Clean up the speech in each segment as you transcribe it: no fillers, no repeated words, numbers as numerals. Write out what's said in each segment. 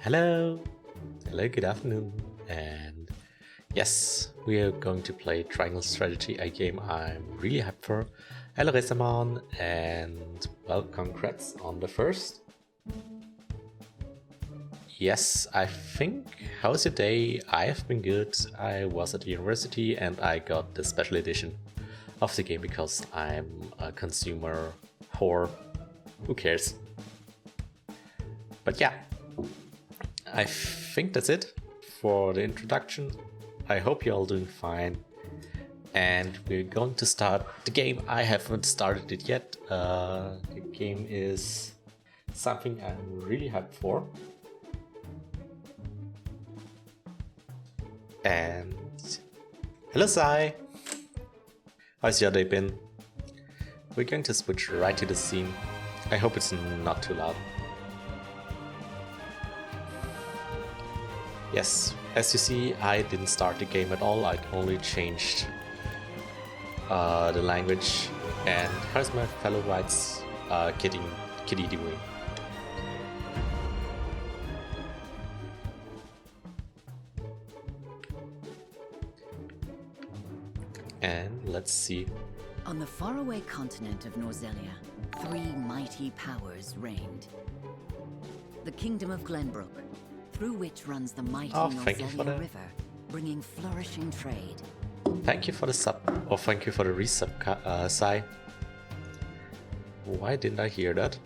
Hello, good afternoon, and yes, we are going to play Triangle Strategy, a game I'm really hyped for. Hello Resamon, and well, congrats on the first. Yes, I think, how's your day? I have been good. I was at the university and I got the special edition of the game because I'm a consumer whore. Who cares? But yeah, I think that's it for the introduction. I hope you're all doing fine. And we're going to start the game. I haven't started it yet. The game is something I'm really hyped for. And hello Sai! How's your day been? We're going to switch right to the scene. I hope it's not too loud. Yes, as you see, I didn't start the game at all. I only changed the language. And how's my fellow whites kitty doing? And let's see. On the faraway continent of Norzelia, three mighty powers reigned. The Kingdom of Glenbrook, through which runs the mighty Norzelia River, bringing flourishing trade. Thank you for the sub, or thank you for the resub, Sai. Why didn't I hear that?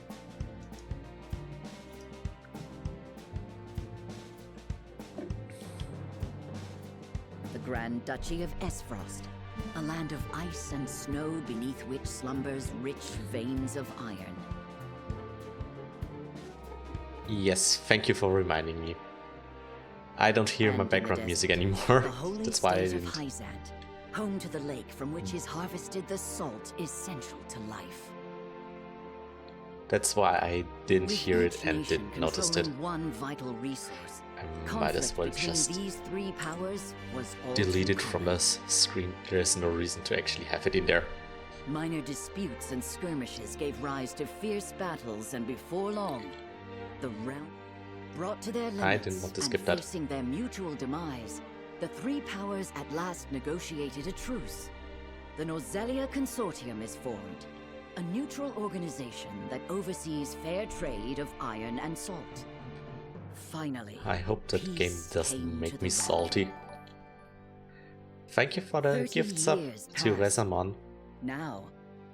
The Grand Duchy of Esfrost, a land of ice and snow beneath which slumbers rich veins of iron. Yes, thank you for reminding me. I don't hear my background music anymore. That's why I didn't. Hyzant, home to the lake from which is harvested the salt essential to life. That's why I didn't hear it and didn't notice it. One vital resource. I might as well just delete it from the screen. There's no reason to actually have it in there. Minor disputes and skirmishes gave rise to fierce battles, and before long, the realm brought to their limits. I didn't want to skip that. Facing their mutual demise, the three powers at last negotiated a truce. The Norzelia Consortium is formed, a neutral organization that oversees fair trade of iron and salt. Finally, I hope that game doesn't make me salty. Thank you for the gift sub to Resamon. Now,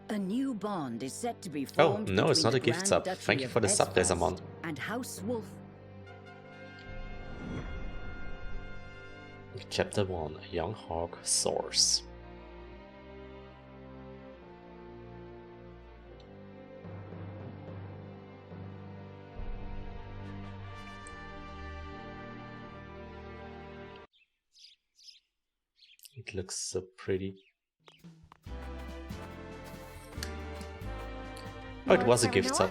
a new bond is set to be formed. Oh no, it's not a gift sub. Thank you for the sub, Resamon. And House Wolf. Chapter 1, a young hawk soars. It looks so pretty. Oh, it was a gift sub.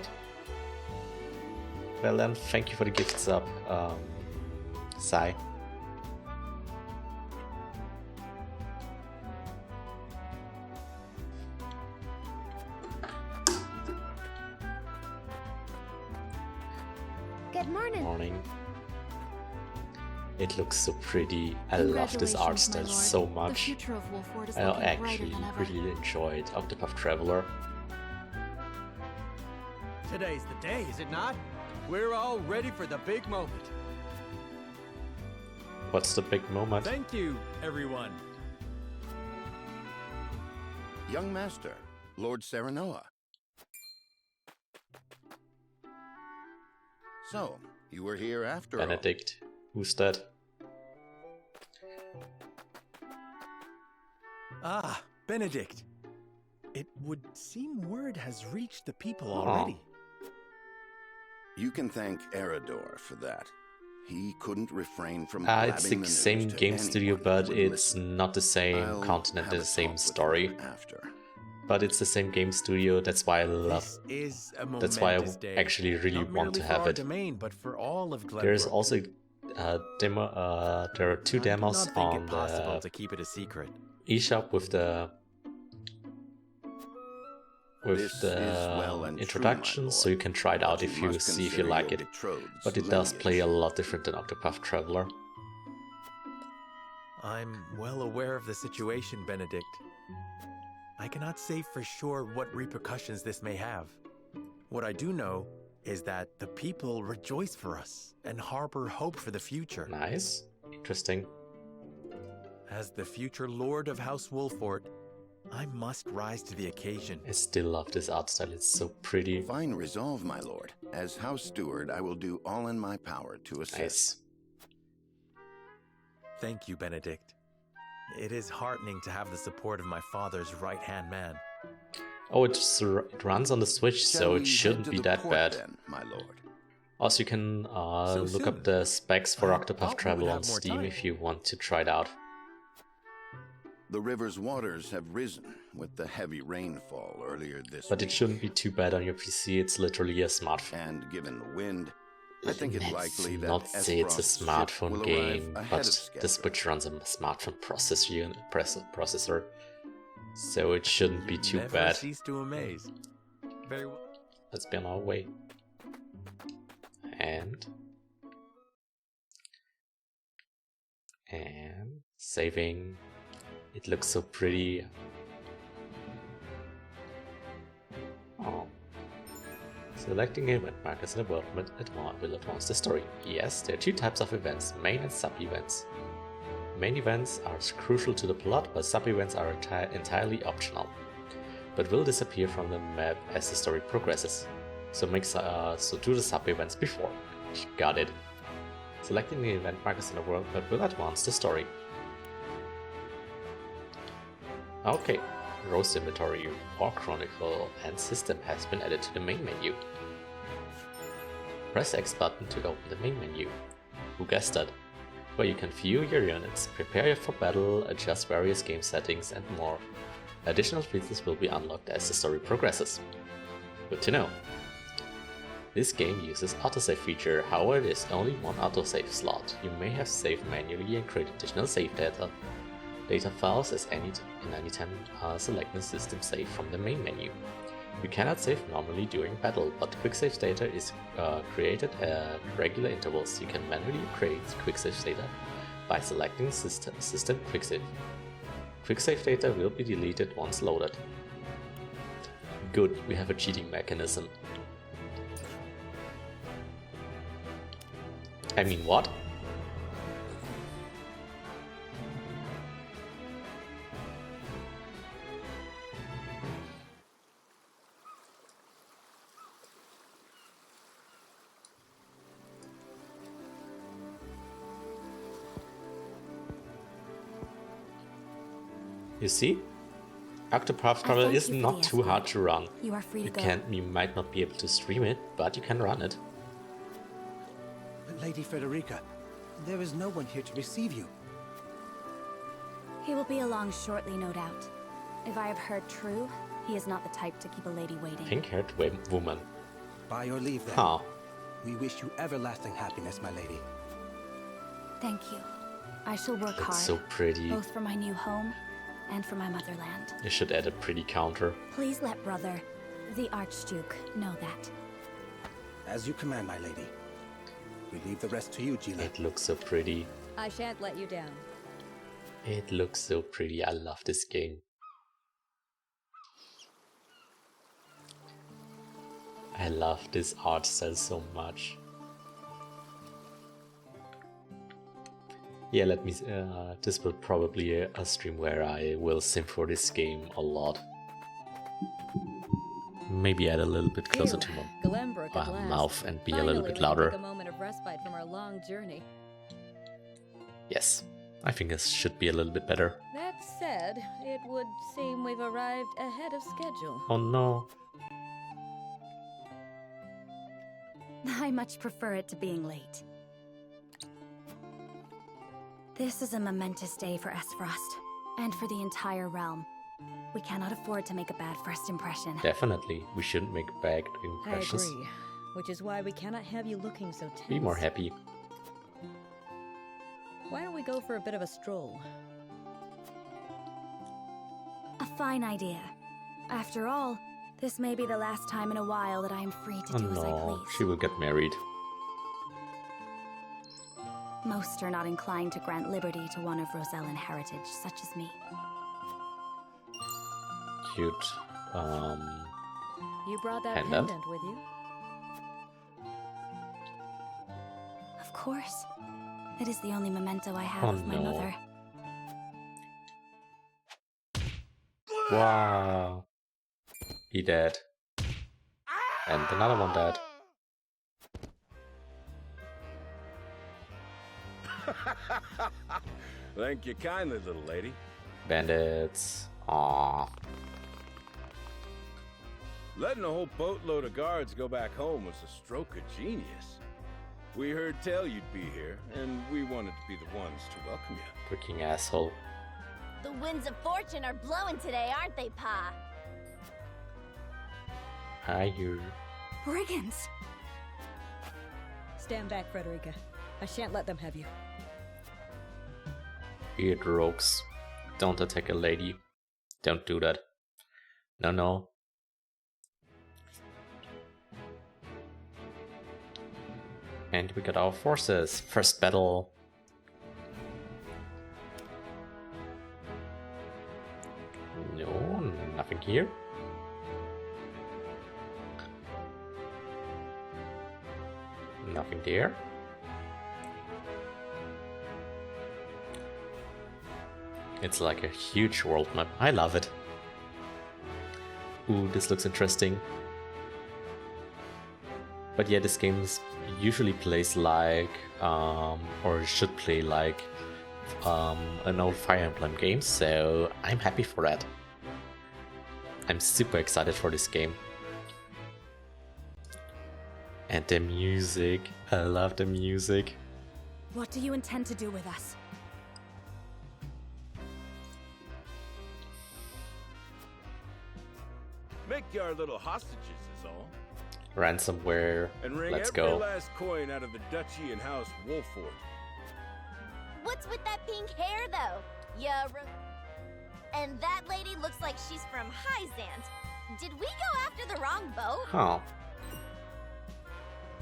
Well then, thank you for the gift sub, Sai. Good morning. Morning. It looks so pretty. I love this art style so much. I actually really enjoyed Octopath Traveler. Today's the day, is it not? We're all ready for the big moment. What's the big moment? Thank you, everyone. Young Master, Lord Serenoa. So, you were here after all. Benedict. Who's that? Ah, Benedict. It would seem word has reached the people already. You can thank Eridor for that. He couldn't refrain from it's the same game studio, but it's not the same continent, the same story. But it's the same game studio, that's why I love. That's why I actually really want to have it. There's also demo. There are two demos on the to keep it a secret. eShop with the with This the is well and true, introduction, my so you can try it out But if you you must see if you consider like your it. betrothed's But it does play a lineage. lot different than Octopath Traveler. I'm well aware of the situation, Benedict. I cannot say for sure what repercussions this may have. What I do know is that the people rejoice for us and harbor hope for the future. Nice. Interesting. As the future Lord of House Wolfort, I must rise to the occasion. I still love this art style, it's so pretty. Fine resolve, my lord. As house steward, I will do all in my power to assist. Nice. Thank you, Benedict. It is heartening to have the support of my father's right-hand man. Oh, it runs on the Switch, Shall so we it head shouldn't to be the that port bad. then, my lord? Also, you can look soon? up the specs for I Octopath thought we would Traveler on have more Steam time. if you want to try it out. The river's waters have risen with the heavy rainfall earlier this But week. it shouldn't be too bad on your PC, it's literally a smartphone. And given the wind, I think it Let's likely that not say it's a Esfrost's ship smartphone will game, arrive ahead but of the schedule. Switch runs a smartphone processor, so it shouldn't be too Never bad. cease to amaze. Very well. Let's be on our way. And saving. It looks so pretty. Oh. Selecting event markers in the world will advance the story. Yes, there are two types of events, main and sub-events. Main events are crucial to the plot, while sub-events are entirely optional, but will disappear from the map as the story progresses. So do the sub-events before. Got it. Selecting the event markers in the world map will advance the story. Okay. Roast Inventory, War Chronicle, and System has been added to the main menu. Press X button to open the main menu. Who guessed that? Where you can view your units, prepare for battle, adjust various game settings, and more. Additional features will be unlocked as the story progresses. Good to know. This game uses autosave feature, however there is only one autosave slot. You may have saved manually and create additional save data files in any time selecting system save from the main menu. You cannot save normally during battle, but quick save data is created at regular intervals. You can manually create quick save data by selecting system quick save. Quick save data will be deleted once loaded. Good, we have a cheating mechanism. I mean, what? You see? Octopath Traveler is not too hard to run. You are free to go. You might not be able to stream it, but you can run it. Lady Frederica, there is no one here to receive you. He will be along shortly, no doubt. If I have heard true, he is not the type to keep a lady waiting. Pink-haired woman. By your leave, then. Huh. We wish you everlasting happiness, my lady. Thank you. I shall work hard, It's so pretty. both for my new home and for my motherland. You should add a pretty counter. Please let brother, the Archduke, know that. As you command, my lady. We leave the rest to you, Gila. It looks so pretty. I shan't let you down. It looks so pretty. I love this game. I love this art style so much. Yeah, this will probably be a stream where I will sim for this game a lot. Maybe add a little bit closer to Glenbrook at my last. mouth and be a Finally, little bit we can louder. take a moment of respite from our long journey. Yes, I think this should be a little bit better. That said, it would seem we've arrived ahead of schedule. Oh no. I much prefer it to being late. This is a momentous day for Esfrost, and for the entire realm. We cannot afford to make a bad first impression. Definitely, we shouldn't make bad I impressions. agree, which is why we cannot have you looking so tense. Be more happy. Why don't we go for a bit of a stroll? A fine idea. After all, This may be the last time in a while that I am free to do as I No, please. she will get married. Most are not inclined to grant liberty to one of Rosellan heritage, such as me. Cute. You brought that Pendant? pendant with you? Of course. It is the only memento I have Oh, of my no. mother. Wow. He dead. And another one dead. Thank you kindly, little lady. Bandits. Aww. Letting a whole boatload of guards go back home was a stroke of genius. We heard tell you'd be here, and we wanted to be the ones to welcome you. Freaking asshole. The winds of fortune are blowing today, aren't they, Pa? Hi, you. Brigands! Stand back, Frederica. I shan't let them have you. Weird rogues. Don't attack a lady. Don't do that. No, no. And we got our forces. First battle. No, nothing here. Nothing there. It's like a huge world map. I love it. Ooh, this looks interesting. But yeah, this game usually plays like, or should play like, an old Fire Emblem game, so I'm happy for that. I'm super excited for this game. And the music. I love the music. What do you intend to do with us? Make you our little hostages is all. Ransomware. And wring Let's every go. last coin out of the duchy and house Wolford. What's with that pink hair, though? Yeah, and that lady looks like she's from Hyzant. Did we go after the wrong boat? Huh.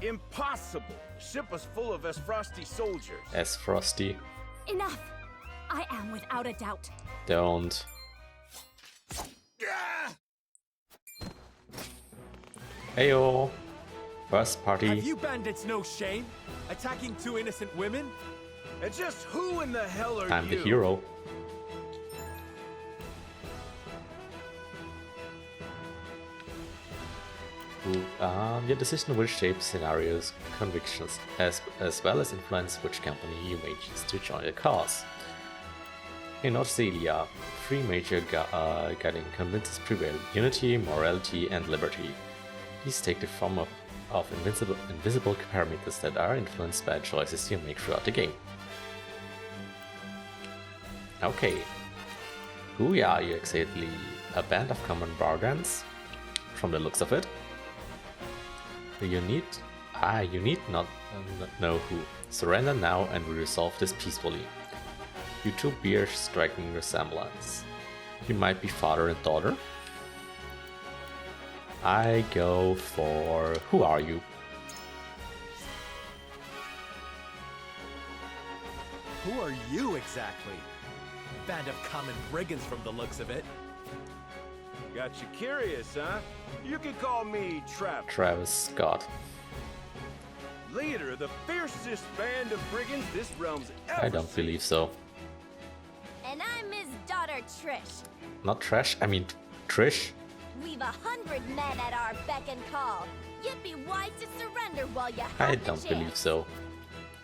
Impossible! The ship was full of Frosty soldiers. As Frosty. Enough! I am without a doubt. Don't. Ah! Heyo. First party. Have you bandits no shame? Attacking two innocent women? And just who in the hell are I'm you? the hero. Ooh, your decision will shape scenarios, convictions, as well as influence which company you may choose to join the cause. In Australia, three major guiding convinces prevail: unity, morality, and liberty. These take the form of invisible parameters that are influenced by choices you make throughout the game. Okay. Who are you exactly? A band of common bargains? From the looks of it. You need not know who. Surrender now and we resolve this peacefully. You two bear striking resemblance. You might be father and daughter. I go for... Who are you? Who are you exactly? Band of common brigands from the looks of it. Got you curious, huh? You can call me Travis. Travis Scott. Leader of the fiercest band of brigands this realm's ever I don't seen. believe so. And I'm his daughter, Trish. Not Trash, I mean Trish. We've 100 men at our beck and call. You'd be wise to surrender while you have I the don't chance. believe so.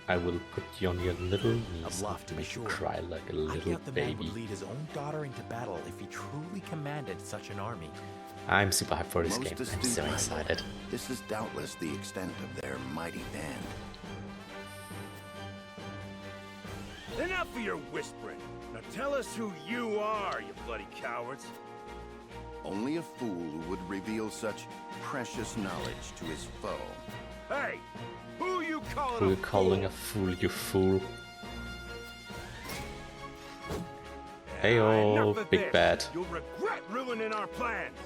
I will put you on your little knees A bluff, to and be make you sure. cry like a I little doubt the man baby. would lead his own daughter into battle if he truly commanded such an army. I'm super hyped for this Most game. I'm astute so rival, excited. This is doubtless the extent of their mighty band. Enough of your whispering. Now tell us who you are, you bloody cowards. Only a fool would reveal such precious knowledge to his foe. Hey, who you calling Who a you calling fool? a fool, you fool? Enough Heyo, of big this. bad. You'll regret ruining our plans.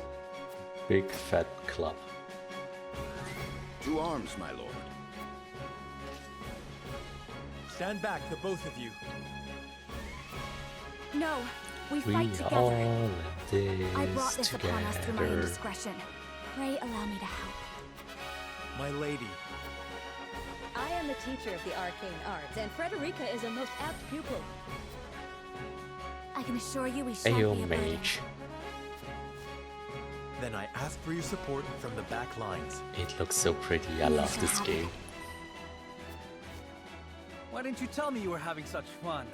big fat club. To arms, my lord. Stand back, the both of you. No, we We fight all together. in this I brought this upon us through my together. indiscretion. Pray allow me to help. My lady. I am the teacher of the arcane arts, and Frederica is a most apt pupil. I can assure you we shan't Ayo, be a burden. mage. Then I ask for your support from the back lines. It looks so pretty. I love this game. Why didn't you tell me you were having such fun?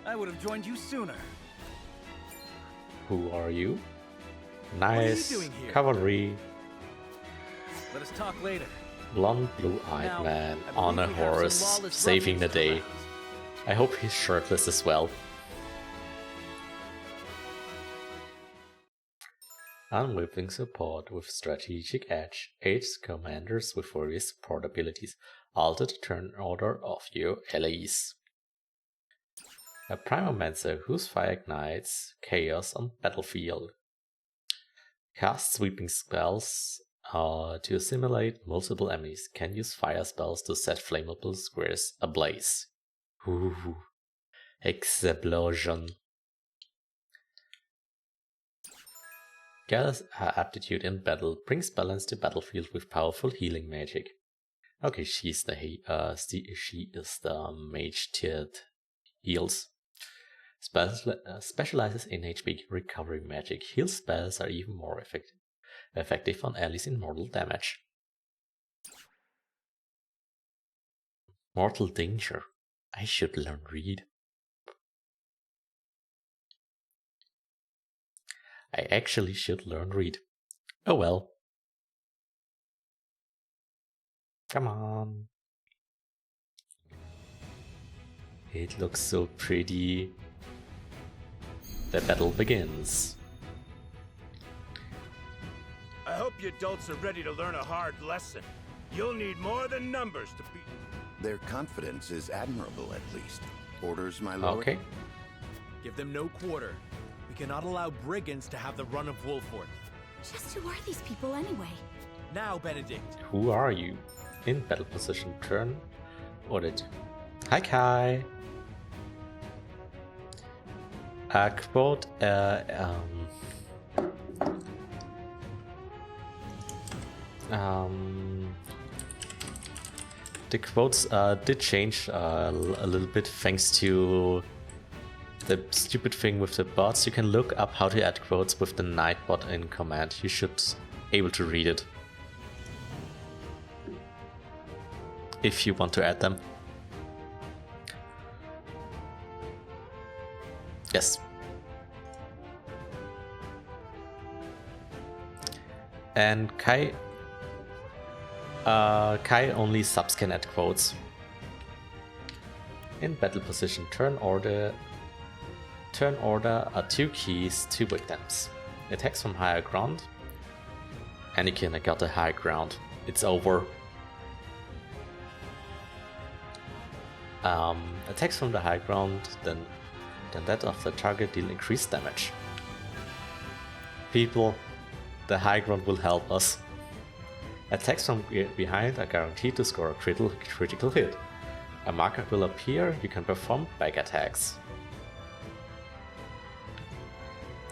I would have joined you sooner. Who are you? are you Nice doing here? cavalry. Let us talk later. Blonde, blue-eyed Now, man I on a believe we have some horse, lawless saving the ruffians day. around. I hope he's shirtless as well. Unwavering support with strategic edge. Aids commanders with various support abilities. Alter the turn order of your allies. A Primomancer whose fire ignites chaos on battlefield. Cast sweeping spells to assimilate multiple enemies. Can use fire spells to set flammable squares ablaze. Ooh. Explosion. Gathers aptitude in battle. Brings balance to battlefield with powerful healing magic. Okay, she is the mage tiered heals. Specializes in HP recovery magic. Heal spells are even more effective on allies in mortal damage. Mortal danger. I should learn read. I actually should learn read. Oh well. Come on. It looks so pretty. The battle begins. I hope you adults are ready to learn a hard lesson. You'll need more than numbers to beat. Their confidence is admirable, at least. Orders, my lord? Okay. Give them no quarter. We cannot allow brigands to have the run of Wolford. Just who are these people anyway? Now, Benedict. Who are you? In battle position, turn ordered. Hi Kai. Quote the quotes did change a little bit thanks to the stupid thing with the bots. You can look up how to add quotes with the Nightbot in command. You should able to read it if you want to add them. Yes. And Kai only subs can add quotes. In battle position, turn order are 2 keys, 2 victims. Attacks from higher ground. Anakin, I got the high ground. It's over. Attacks from the high ground, then that of the target deal increased damage. People, the high ground will help us. Attacks from behind are guaranteed to score a critical hit. A marker will appear, you can perform back attacks.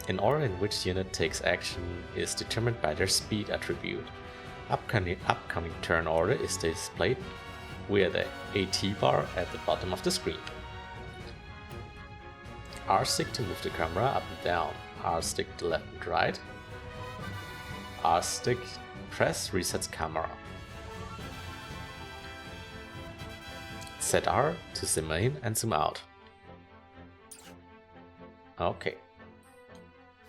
In order in which unit takes action is determined by their speed attribute. Upcoming turn order is displayed via the AT bar at the bottom of the screen. R stick to move the camera up and down, R stick to left and right, R stick press resets camera. Set R to zoom in and zoom out. Okay.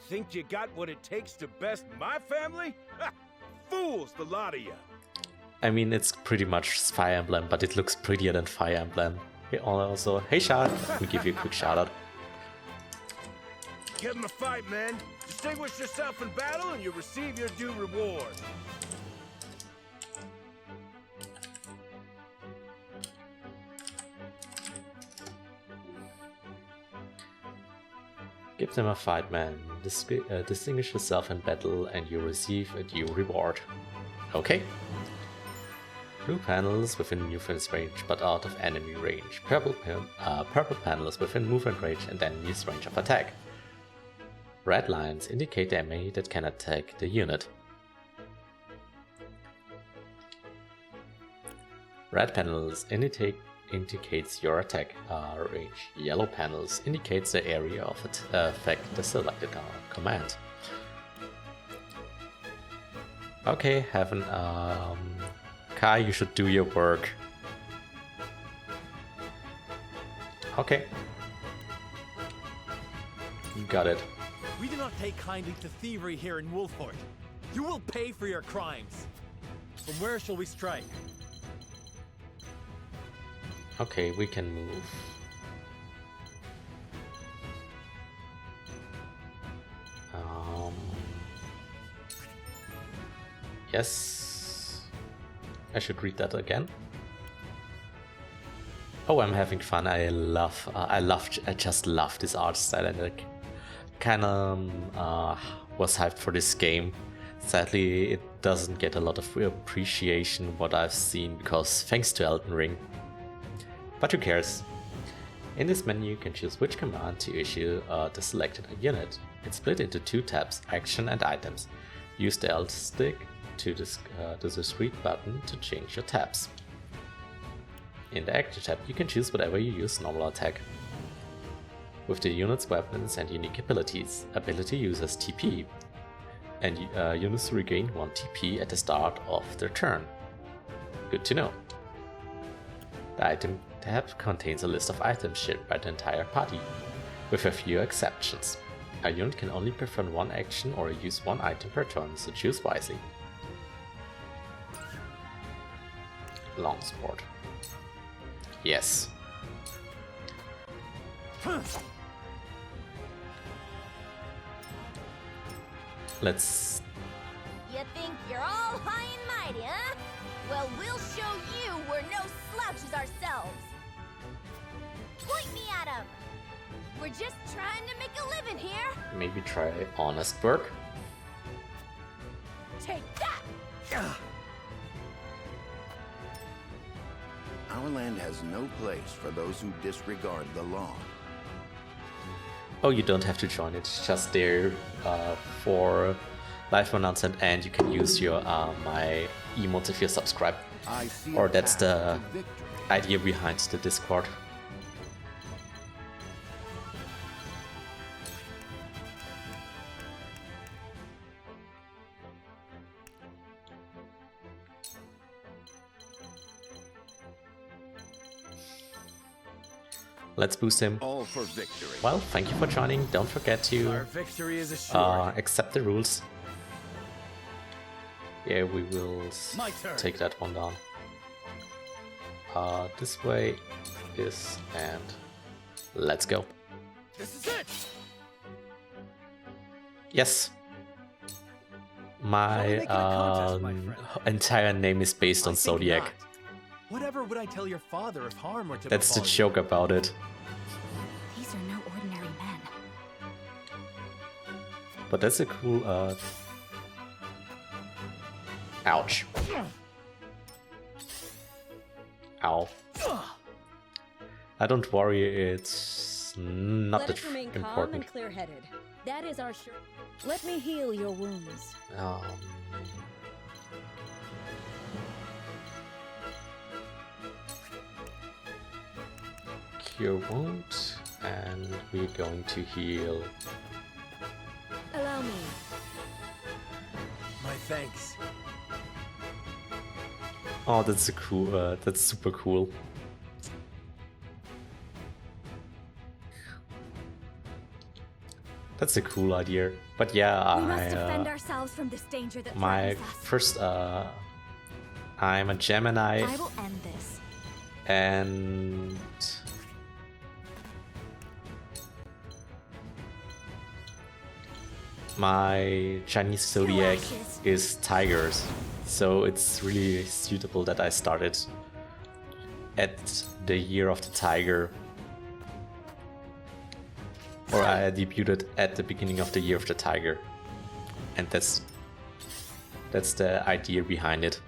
Think you got what it takes to best my family? Ha! Fools, the lot of you. I mean, it's pretty much Fire Emblem, but it looks prettier than Fire Emblem. Also, hey Shard, let me give you a quick shout out. Give 'em a fight, man. Distinguish yourself in battle and you'll receive your due reward. Give them a fight, man. Distinguish yourself in battle and you receive a due reward. Okay. Blue panels within movement range but out of enemy range. Purple panels within movement range and enemy's range of attack. Red lines indicate the enemy that can attack the unit. Red panels indicates your attack range. Yellow panels indicates the area of effect the selected command. Okay, Heaven. Kai, you should do your work. Okay. You got it. We do not take kindly to thievery here in Wolfhort. You will pay for your crimes. From where shall we strike? Okay, we can move. Yes. I should read that again. Oh, I'm having fun. I just love this art style, and I kind of was hyped for this game. Sadly, it doesn't get a lot of appreciation what I've seen, because thanks to Elden Ring. But who cares? In this menu you can choose which command to issue the selected unit. It's split into two tabs, action and items. Use the Alt stick to the discrete button to change your tabs. In the action tab you can choose whatever you use normal attack. With the unit's weapons and unique abilities, ability uses TP, and units regain 1 TP at the start of their turn. Good to know. The item tab contains a list of items shared by the entire party, with a few exceptions. A unit can only perform one action or use one item per turn, so choose wisely. Longsword. Yes. Let's... You think you're all high and mighty, huh? Well, we'll show you we're no slouches ourselves. Point me at 'em. We're just trying to make a living here. Maybe try honest work. Take that! Our land has no place for those who disregard the law. Oh, you don't have to join it. It's just there for live announcement, and you can use your my emotes if you're subscribed. Or that's the idea behind the Discord. Let's boost him. All for victory. Well, thank you for joining. Don't forget to accept the rules. Yeah, we will take that one down. This way, this, and let's go. This is it. Yes. My entire name is based on Zodiac. Not. Whatever would I tell your father if harm were to That's the befall joke about it. These are no ordinary men. But that's a cool, ouch. Ow. Don't worry, it's not Let that us remain calm important. and clear-headed. That is our sure. Let me heal your wounds. Cure wound, and we're going to heal. Allow me. My thanks. Oh, that's a cool. That's super cool. That's a cool idea. But yeah, We must defend ourselves from this danger that my threatens us. first. I'm a Gemini. I will end this. And my Chinese zodiac is tigers, so it's really suitable that I started at the year of the tiger. Or I debuted at the beginning of the Year of the Tiger. And that's the idea behind it.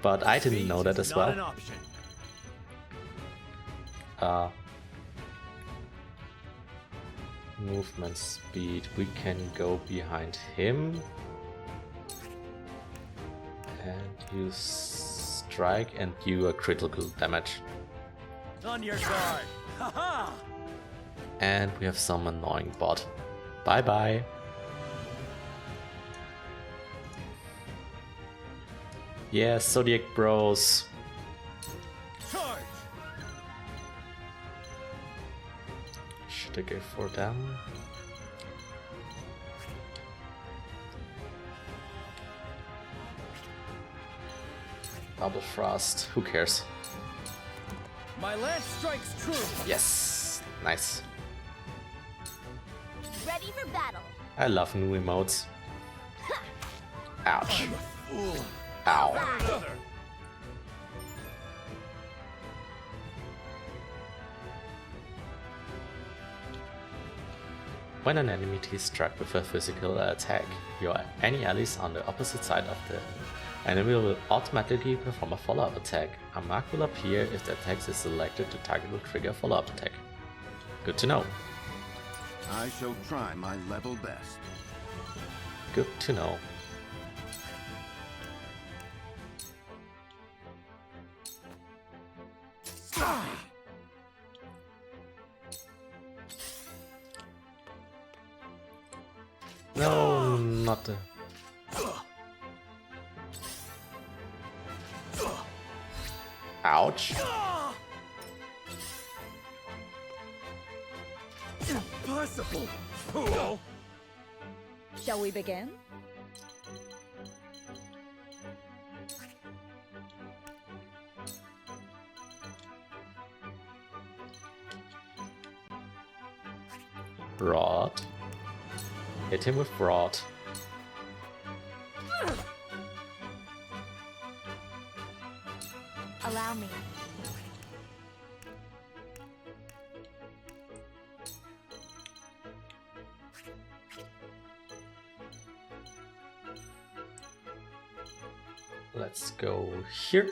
But I didn't know that as well. Movement speed. We can go behind him. And use strike and do a critical damage. On your guard. Haha. And we have some annoying bot. Bye bye. Yeah, Zodiac Bros. Charge. Should I go for them? Double Frost, who cares? My lance strikes true. Yes, nice. Ready for battle. I love new emotes. Ouch. Ow. When an enemy is struck with a physical attack, any allies on the opposite side of the enemy will automatically perform a follow-up attack. A mark will appear if the attack is selected. The target will trigger a follow-up attack. Good to know. I shall try my level best. Good to know. No, not the... Ouch. Impossible, fool. Shall we begin? Rod. Hit him with Rod. Allow me. Let's go here.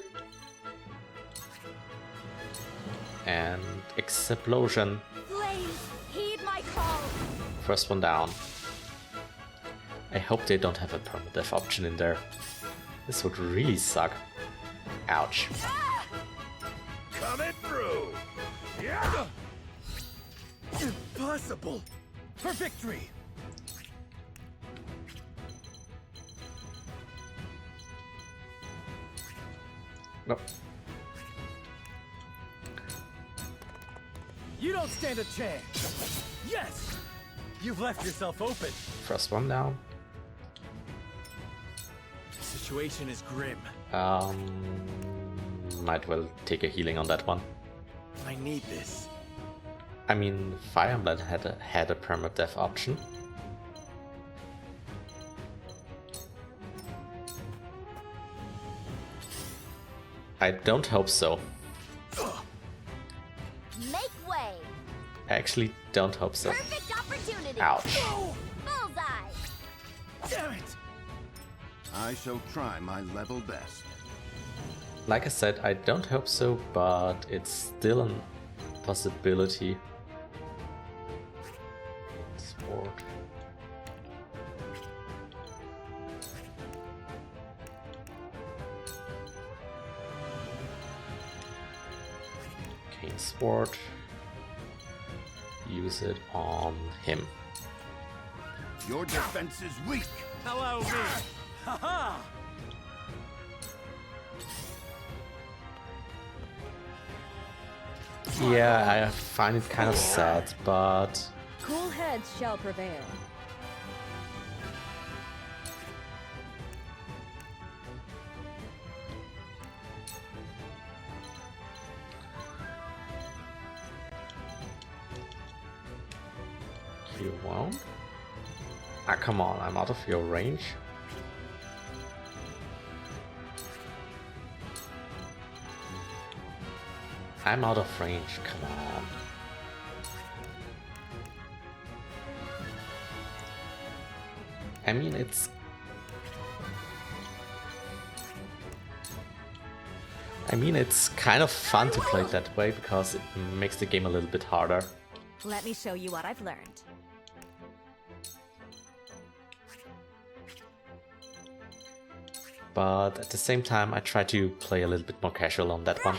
And explosion. Please, heed my call. First one down. I hope they don't have a permadeath option in there. This would really suck. Ouch. Coming through. Yeah. Impossible. For victory. Nope. You don't stand a chance. Yes. You've left yourself open. First one down. The situation is grim. Might well take a healing on that one. I need this. I mean, Fire Emblem had a permadeath option. I don't hope so. Make way. I actually don't hope so. Perfect opportunity. Ouch. Bullseye. Damn it. I shall try my level best. Like I said, I don't hope so, but it's still a possibility. Sword. Cane Sword. Use it on him. Your defense is weak. Hello, me. Haha. Yeah, I find it kind of sad, but Cool heads shall prevail. you won't. Ah, come on, I'm out of your range. I'm out of range, come on. I mean, it's... kind of fun to play it that way, because it makes the game a little bit harder. Let me show you what I've learned. But at the same time, I try to play a little bit more casual on that one.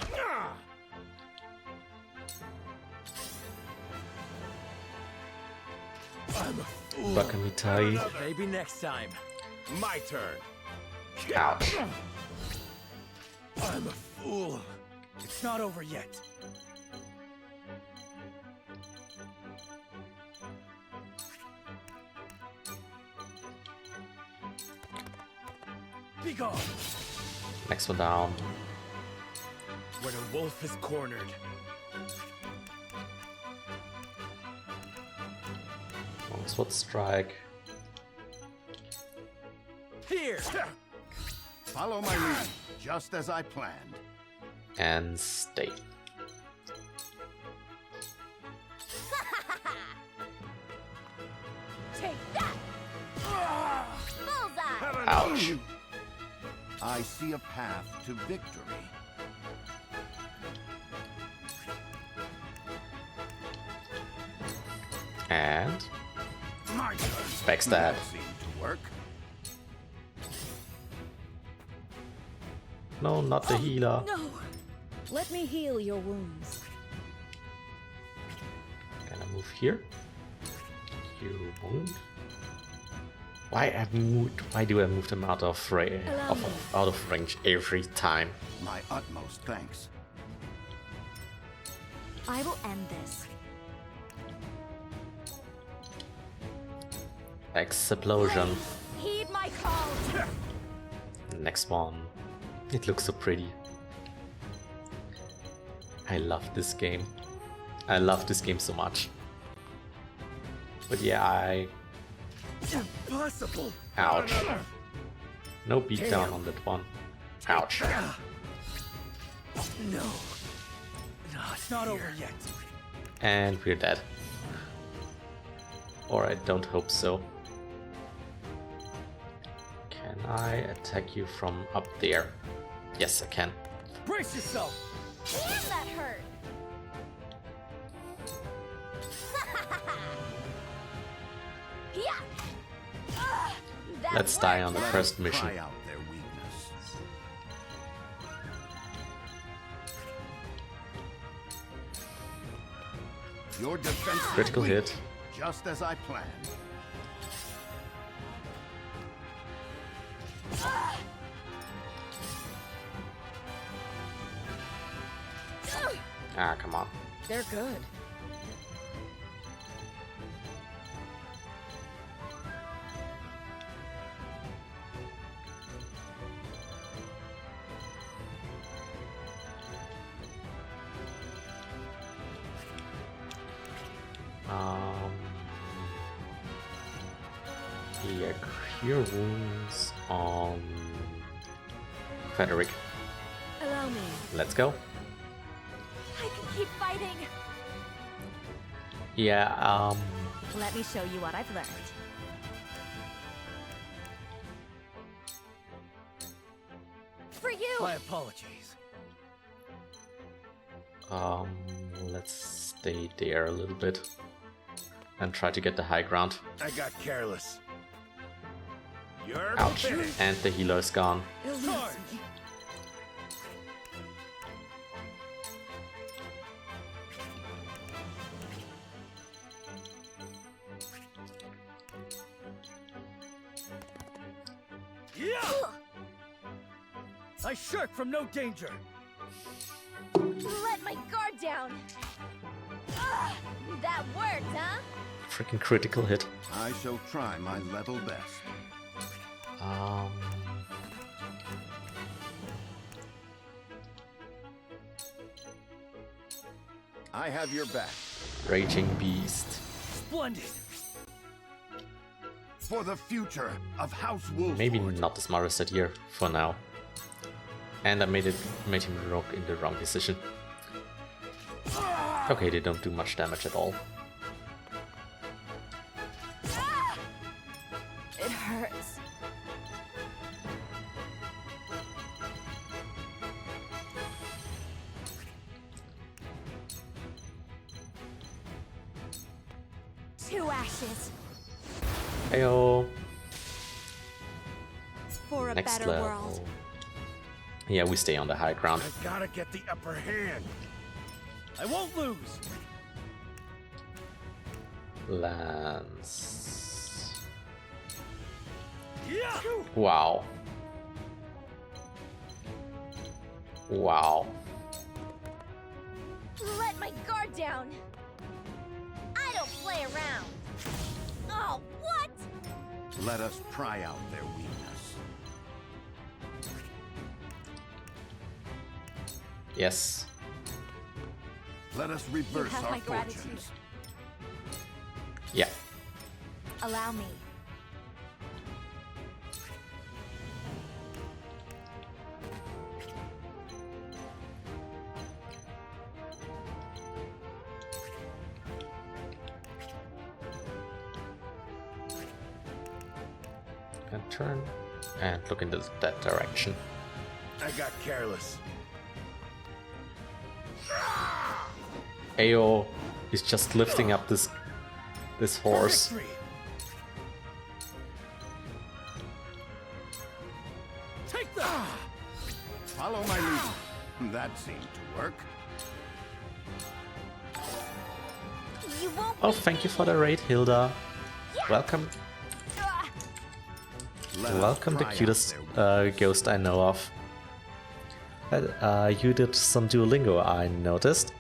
Bakamitai. Maybe next time. My turn. Ouch. I'm a fool. It's not over yet. Be gone. Next one down. When a wolf is cornered. Sword strike. Here. Follow my lead, just as I planned. And stay. Take that! Bullseye! Ouch. I see a path to victory. And... My turn. backstab. That seemed to work. No, not the healer. No! Let me heal your wounds. Can I move here? You won't. Why do I move them out of range every time? My utmost thanks. I will end this. Explosion. Heed my call! Next one. It looks so pretty. I love this game. I love this game so much. But yeah, Impossible. ouch. No beatdown on that one. Ouch. No. No, it's not over yet. And we're dead. Or I don't hope so. Can I attack you from up there? Yes, I can. Brace yourself. Damn, that hurt! Yeah. That Let's die on worked, the huh? first mission. Try out their weakness. Your defense is Critical weak, hit. just as I planned. Ah, come on. They're good. Yeah, cure wounds on Frederick. Allow me. Let's go. I can keep fighting! Yeah, Let me show you what I've learned. For you! My apologies. let's stay there a little bit and try to get the high ground. I got careless. You're Ouch. finished. And the healer is gone. Charge. Yeah! I shirk from no danger. Let my guard down! Ugh, that worked, huh? Freaking critical hit. I shall try my level best. I have your back. Raging Beast. Splendid. For the future of House Wolf. Maybe not the smartest idea for now. And I made him rock in the wrong position. Okay, they don't do much damage at all. It hurt. To ashes. Heyo. For a Next better level. world. Yeah, we stay on the high ground. I've gotta get the upper hand. I won't lose. Lance. Yeah. Wow. Wow. Let my guard down. I don't play around. Oh, what? Let us pry out their weakness. Yes. Let us You reverse have our my gratitude. fortunes. Yeah. Allow me. And turn and look in that direction. I got careless. Hewo is just lifting up this horse. Victory. Take that. Follow my lead. That seemed to work. You won't Oh, beat thank you me. for the raid, Hilda. Welcome. Let us Welcome, the pry out cutest their weakness. ghost I know of. You did some Duolingo, I noticed.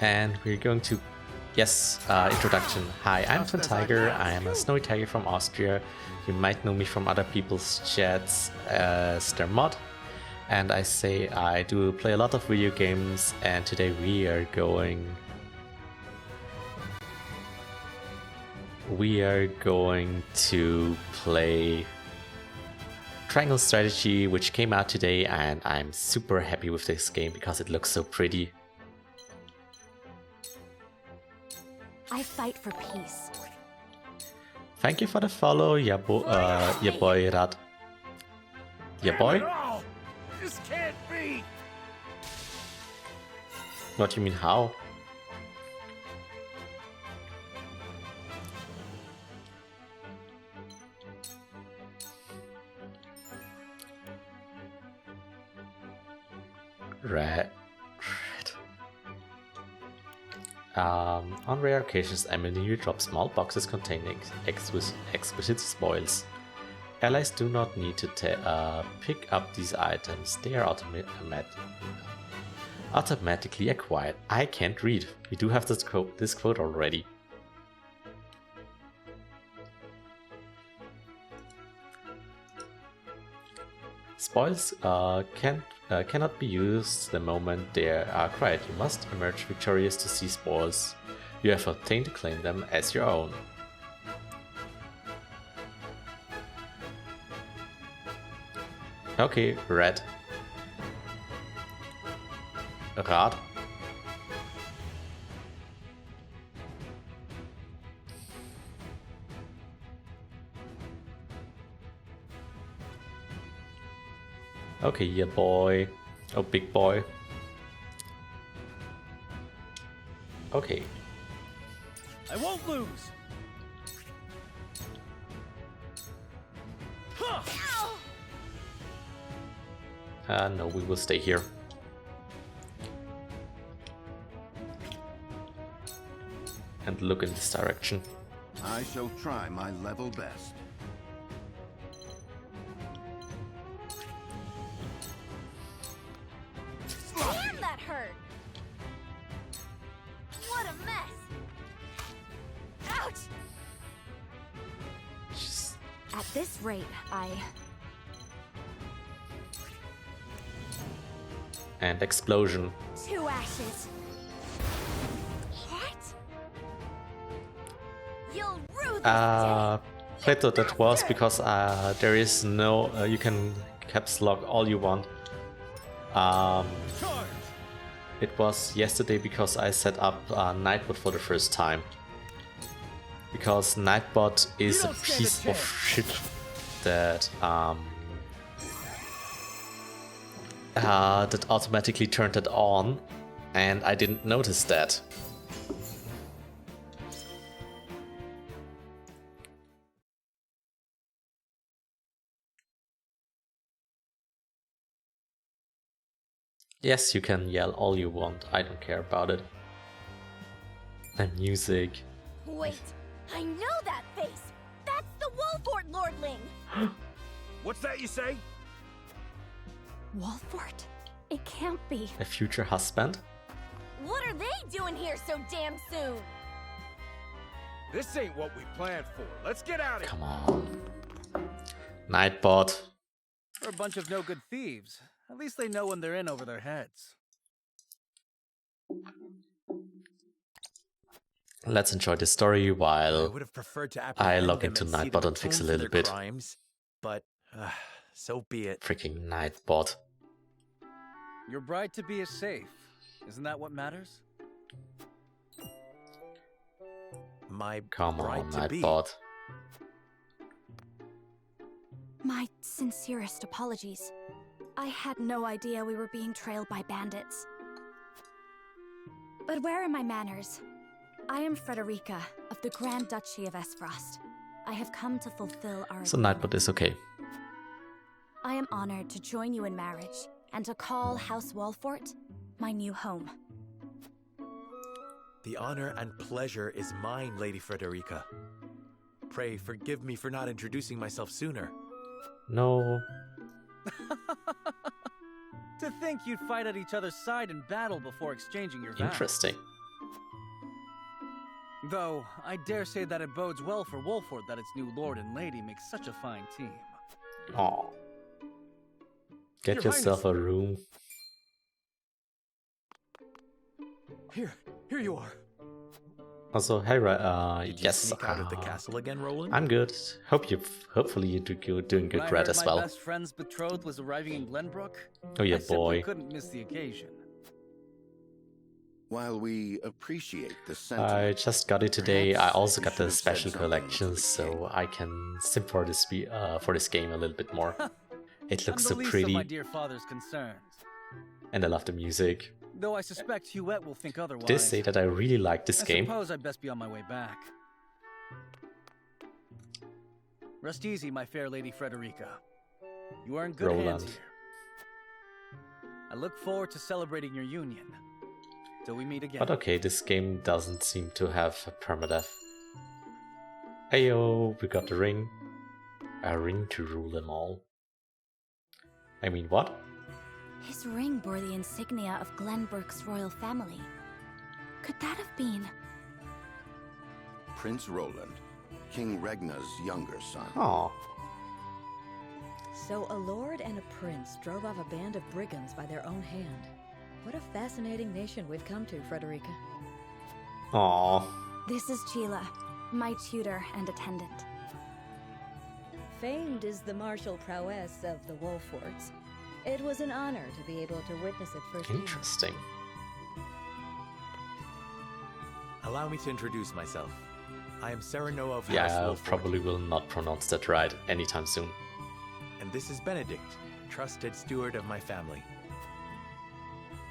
And we're going to... Yes, introduction. Hi, I'm Twintiger. I am a snowy tiger from Austria. You might know me from other people's chats as their mod. And I say I do play a lot of video games, and today we are going to play Triangle Strategy, which came out today, and I'm super happy with this game because it looks so pretty. I fight for peace. Thank you for the follow, ya boy Rad. Ya boy? Oh, this can't be. What do you mean how? Red. On rare occasions, enemy drop small boxes containing exquisite spoils. Allies do not need to pick up these items; they are automatically acquired. I can't read. We do have this quote already. Spoils cannot be used the moment they are acquired. You must emerge victorious to see spoils you have obtained to claim them as your own. Okay, red. Rad. Okay, yeah, boy. Oh, big boy. Okay. I won't lose. No, we will stay here. And look in this direction. I shall try my level best. Damn, that hurt. What a mess. Ouch. At this rate, And explosion. To ashes. What? You'll rue this Plato, that was because there is no... you can caps lock all you want. It was yesterday because I set up Nightbot for the first time. Because Nightbot is a piece of shit that that automatically turned it on, And I didn't notice that. Yes, you can yell all you want. I don't care about it. The music. Wait, I know that face! That's the Wolfort Lordling! What's that you say? Wolfort? It can't be. A future husband? What are they doing here so damn soon? This ain't what we planned for. Let's get out of here. Come on. Nightbot. For a bunch of no-good thieves. At least they know when they're in over their heads. Let's enjoy the story while I would have preferred to I log them into and see Nightbot them and fix a atone for little their bit. crimes, but so be it. Freaking Nightbot. Your bride-to-be is safe. Isn't that what matters? My Come on, bride-to-be. Nightbot. My sincerest apologies. I had no idea we were being trailed by bandits. But where are my manners? I am Frederica of the Grand Duchy of Esfrost. I have come to fulfill our So Nightbot is okay. I am honored to join you in marriage and to call House Wolfort my new home. The honor and pleasure is mine, Lady Frederica. Pray forgive me for not introducing myself sooner. No. To think you'd fight at each other's side in battle before exchanging your vows. Interesting. Though, I dare say that it bodes well for Wolfort that its new lord and lady makes such a fine team. Aw. Get Your yourself a room. Here you are. Also, hey, Did you yes, sneak out of the castle again, Roland? I'm good. Hopefully you're doing good, When I Red, heard as my well. best friend's betrothed was arriving in Glenbrook, Oh yeah, I simply boy. couldn't miss the occasion. While we appreciate the sentiment, I just got it today. I perhaps also you got should the have said special something collection, to the king. so I can simp for this game a little bit more. It looks I'm so the least pretty, of my dear father's concerns. and I love the music. Though I suspect Hewitt will think otherwise. Did say that I really like this I game. suppose I'd best be on my way back. Rest easy, my fair Lady Frederica. You are in good hands Roland. here. I look forward to celebrating your union. Till we meet again. But okay, this game doesn't seem to have a permadeath. Heyo, we got the ring. A ring to rule them all. I mean, what? His ring bore the insignia of Glenbrook's royal family. Could that have been? Prince Roland, King Regna's younger son. Aw. So a lord and a prince drove off a band of brigands by their own hand. What a fascinating nation we've come to, Frederica. Aw. This is Sheila, my tutor and attendant. Famed is the martial prowess of the Wolforts. It was an honor to be able to witness it firsthand. Interesting. Allow me to introduce myself. I am Serenoa of House Yeah, I Wolfort, probably will not pronounce that right anytime soon. and this is Benedict, trusted steward of my family.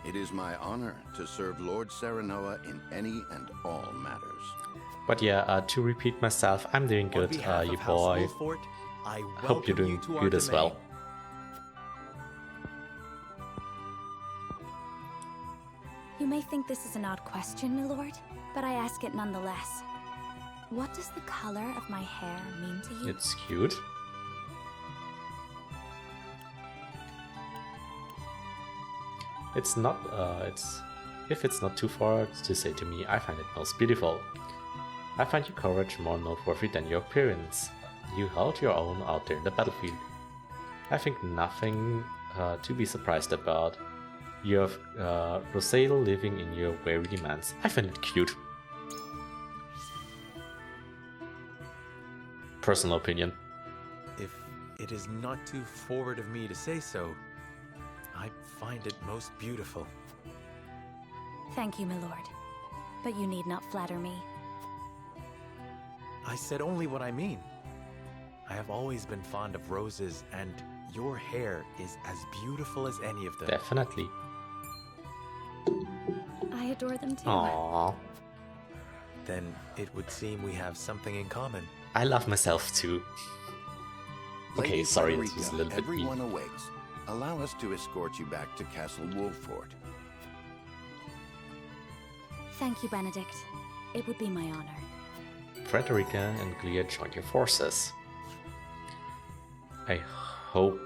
It is my honor to serve Lord Serenoa in any and all matters. But yeah, to repeat myself, I'm doing On good, behalf you of House boy. Wolfort, I Hope you're welcome doing you to our good as well. domain. You may think this is an odd question, my lord, but I ask it nonetheless. What does the color of my hair mean to you? It's cute. It's not, if it's not too far to say to me, I find it most beautiful. I find your courage more noteworthy than your appearance. You held your own out there in the battlefield. I think nothing to be surprised about. You have Rosail living in your weary demands. I find it cute. Personal opinion. If it is not too forward of me to say so, I find it most beautiful. Thank you, my lord. But you need not flatter me. I said only what I mean. I have always been fond of roses, and your hair is as beautiful as any of them. Definitely. adore them too. Aww. Then it would seem we have something in common. I love myself too. Okay, Lady sorry, Frederica, this is a little bit mean. everyone awaits. Allow us to escort you back to Castle Wolffort. Thank you, Benedict. It would be my honor. Frederica and Glia join your forces. I hope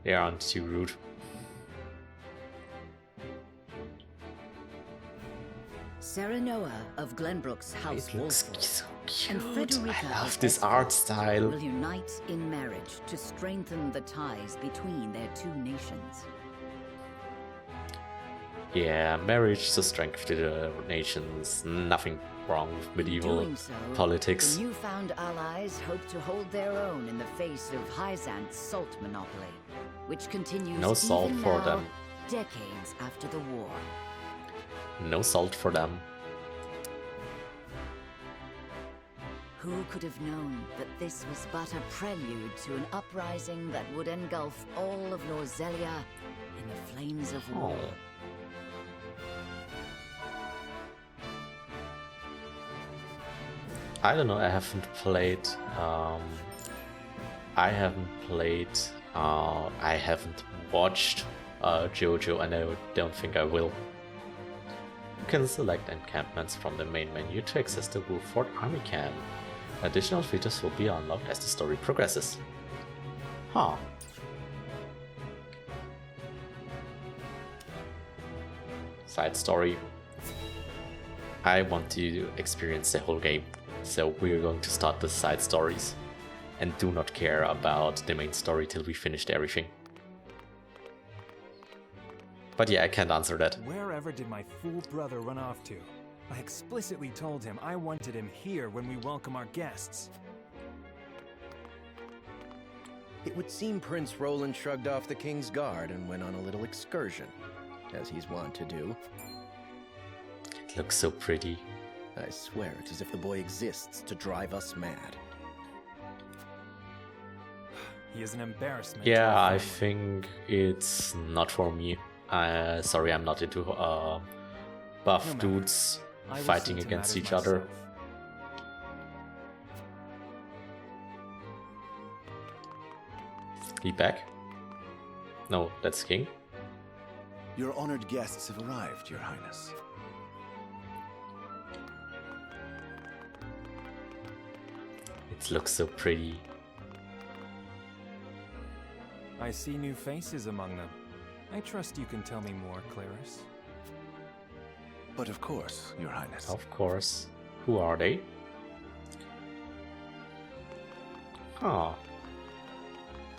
they aren't too rude. Serenoa of Glenbrook's House It looks Wolffort so and cute. Frederica I love of this Esther art style. will unite in marriage to strengthen the ties between their two nations. Yeah, marriage to strength to the nations. Nothing wrong with medieval Doing so, politics. the newfound allies hope to hold their own in the face of Hyzant's salt monopoly, which continues No salt even for now, them. decades after the war. No salt for them. Who could have known that this was but a prelude to an uprising that would engulf all of Norzelia in the flames of war? Oh. I don't know, I haven't played, I haven't watched JoJo, and I don't think I will. You can select encampments from the main menu to access the Wolffort army camp. Additional features will be unlocked as the story progresses. Huh. Side story. I want to experience the whole game. So we're going to start with side stories and do not care about the main story till we finished everything. But yeah, I can't answer that. Wherever did my fool brother run off to? I explicitly told him I wanted him here when we welcome our guests. It would seem Prince Roland shrugged off the King's Guard and went on a little excursion, as he's wont to do. It looks so pretty. I swear it's as if the boy exists to drive us mad. He is an embarrassment. Yeah, I think it's not for me. Sorry, I'm not into buff dudes fighting against each other. He back? No, that's King. Your honored guests have arrived, Your Highness. It looks so pretty. I see new faces among them. I trust you can tell me more, Clarice. But of course, Your Highness. Of course. Who are they? Huh.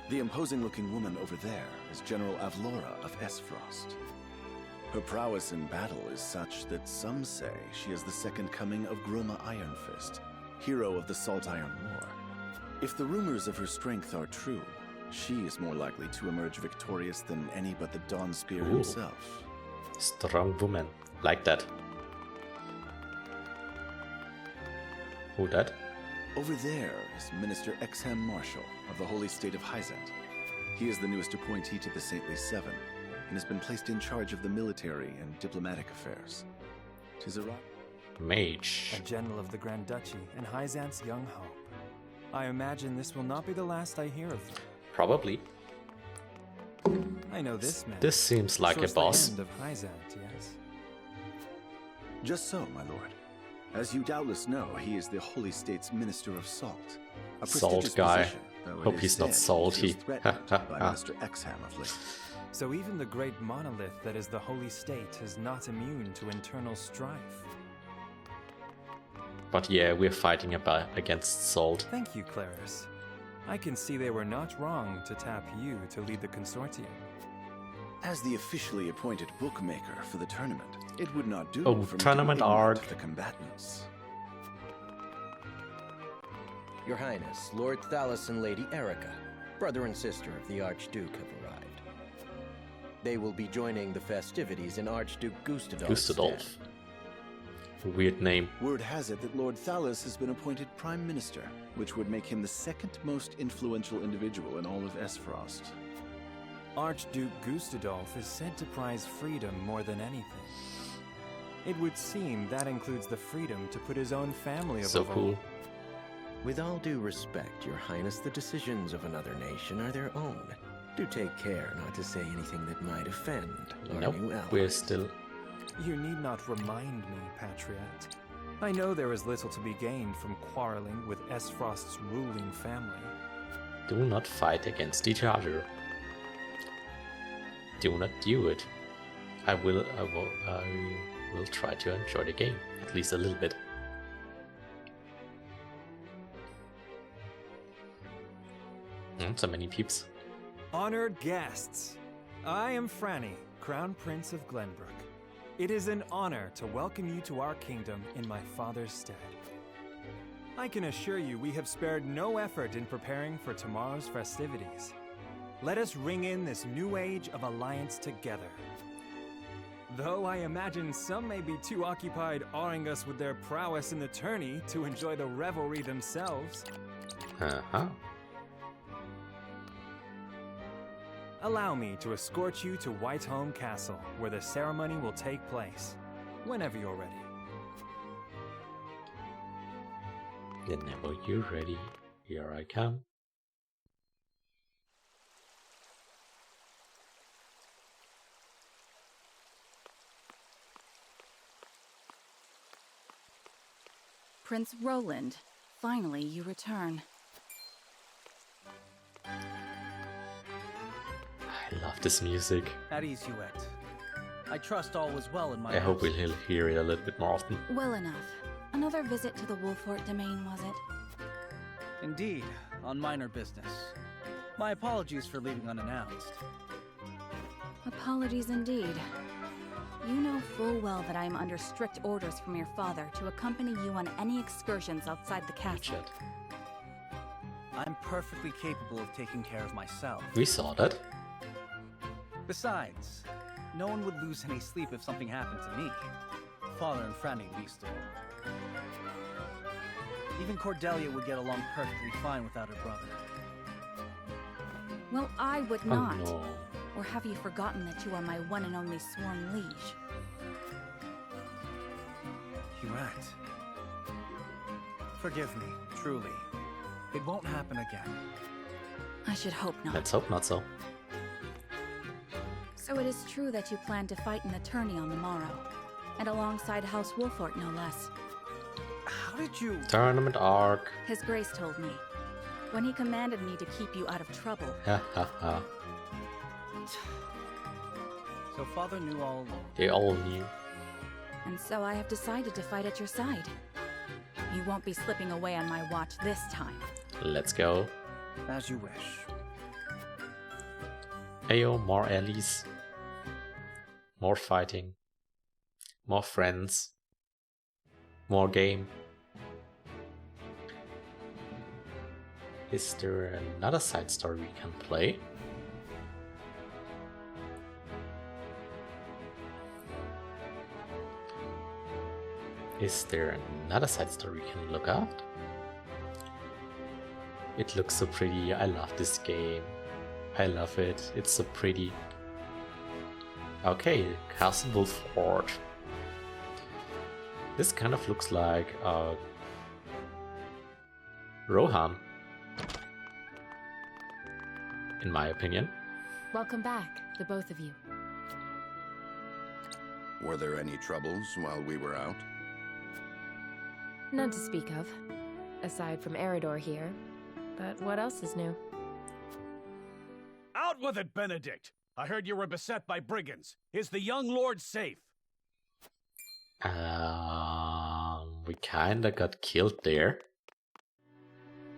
The imposing-looking woman over there is General Avlora of Esfrost. Her prowess in battle is such that some say she is the second coming of Groma Ironfist, hero of the Salt Iron War. If the rumors of her strength are true, she is more likely to emerge victorious than any but the Dawnspear himself. Strong woman. Like that. Who that? Over there is Minister Exham Marshall of the Holy State of Hyzant. He is the newest appointee to the Saintly Seven, and has been placed in charge of the military and diplomatic affairs. 'Tis a mage. A general of the Grand Duchy and Hyzant's young hope. I imagine this will not be the last I hear of them. Probably. I know this man. This seems like a boss. Of Hyzant, yes. Just so, my lord. As you doubtless know, he is the Holy State's Minister of Salt. A Salt guy. position, Hope he's not salty. By Minister Exham of late. So even the great monolith that is the Holy State is not immune to internal strife. But yeah, we're fighting against Salt. Thank you, Clarice. I can see they were not wrong to tap you to lead the consortium. As the officially appointed bookmaker for the tournament, it would not do Oh, for me tournament to art. the combatants. Your Highness, Lord Thalos and Lady Erica, brother and sister of the Archduke, have arrived. They will be joining the festivities in Archduke Gustadolf's Gustadolf. stead. Weird name. Word has it that Lord Thalos has been appointed Prime Minister, which would make him the second most influential individual in all of Esfrost. Archduke Gustadolf is said to prize freedom more than anything. It would seem that includes the freedom to put his own family above So cool. all. With all due respect, Your Highness, the decisions of another nation are their own. Do take care not to say anything that might offend our Nope, new ally. we're still... You need not remind me, Patriot. I know there is little to be gained from quarreling with Esfrost's ruling family. Do not fight against each other. Do not do it. I will try to enjoy the game, at least a little bit. So many peeps. Honored guests, I am Franny, Crown Prince of Glenbrook. It is an honor to welcome you to our kingdom in my father's stead. I can assure you we have spared no effort in preparing for tomorrow's festivities. Let us ring in this new age of alliance together. Though I imagine some may be too occupied awing us with their prowess in the tourney to enjoy the revelry themselves. Allow me to escort you to Whiteholm Castle, where the ceremony will take place, whenever you're ready. Whenever you're ready, here I come. Prince Roland, finally you return. I love this music. At ease, Hewitt. I trust all was well in my I hope house. we'll hear it a little bit more often. Well enough. Another visit to the Wolfort domain, was it? Indeed, on minor business. My apologies for leaving unannounced. Apologies indeed. You know full well that I am under strict orders from your father to accompany you on any excursions outside the castle. I'm perfectly capable of taking care of myself. We saw that. Besides, no one would lose any sleep if something happened to me. Father and Franny least of all. Even Cordelia would get along perfectly fine without her brother. Well, I would not. Oh, no. Or have you forgotten that you are my one and only sworn liege? Hewitt. Forgive me, truly. It won't happen again. I should hope not. Let's hope not so. So it is true that you plan to fight in the tourney on the morrow, and alongside House Wolfort, no less. How did you... Tournament arc. His Grace told me, when he commanded me to keep you out of trouble. Ha ha ha. So Father knew all along. They all knew. And so I have decided to fight at your side. You won't be slipping away on my watch this time. Let's go. As you wish. Hewo, more allies. More fighting. More friends. More game. Is there another side story we can play? Is there another side story we can look at? It looks so pretty. I love this game. I love it. It's so pretty. Okay, Castle Wolfort. This kind of looks like Rohan, in my opinion. Welcome back, the both of you. Were there any troubles while we were out? None to speak of, aside from Eridor here. But what else is new? Out with it, Benedict! I heard you were beset by brigands. Is the young lord safe? We kinda got killed there.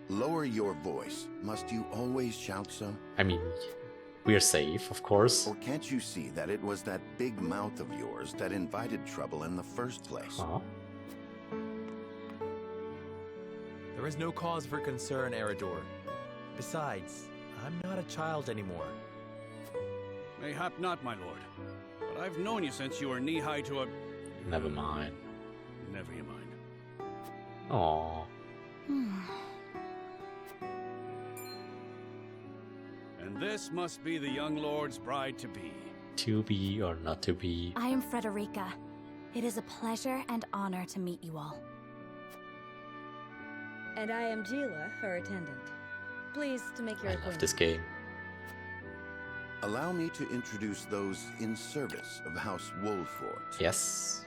Lower your voice. Must you always shout so? I mean, we're safe, of course. Or can't you see that it was that big mouth of yours that invited trouble in the first place? There is no cause for concern, Eridor. Besides, I'm not a child anymore. Mayhap not, my lord. But I've known you since you were knee-high to a... Never mind. Never you mind. Aww. And this must be the young lord's bride-to-be. To be or not to be. I am Frederica. It is a pleasure and honor to meet you all. And I am Gila, her attendant. Pleased to make your I acquaintance. love this game. Allow me to introduce those in service of House Wolfort. Yes.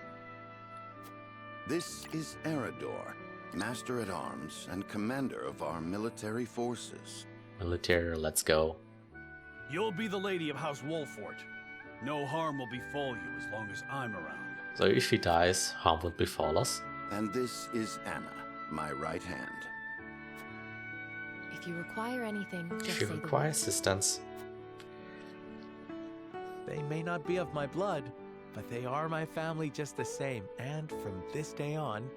This is Eridor, Master-at-Arms and Commander of our military forces. Military, let's go. You'll be the lady of House Wolfort. No harm will befall you as long as I'm around. So if she dies, harm would befall us. And this is Anna, my right hand. If you require anything, just If say you the require word. assistance. They may not be of my blood, but they are my family just the same. And from this day on,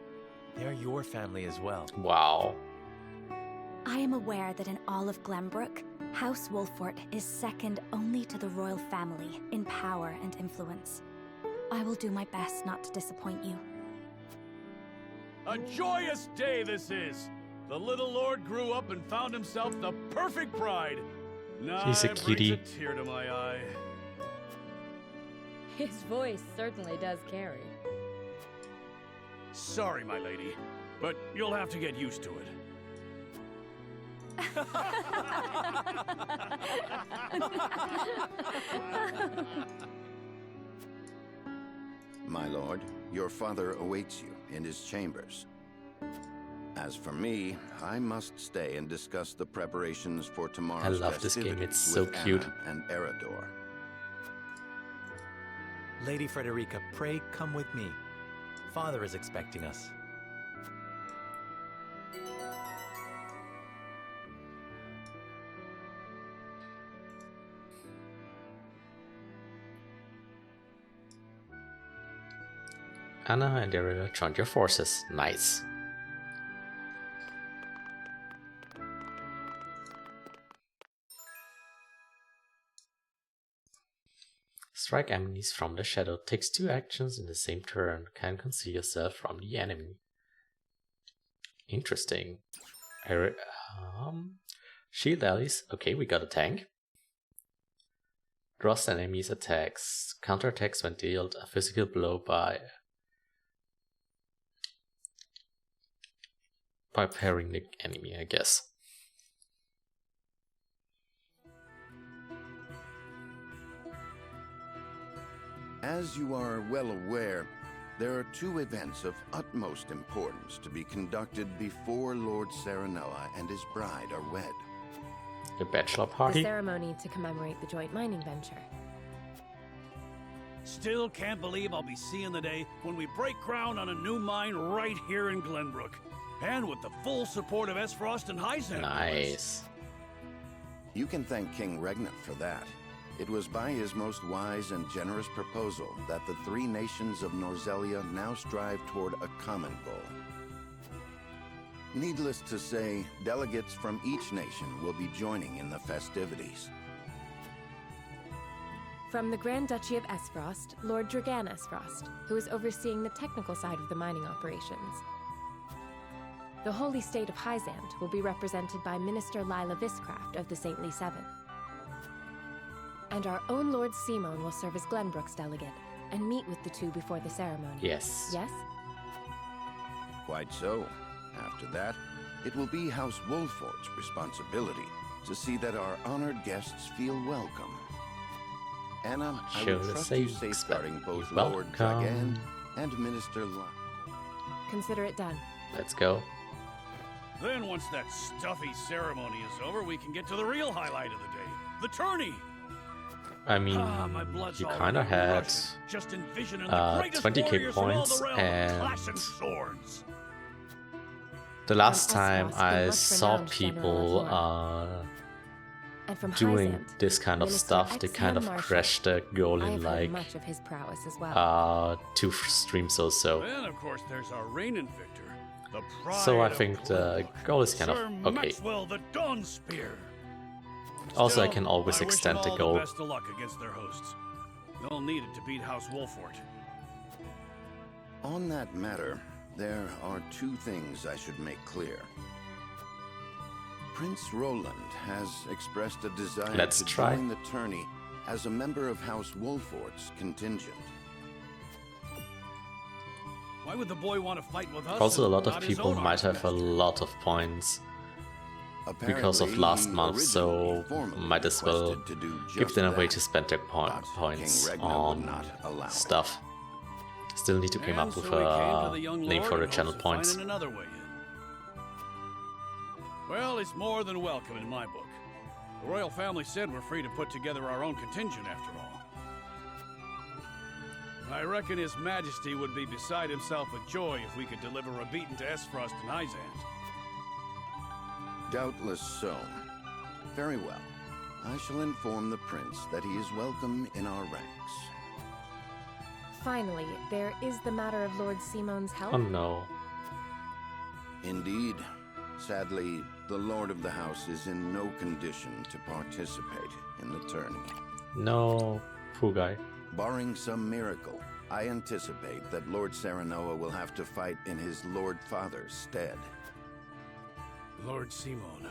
they're your family as well. Wow. I am aware that in all of Glenbrook, House Wolfort is second only to the royal family in power and influence. I will do my best not to disappoint you. A joyous day this is! The little lord grew up and found himself the perfect bride. Now He's a brings cutie. a tear to my eye. His voice certainly does carry. Sorry, my lady, but you'll have to get used to it. My lord, your father awaits you in his chambers. As for me, I must stay and discuss the preparations for tomorrow's I love this game, festivities it's so with cute. Anna and Eridor. Lady Frederica, pray come with me. Father is expecting us. Anna and Erida joined your forces. Nice. Strike enemies from the shadow. Takes 2 actions in the same turn. Can conceal yourself from the enemy. Interesting. Shield allies. Okay, we got a tank. Draws enemies' attacks. Counterattacks when dealt a physical blow by parrying the enemy, I guess. As you are well aware, there are 2 events of utmost importance to be conducted before Lord Serenoa and his bride are wed. The bachelor The party? ceremony to commemorate the joint mining venture. Still can't believe I'll be seeing the day when we break ground on a new mine right here in Glenbrook. And with the full support of Esfrost and Hyzant. Nice. You can thank King Regnant for that. It was by his most wise and generous proposal that the 3 nations of Norzelia now strive toward a common goal. Needless to say, delegates from each nation will be joining in the festivities. From the Grand Duchy of Esfrost, Lord Dragan Esfrost, who is overseeing the technical side of the mining operations. The Holy State of Hyzant will be represented by Minister Lila Viscraft of the Saintly Seven. And our own Lord Simon will serve as Glenbrook's delegate and meet with the 2 before the ceremony. Yes. Yes? Quite so. After that, it will be House Wolfort's responsibility to see that our honored guests feel welcome. Anna, I Show will the trust you safe safeguarding both welcome. Lord Dragan and Minister Lila. Consider it done. Let's go. Then once that stuffy ceremony is over, we can get to the real highlight of the day. The tourney! I mean, my blood's you already kind of had rushing, just envisioning the greatest 20k warriors in all points, the realm and clashing swords. the last From time Esfrost, I the much saw renowned people And from doing Hyzant, this kind of Minister stuff, they kind of Exian Marshall. crashed the goal I in have heard like much of his prowess as well. 2 streams or so. Then, of course, there's our reigning victor, the pride So I of think the goal is kind of Sir okay. Maxwell the Dawn Spear. Also, I Still, can always I wish extend them the all goal. best of luck against their hosts. They'll need it to beat House Wolfort. On that matter, there are two things I should make clear. Prince Roland has expressed a desire to join the tourney as a member of House Wolfort's contingent. Why would the boy want to fight with us? Also, a lot of people might have a lot of points because of last month, so might as well give them a way to spend their points on stuff. Still need to come up with a name for the channel points. Well, it's more than welcome in my book. The royal family said we're free to put together our own contingent after all. I reckon His Majesty would be beside himself with joy if we could deliver a beating to Esfrost and Hyzant. Doubtless so. Very well. I shall inform the prince that he is welcome in our ranks. Finally, there is the matter of Lord Simon's health. Oh no. Indeed. Sadly, the Lord of the House is in no condition to participate in the tourney. No, poor guy. Barring some miracle, I anticipate that Lord Serenoa will have to fight in his Lord Father's stead. Lord Simon.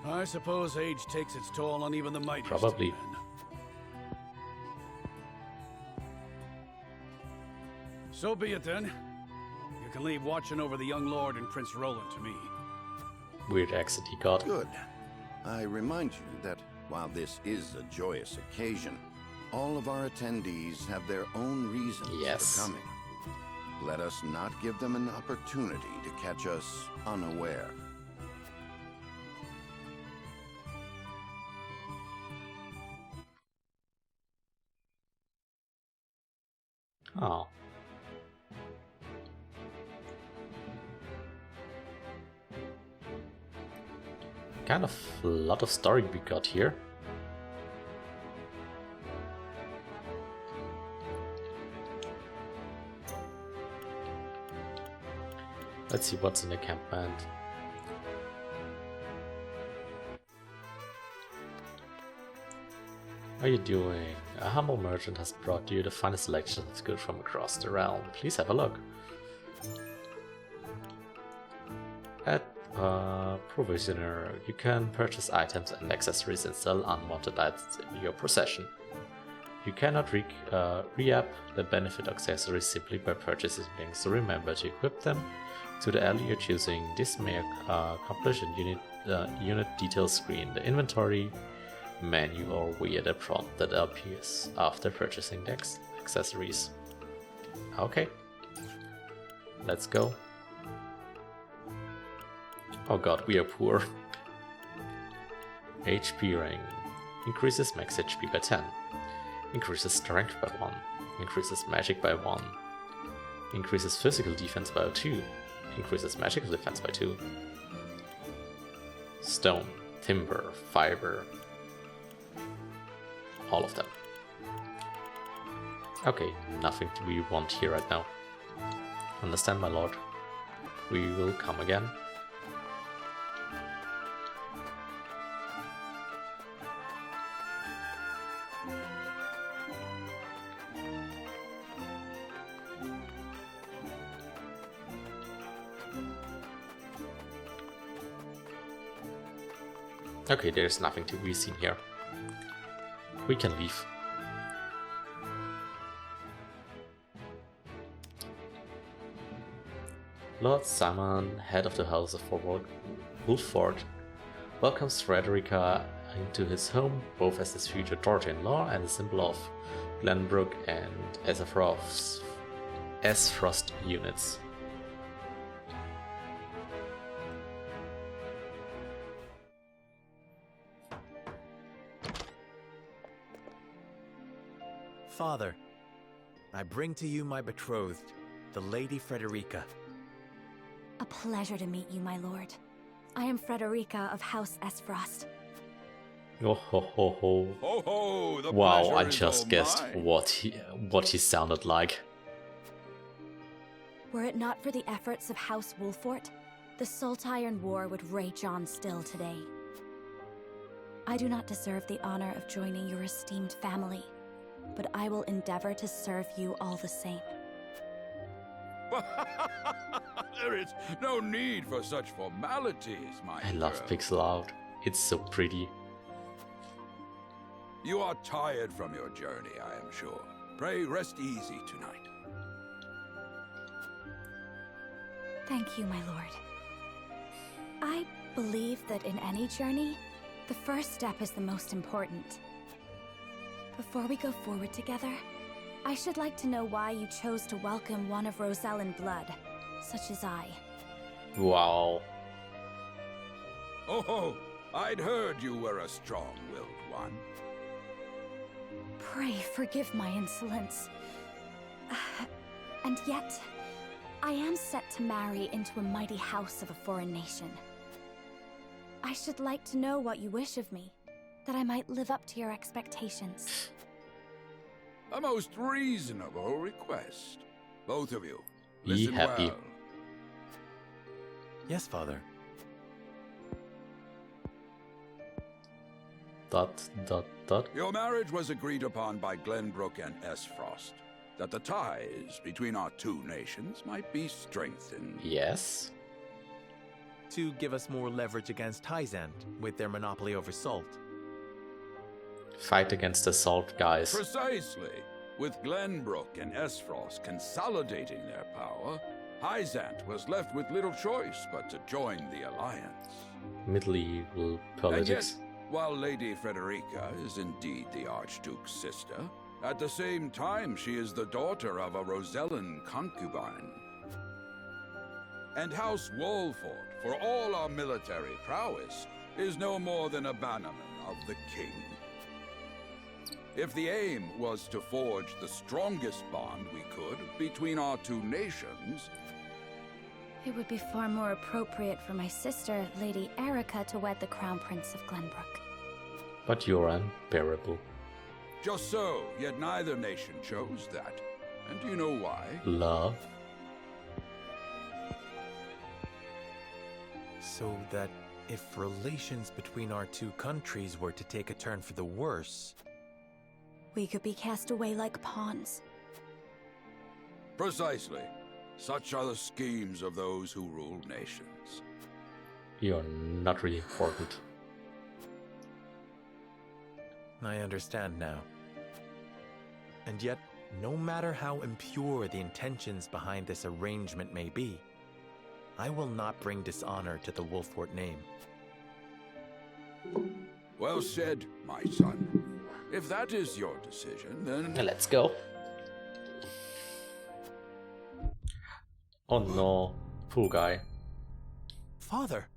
I suppose age takes its toll on even the mightiest. Probably. So be it then. You can leave watching over the young lord and Prince Roland to me. Weird accent he got. Good. I remind you that while this is a joyous occasion, all of our attendees have their own reasons for coming. Let us not give them an opportunity to catch us unaware. Oh. Kind of a lot of story we got here. Let's see what's in the campment. How are you doing? A humble merchant has brought you the finest selection of goods from across the realm. Please have a look. At Provisioner, you can purchase items and accessories and sell unwanted items in your possession. You cannot re-up the benefit accessories simply by purchasing them, so remember to equip them to the alley you're choosing. This may accomplish a unit detail screen, the inventory menu, or via the prompt that appears after purchasing the accessories. Okay, let's go. Oh god, we are poor. HP ring. Increases max HP by 10. Increases strength by 1. Increases magic by 1. Increases physical defense by 2. Increases magical defense by 2. Stone, timber, fiber. All of them. Okay, nothing we want here right now. Understand, my lord. We will come again. Okay, there's nothing to be seen here. We can leave. Lord Simon, head of the House of Wolfort, welcomes Frederica into his home, both as his future daughter-in-law and a symbol of Glenbrook and Esfrost units. Father, I bring to you my betrothed, the Lady Frederica. A pleasure to meet you, my lord. I am Frederica of House Esfrost. Oh ho ho ho. Ho ho, the wow, I pleasure is just all guessed mine. what he sounded like. Were it not for the efforts of House Wolfort, the Saltiron War would rage on still today. I do not deserve the honor of joining your esteemed family, but I will endeavor to serve you all the same. There is no need for such formalities, my I love girl. pixel art. It's so pretty. You are tired from your journey, I am sure. Pray rest easy tonight. Thank you, my lord. I believe that in any journey, the first step is the most important. Before we go forward together, I should like to know why you chose to welcome one of Rosellan blood, such as I. Wow. Oh, I'd heard you were a strong-willed one. Pray forgive my insolence. And yet, I am set to marry into a mighty house of a foreign nation. I should like to know what you wish of me, that I might live up to your expectations. A most reasonable request. Both of you, Be listen happy. well. Yes, Father. ... Your marriage was agreed upon by Glenbrook and Esfrost, that the ties between our two nations might be strengthened. Yes. To give us more leverage against Hyzant with their monopoly over salt. Fight against the salt guys. Precisely. With Glenbrook and Esfrost consolidating their power, Hyzant was left with little choice but to join the alliance. Medieval And politics. yet, while Lady Frederica is indeed the Archduke's sister, at the same time she is the daughter of a Rosellan concubine. And House Wolford, for all our military prowess, is no more than a bannerman of the king. If the aim was to forge the strongest bond we could between our two nations, It would be far more appropriate for my sister, Lady Erica, to wed the Crown Prince of Glenbrook. But you're unbearable. just so, yet neither nation chose that. And do you know why? Love. So that if relations between our two countries were to take a turn for the worse, we could be cast away like pawns. Precisely. Such are the schemes of those who rule nations. You're not really important. I understand now. And yet, no matter how impure the intentions behind this arrangement may be, I will not bring dishonor to the Wolfort name. Well said, my son. If that is your decision, then... Let's go. Oh no, poor guy. Father!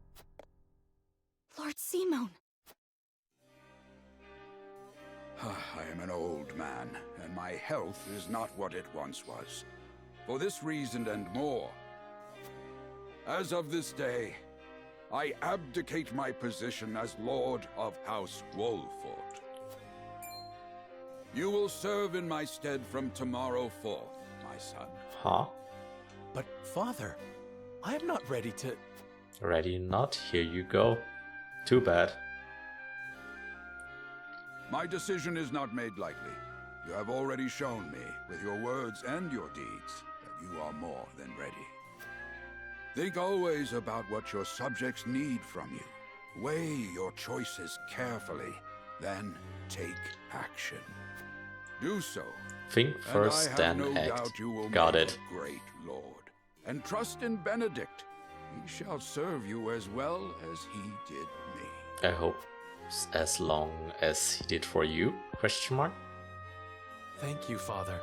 Lord Simone! I am an old man, and my health is not what it once was. For this reason and more, as of this day, I abdicate my position as Lord of House Wolfort. You will serve in my stead from tomorrow forth, my son. Huh? But, Father, I am not ready to... Ready not? Here you go. Too bad. My decision is not made lightly. You have already shown me, with your words and your deeds, that you are more than ready. Think always about what your subjects need from you. Weigh your choices carefully, then take action. Do so. Think first, and I have then no act. doubt you will Got make it. a great lord. And trust in Benedict. He shall serve you as well as he did me. I hope as long as he did for you? Question mark? Thank you, Father.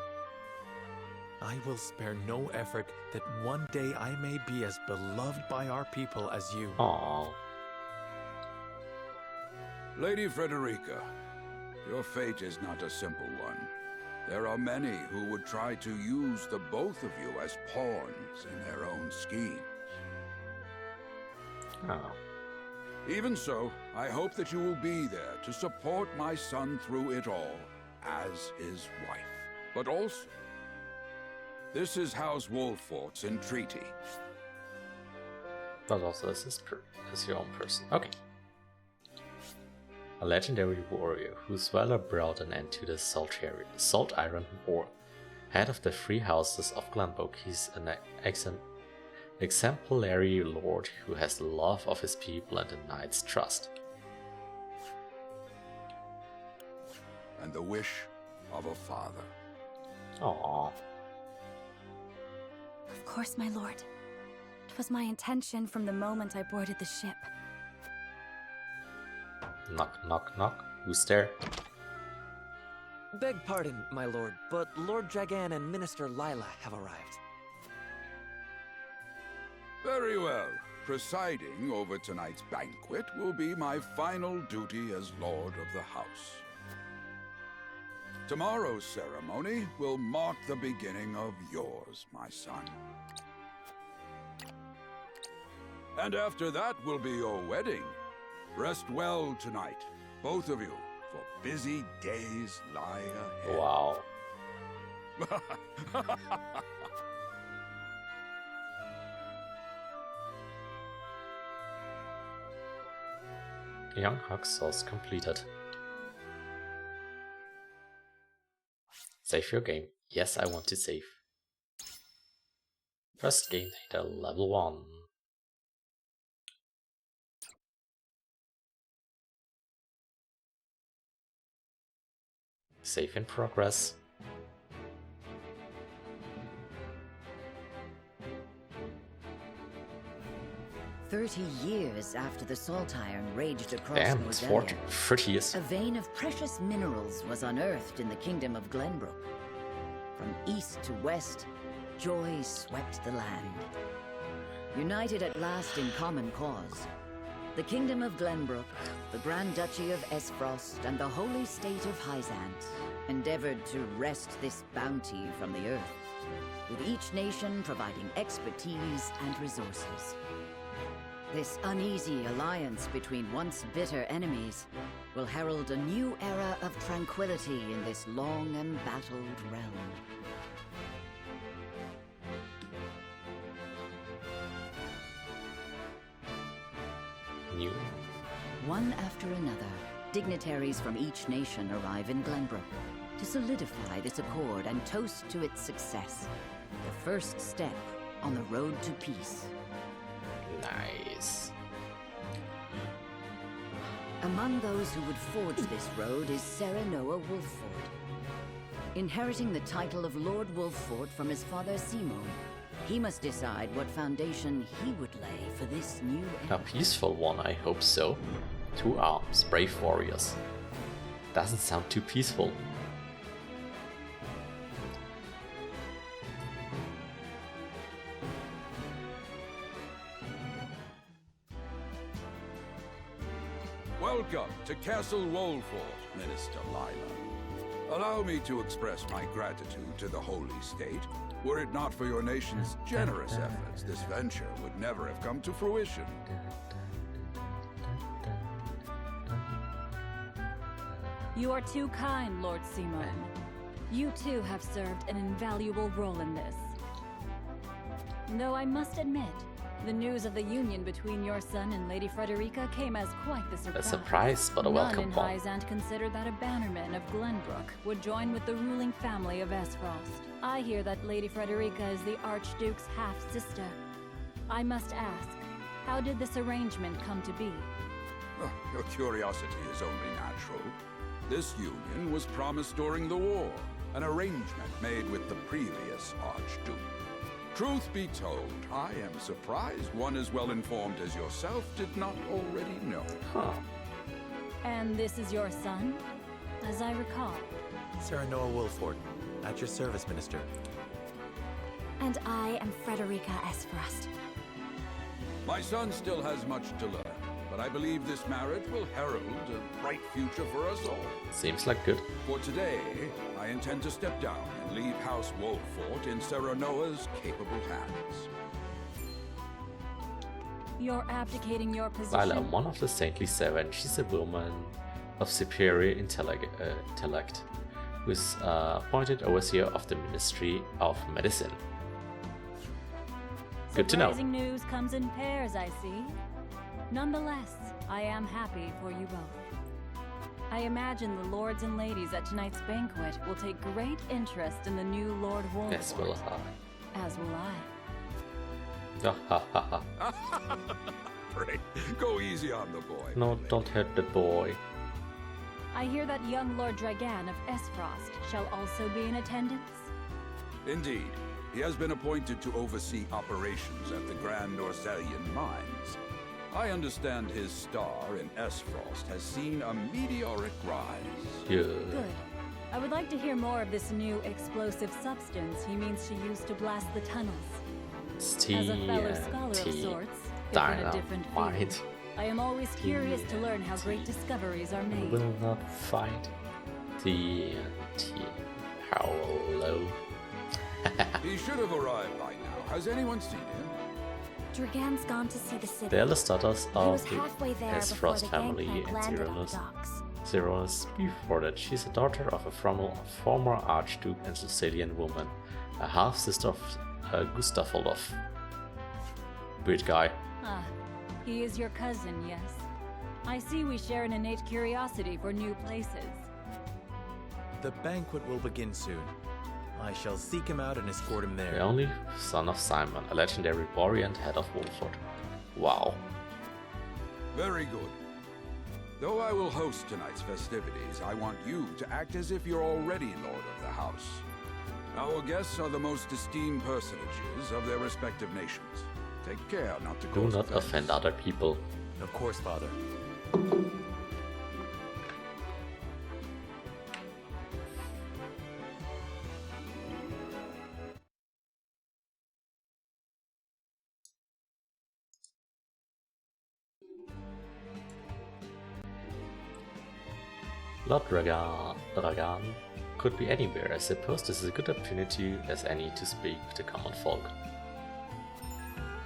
I will spare no effort that one day I may be as beloved by our people as you. Aww. Lady Frederica, your fate is not a simple one. There are many who would try to use the both of you as pawns in their own schemes. Oh. Even so, I hope that you will be there to support my son through it all, as his wife. But also, this is House Wolfort's entreaty. But also this is your own person. Okay. A legendary warrior whose valor brought an end to the Salt Iron War. Head of the three houses of Glenbrook, he's an exemplary lord who has the love of his people and the knight's trust. And the wish of a father. Aww. Of course, my lord. It was my intention from the moment I boarded the ship. Knock, knock, knock. Who's there? Beg pardon, my lord, but Lord Dragan and Minister Lila have arrived. Very well. Presiding over tonight's banquet will be my final duty as Lord of the House. Tomorrow's ceremony will mark the beginning of yours, my son. And after that will be your wedding. Rest well tonight, both of you, for busy days lie ahead. Wow. Young Hug source completed. Save your game. Yes, I want to save. First game data level 1. Save in progress. "30 years after the salt iron raged across Damn, it's 30 years. a vein of precious minerals was unearthed in the kingdom of Glenbrook. From east to west, joy swept the land. United at last in common cause, the kingdom of Glenbrook, the Grand Duchy of Esfrost, and the holy state of Hyzant endeavored to wrest this bounty from the earth, with each nation providing expertise and resources. This uneasy alliance between once bitter enemies will herald a new era of tranquility in this long embattled realm. New. One after another, dignitaries from each nation arrive in Glenbrook to solidify this accord and toast to its success, the first step on the road to peace. Nice. Among those who would forge this road is Serenoa Wolffort. Inheriting the title of Lord Wolffort from his father Simon, he must decide what foundation he would lay for this new era. A peaceful one, I hope so. 2 arms, brave warriors. Doesn't sound too peaceful. Welcome to Castle Wolffort, Minister Lila. Allow me to express my gratitude to the Holy State. Were it not for your nation's generous efforts, this venture would never have come to fruition. You are too kind, Lord Simon. You too have served an invaluable role in this. Though I must admit, the news of the union between your son and Lady Frederica came as quite the surprise. A surprise, but a welcome one. None in Hyzant considered that a bannerman of Glenbrook would join with the ruling family of Esfrost. I hear that Lady Frederica is the Archduke's half-sister. I must ask, how did this arrangement come to be? Oh, your curiosity is only natural. This union was promised during the war, an arrangement made with the previous Archduke. Truth be told, I am surprised one as well informed as yourself did not already know. Huh. And this is your son, as I recall. Serenoa Wolffort, at your service, Minister. And I am Frederica Esfrost. My son still has much to learn, but I believe this marriage will herald a bright future for us all. Seems like good. For today, I intend to step down and leave House Wolffort in Serenoa's capable hands. You're abdicating your position. Lila, one of the Saintly Seven, she's a woman of superior intellect, who is appointed overseer of the Ministry of Medicine. Good to know. Surprising news comes in pairs, I see. Nonetheless, I am happy for you both. I imagine the lords and ladies at tonight's banquet will take great interest in the new Lord Wolford. As will I. As will I. Pray, go easy on the boy. No, don't hurt the boy. I hear that young Lord Dragan of Esfrost shall also be in attendance. Indeed. He has been appointed to oversee operations at the Grand Orselian mines. I understand his star in Esfrost has seen a meteoric rise. Yeah. Good. I would like to hear more of this new explosive substance he means to use to blast the tunnels. As a fellow scholar of sorts, if in a different field, I am always curious to learn how great discoveries are made. Will not fight TNT. How low? He should have arrived by now. Has anyone seen him? Dragan's gone to see the city. They are the daughters of the Esfrost family and Zeronis. Before that, she's a daughter of a former Archduke and Sicilian woman, a half-sister of Gustav Adolf. Weird guy. Ah, he is your cousin, yes. I see we share an innate curiosity for new places. The banquet will begin soon. I shall seek him out and escort him there. The only son of Simon, a legendary warrior and head of Wolford. Wow. Very good. Though I will host tonight's festivities, I want you to act as if you're already Lord of the House. Our guests are the most esteemed personages of their respective nations. Take care not to Do not offend other people. Of course, Father. Lord Dragan could be anywhere. I suppose this is a good opportunity as any to speak with the common folk.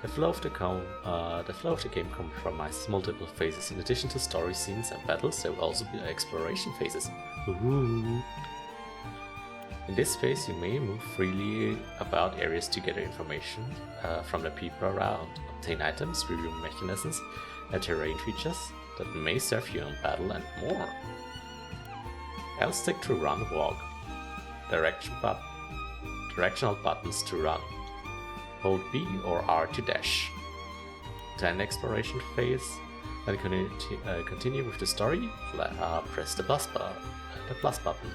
The flow of the game comprises multiple phases. In addition to story scenes and battles, there will also be exploration phases. Ooh. In this phase, you may move freely about areas to gather information from the people around, obtain items, review mechanisms, and terrain features that may serve you in battle and more. L stick to run, walk. Directional buttons to run. Hold B or R to dash. To end exploration phase, then continue with the story, press the plus button.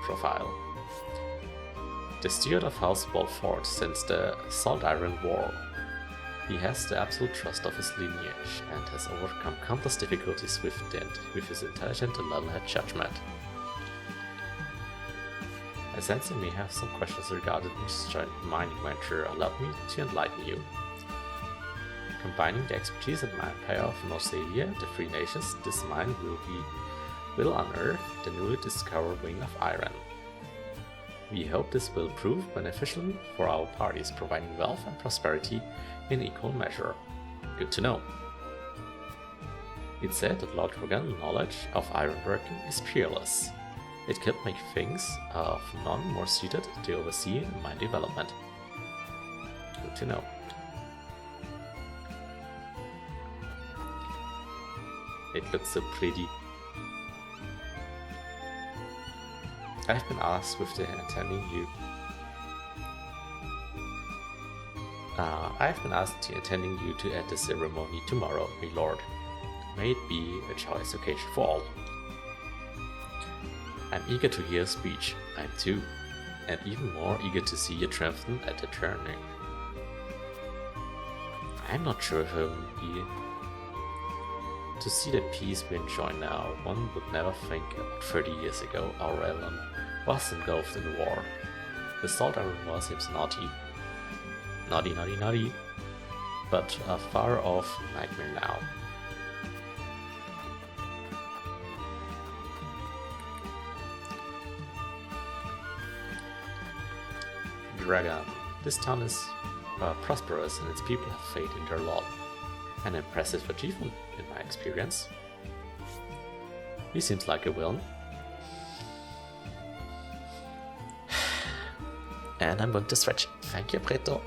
Profile. The steward of House Wolford since the Salt Iron War. He has the absolute trust of his lineage and has overcome countless difficulties with his intelligent and level-headed judgment. I sense you may have some questions regarding this joint mining venture. Allow me to enlighten you. Combining the expertise and manpower of Norcelia, the Free Nations, this mine will unearth the newly discovered Wing of Iron. We hope this will prove beneficial for our parties, providing wealth and prosperity in equal measure. Good to know. It's said that Lord Dragan's knowledge of ironworking is peerless. It could make things of none more suited to oversee mine development. Good to know. It looks so pretty. I've been asked with the attending you. I've been asked to attending you to at the ceremony tomorrow, my lord. May it be a joyous occasion for all. I'm eager to hear a speech. I'm too, and even more eager to see you triumphant at the turning. I'm not sure if I will be. To see the peace we enjoy now, one would never think about 30 years ago our realm was engulfed in war. The Salt Iron War seems naughty, but a far off nightmare now. Dragan. This town is prosperous and its people have faith in their lord. An impressive achievement in my experience. He seems like a villain. And I'm going to stretch. Thank you, Preto.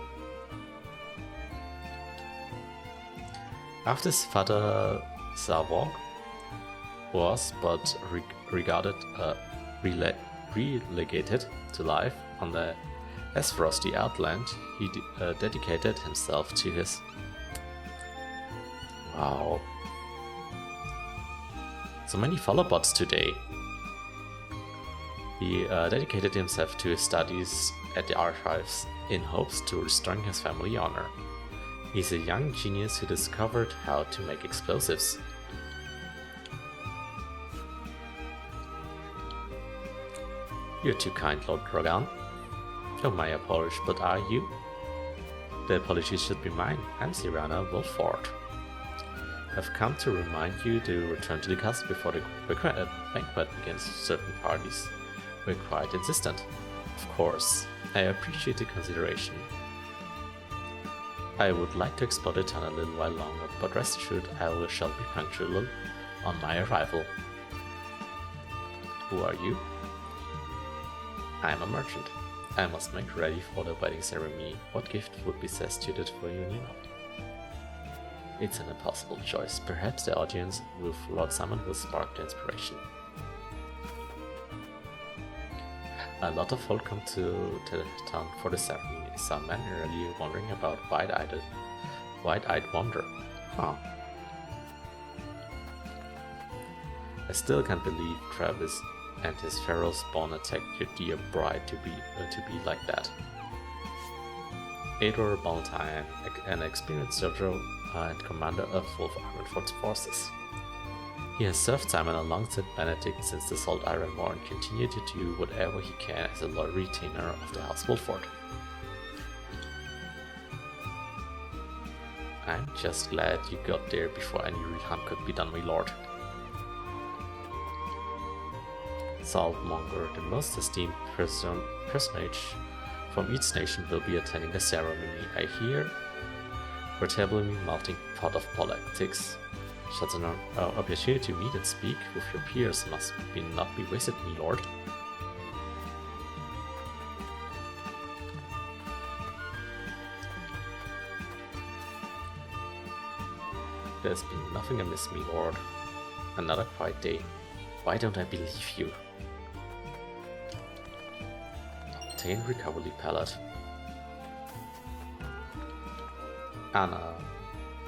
After his father Zavog was but regarded relegated to life on the Frosty Outland, he dedicated himself to his... Wow. So many follow bots today. He dedicated himself to his studies at the archives in hopes to restoring his family honor. He's a young genius who discovered how to make explosives. You're too kind, Lord Dragan. Oh, my apologies, but are you? The apologies should be mine. I'm Cyrano Wolford. I've come to remind you to return to the castle before the banquet begins. Certain parties were quite insistent. Of course, I appreciate the consideration. I would like to explore the town a little while longer, but rest assured shall be punctual on my arrival. Who are you? I'm a merchant. I must make ready for the wedding ceremony. What gift would be best suited for you now? It's an impossible choice. Perhaps the audience with Lord Simon will spark the inspiration. A lot of folk come to the town for the ceremony. Some men early wondering about wide-eyed wonder. Huh. I still can't believe Travis and his feral spawn attacked your dear bride to be like that. Ador Ballantyne, an experienced soldier and commander of Wolf Ironfort's forces. He has served Simon alongside Benedict since the Salt Iron War and continued to do whatever he can as a loyal retainer of the House Wolford. I'm just glad you got there before any real harm could be done, my lord. Saltmonger, the most esteemed personage from each nation, will be attending the ceremony. I hear we're tabling melting pot of politics. Such an opportunity to meet and speak with your peers must not be wasted, my lord. There's been nothing amiss, my lord. Another quiet day. Why don't I believe you? Obtain recovery palette. Anna.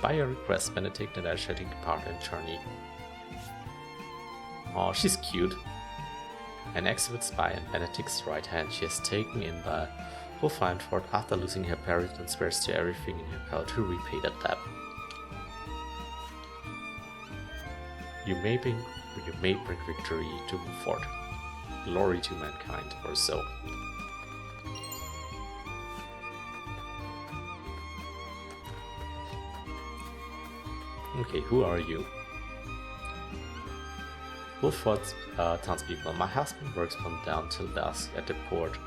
By your request, Benedict and I shall take part in journey. Oh, she's cute. An excellent spy in Benedict's right hand, she has taken in by Wolf Ironfort after losing her parent and swears to everything in her power to repay that debt. You may bring victory to Wolford, glory to mankind, or so. Okay, who are you? Wolford's townspeople. My husband works from dawn till dusk at the port,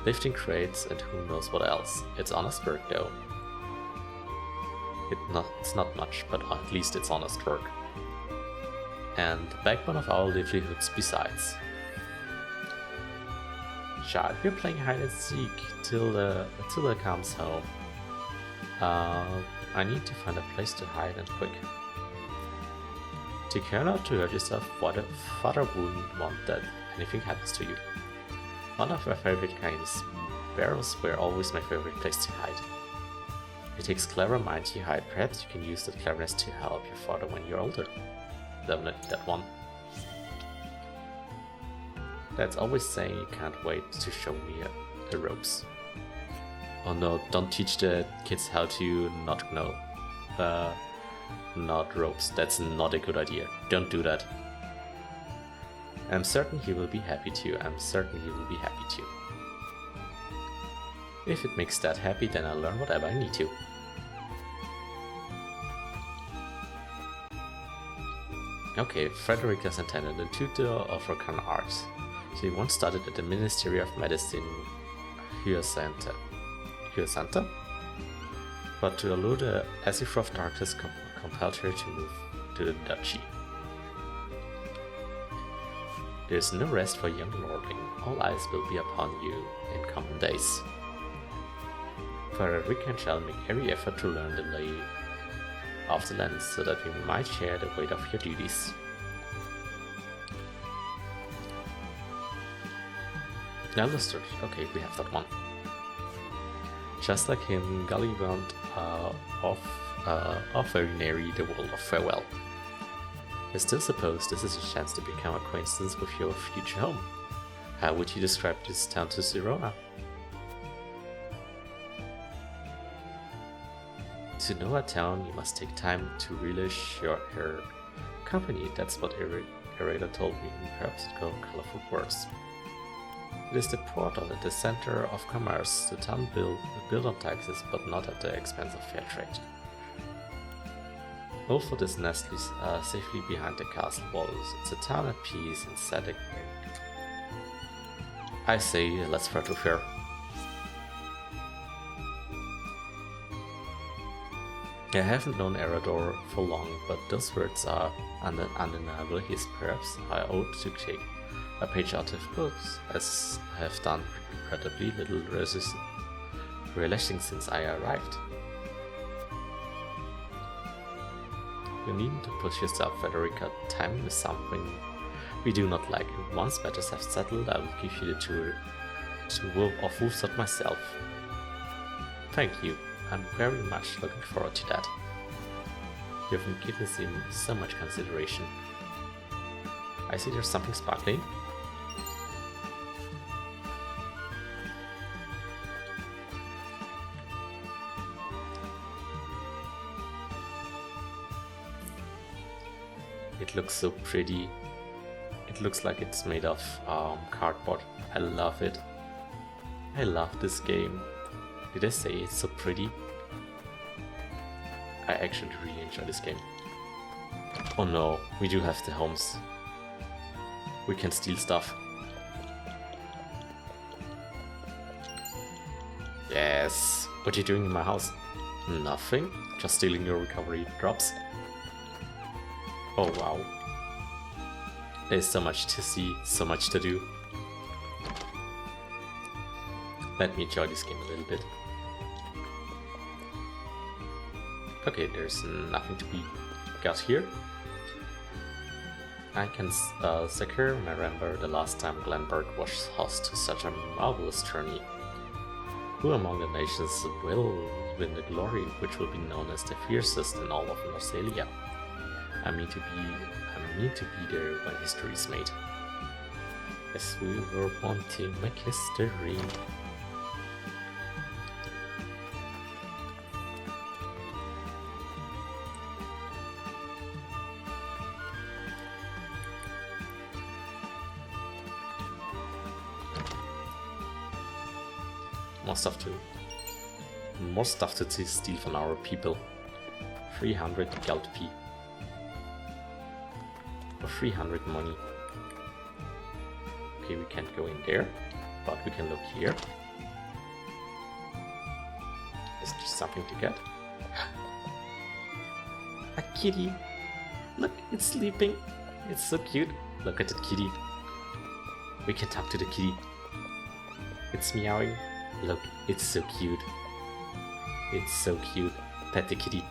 lifting crates and who knows what else. It's honest work, though. It's not much, but at least it's honest work. And the backbone of our livelihoods besides. Child, we're playing hide and seek till Attila comes home. I need to find a place to hide and quick. Take care not to hurt yourself, father wouldn't want that anything happens to you. One of my favorite kinds, barrels were always my favorite place to hide. It takes clever mind to hide. Perhaps you can use that cleverness to help your father when you're older. Definitely that one. That's always saying you can't wait to show me the ropes. Oh no, don't teach the kids how to not ropes. That's not a good idea. Don't do that. I'm certain he will be happy to. If it makes Dad happy, then I'll learn whatever I need to. Okay, Frederica's intended a tutor of arcane arts. She once studied at the Ministry of Medicine, Hyacinthe. But to elude the Azeroth darkness compelled her to move to the duchy. There's no rest for young lordling. All eyes will be upon you in coming days. Frederica shall make every effort to learn the of the land so that we might share the weight of your duties. Understood. Okay, we have that one. Just like him, Gully went off very nary the world of farewell. I still suppose this is a chance to become acquaintances with your future home. How would you describe this town to Zerona? To know a town, you must take time to relish her company. That's what Ireda told me in perhaps colorful words. It is the port at the center of commerce. The town built on taxes, but not at the expense of fair trade. Wolford is nestled safely behind the castle walls. It's a town at peace and static. I say, let's spread to fair. I haven't known Erador for long, but those words are undeniable. He's perhaps I ought to take a page out of books, as I have done incredibly little relishing since I arrived. You needn't to push yourself, Frederica. Time is something we do not like, and once matters have settled, I will give you the tour of Wolfsot myself. Thank you. I'm very much looking forward to that. You haven't given him so much consideration. I see there's something sparkling. It looks so pretty. It looks like it's made of cardboard. I love it. I love this game. Did I say it's so pretty? I actually really enjoy this game. Oh no, we do have the homes. We can steal stuff. Yes. What are you doing in my house? Nothing. Just stealing your recovery drops. Oh wow. There's so much to see, so much to do. Let me enjoy this game a little bit. Okay, there's nothing to be got here. I can secure remember the last time Glenburg was host to such a marvelous journey. Who among the nations will win the glory which will be known as the fiercest in all of Northalia? I mean to be there when history is made. As we were born to make history. More stuff to steal from our people. 300 gold P. Or 300 money. Okay, we can't go in there, but we can look here. Is there something to get? A kitty! Look, it's sleeping! It's so cute! Look at the kitty! We can talk to the kitty. It's meowing. Look, it's so cute. It's so cute. Pet the kitty.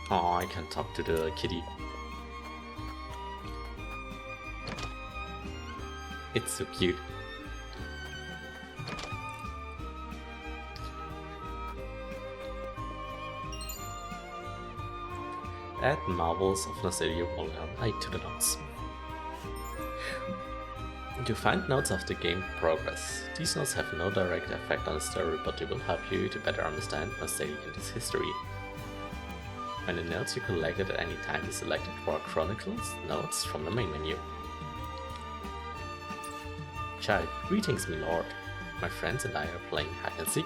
Oh, I can talk to the kitty. It's so cute. Add marvels of Northalia will add to the notes. To find notes of the game progress. These notes have no direct effect on the story, but they will help you to better understand Northalia and its history. When the notes you collected at any time is selected for Chronicles, notes from the main menu. Child, greetings, my lord. My friends and I are playing hide and seek.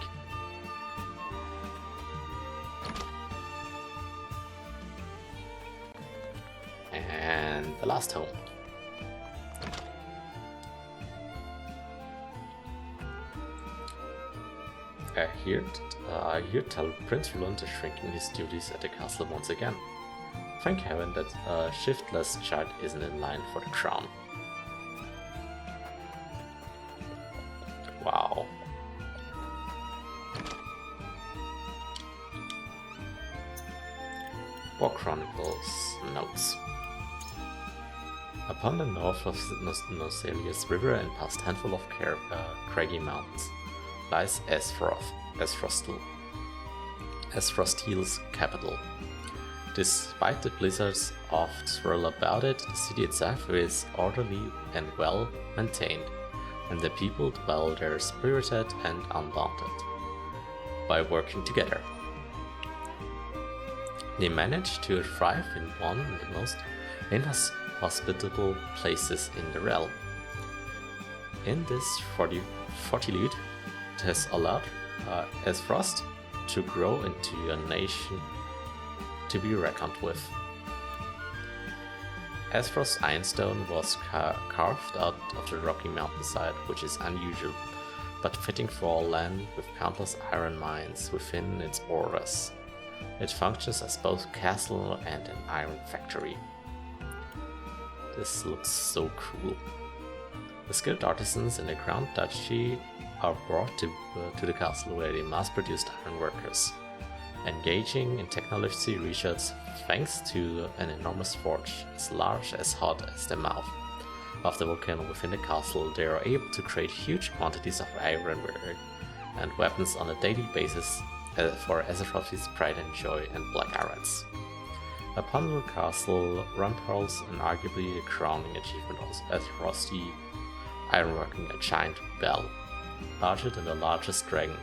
And the last home. I hear tell Prince Roland is shrinking his duties at the castle once again. Thank heaven that a shiftless child isn't in line for the crown. Wow. War Chronicles notes. Upon the north of the Noselius River and past a handful of craggy mountains lies Esfrostil's capital. Despite the blizzards oft swirl about it, the city itself is orderly and well maintained, and the people dwell there spirited and undaunted by working together. They manage to thrive in one of the most inhospitable places in the realm. In this fortitude, it has allowed Esfrost to grow into a nation to be reckoned with. Esfrost's ironstone was carved out of the rocky mountainside, which is unusual, but fitting for a land with countless iron mines within its borders. It functions as both a castle and an iron factory. This looks so cool. The skilled artisans in the Crown Duchy are brought to the castle where they mass-produce iron workers, engaging in technology research thanks to an enormous forge as large as hot as the mouth of the volcano within the castle. They are able to create huge quantities of ironware and weapons on a daily basis for Azeroth's pride and joy and black irons. Upon the castle ramparts and arguably the crowning achievement of Azerothi ironworking, a giant bell, larger than the largest dragon.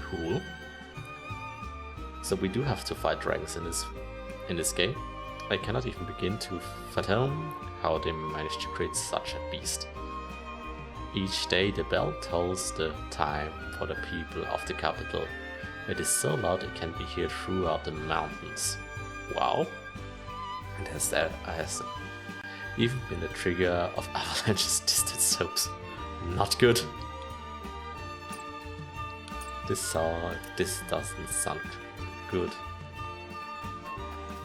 Cool. So we do have to fight dragons in this game. I cannot even begin to fathom how they managed to create such a beast. Each day the bell tolls the time for the people of the capital. It is so loud it can be heard throughout the mountains. Wow. And has even been the trigger of avalanches, distant soaps. Not good. This doesn't sound good.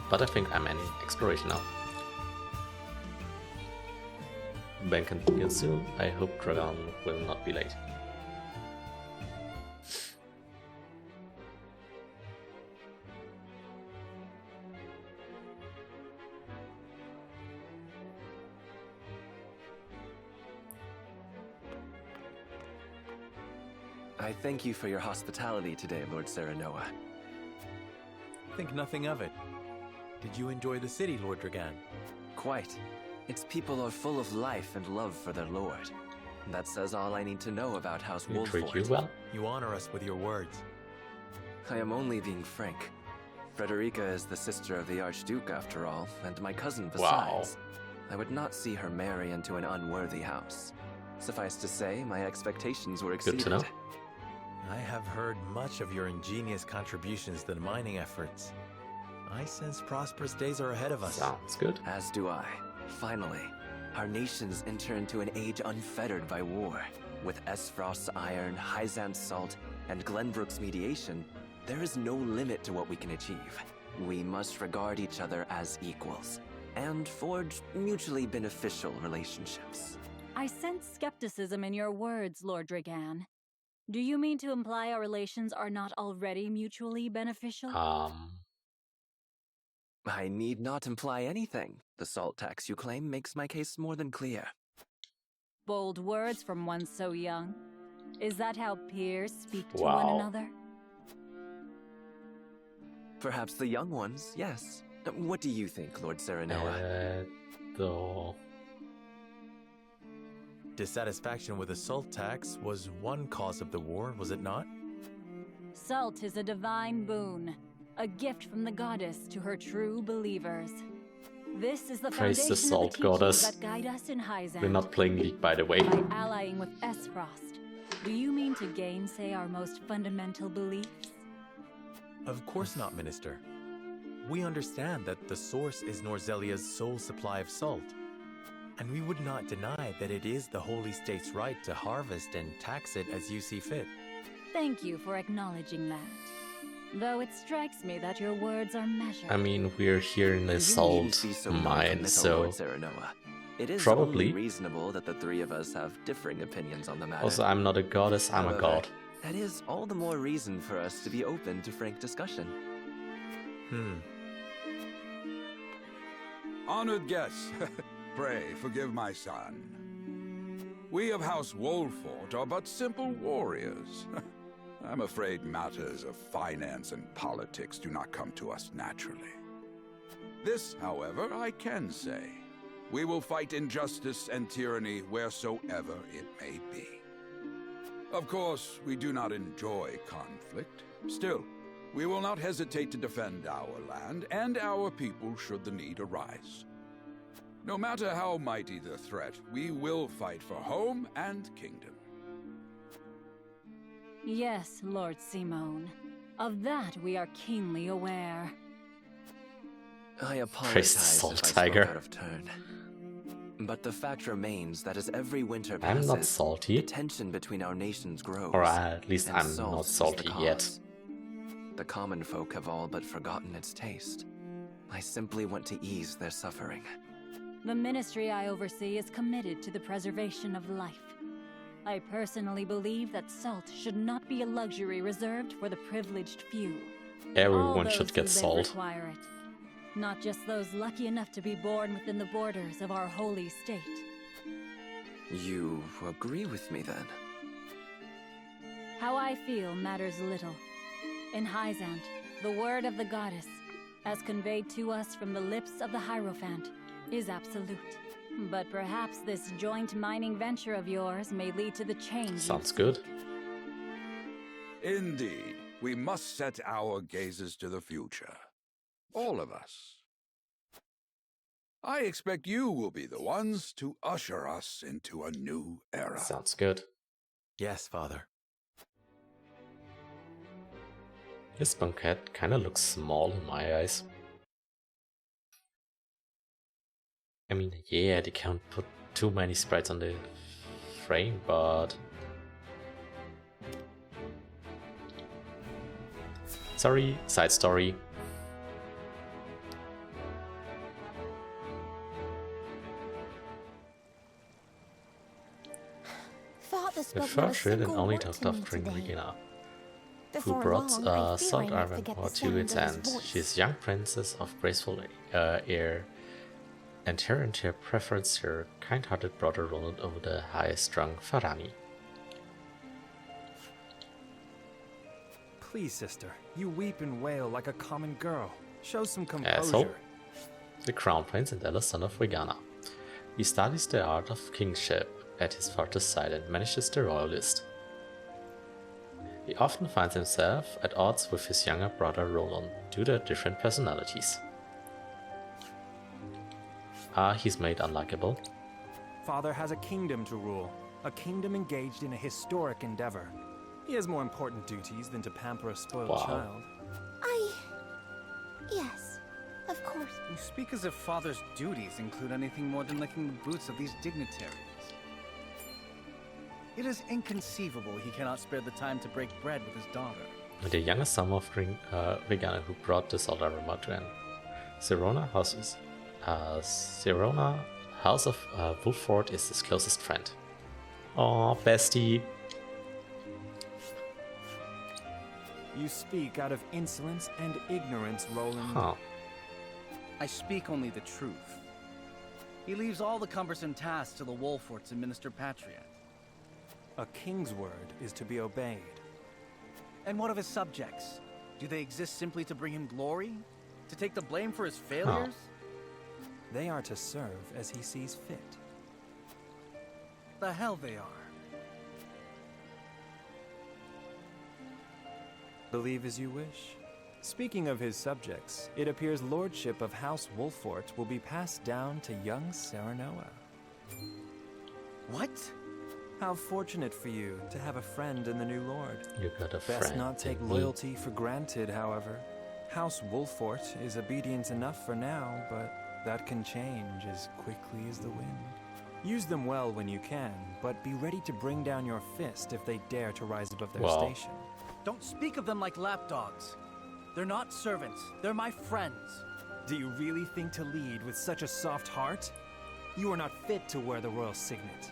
But I think I'm ending exploration now. Ben can begin soon. I hope Dragon will not be late. I thank you for your hospitality today, Lord Serenoa. Think nothing of it. Did you enjoy the city, Lord Dragan? Quite. Its people are full of life and love for their lord. That says all I need to know about House Wolfort. You well? You honor us with your words. I am only being frank. Frederica is the sister of the Archduke, after all, and my cousin besides. Wow. I would not see her marry into an unworthy house. Suffice to say, my expectations were exceeded. Good to know. I have heard much of your ingenious contributions to the mining efforts. I sense prosperous days are ahead of us. Sounds good. As do I. Finally, our nations enter into an age unfettered by war. With Esfrost's iron, Hyzant's salt, and Glenbrook's mediation, there is no limit to what we can achieve. We must regard each other as equals, and forge mutually beneficial relationships. I sense skepticism in your words, Lord Dragan. Do you mean to imply our relations are not already mutually beneficial? I need not imply anything. The salt tax you claim makes my case more than clear. Bold words from one so young. Is that how peers speak to one another? Perhaps the young ones, yes. What do you think, Lord Serenoa? Dissatisfaction with the salt tax was one cause of the war, was it not? Salt is a divine boon, a gift from the goddess to her true believers. This is the Praise foundation the salt of the goddess. that guide us in Hyzant. We're not playing League, by the way. By allying with Esfrost, do you mean to gainsay our most fundamental beliefs? Of course not, Minister. We understand that the source is Norzelia's sole supply of salt. And we would not deny that it is the Holy State's right to harvest and tax it as you see fit. Thank you for acknowledging that. Though it strikes me that your words are measured. I mean, we're here in a salt mine, so it is probably only reasonable that the three of us have differing opinions on the matter. Also, I'm not a goddess, I'm a god. That is all the more reason for us to be open to frank discussion. Honored guests, pray forgive my son. We of House Wolfort are but simple warriors. I'm afraid matters of finance and politics do not come to us naturally. This, however, I can say. We will fight injustice and tyranny wheresoever it may be. Of course, we do not enjoy conflict. Still, we will not hesitate to defend our land and our people should the need arise. No matter how mighty the threat, we will fight for home and kingdom. Yes, Lord Simone. Of that we are keenly aware. I apologize if I spoke out of turn. But the fact remains that as every winter passes, I'm not salty. the tension between our nations grows. Or at least I'm not salty yet. The common folk have all but forgotten its taste. I simply want to ease their suffering. The ministry I oversee is committed to the preservation of life. I personally believe that salt should not be a luxury reserved for the privileged few. Everyone should get salt. Require it. Not just those lucky enough to be born within the borders of our holy state. You agree with me then? How I feel matters little. In Hyzant, the word of the goddess, as conveyed to us from the lips of the Hierophant, is absolute. But perhaps this joint mining venture of yours may lead to the change. Sounds good. Indeed, we must set our gazes to the future. All of us. I expect you will be the ones to usher us into a new era. Sounds good. Yes, Father. This banquet kinda looks small in my eyes. I mean, yeah, they can't put too many sprites on the frame, but... Sorry, side story. The first real and only talked of during Regina, who brought salt armor to its end. She is young princess of graceful air, and her entire preference her kind-hearted brother Roland over the high-strung Farani. Please, sister, you weep and wail like a common girl. Show some composure. Asshole. The crown prince and eldest son of Regana. He studies the art of kingship at his father's side and manages the royal list. He often finds himself at odds with his younger brother Roland due to different personalities. He's made unlikable. Father has a kingdom to rule, a kingdom engaged in a historic endeavor. He has more important duties than to pamper a spoiled child. Yes, of course. You speak as if Father's duties include anything more than licking the boots of these dignitaries. It is inconceivable he cannot spare the time to break bread with his daughter. The youngest son of Regana who brought the salt armor to end. Sirona House of Wolfort is his closest friend. Aw, bestie. You speak out of insolence and ignorance, Roland. Huh. I speak only the truth. He leaves all the cumbersome tasks to the Wolforts and Minister Patriot. A king's word is to be obeyed. And what of his subjects? Do they exist simply to bring him glory? To take the blame for his failures? They are to serve as he sees fit. The hell they are. Believe as you wish. Speaking of his subjects, it appears lordship of House Wolfort will be passed down to young Serenoa. What? How fortunate for you to have a friend in the new lord. You got a friend. Best not take loyalty for granted, however. House Wolfort is obedient enough for now, but that can change as quickly as the wind. Use them well when you can, but be ready to bring down your fist if they dare to rise above their station. Don't speak of them like lapdogs. They're not servants, they're my friends. Do you really think to lead with such a soft heart? You are not fit to wear the royal signet.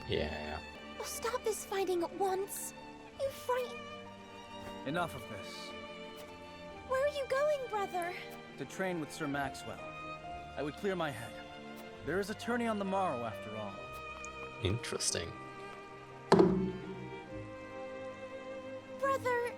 Yeah. Oh, stop this fighting at once. You frighten. Enough of this. Where are you going, brother? To train with Sir Maxwell. I would clear my head. There is a tourney on the morrow, after all. Interesting. Brother...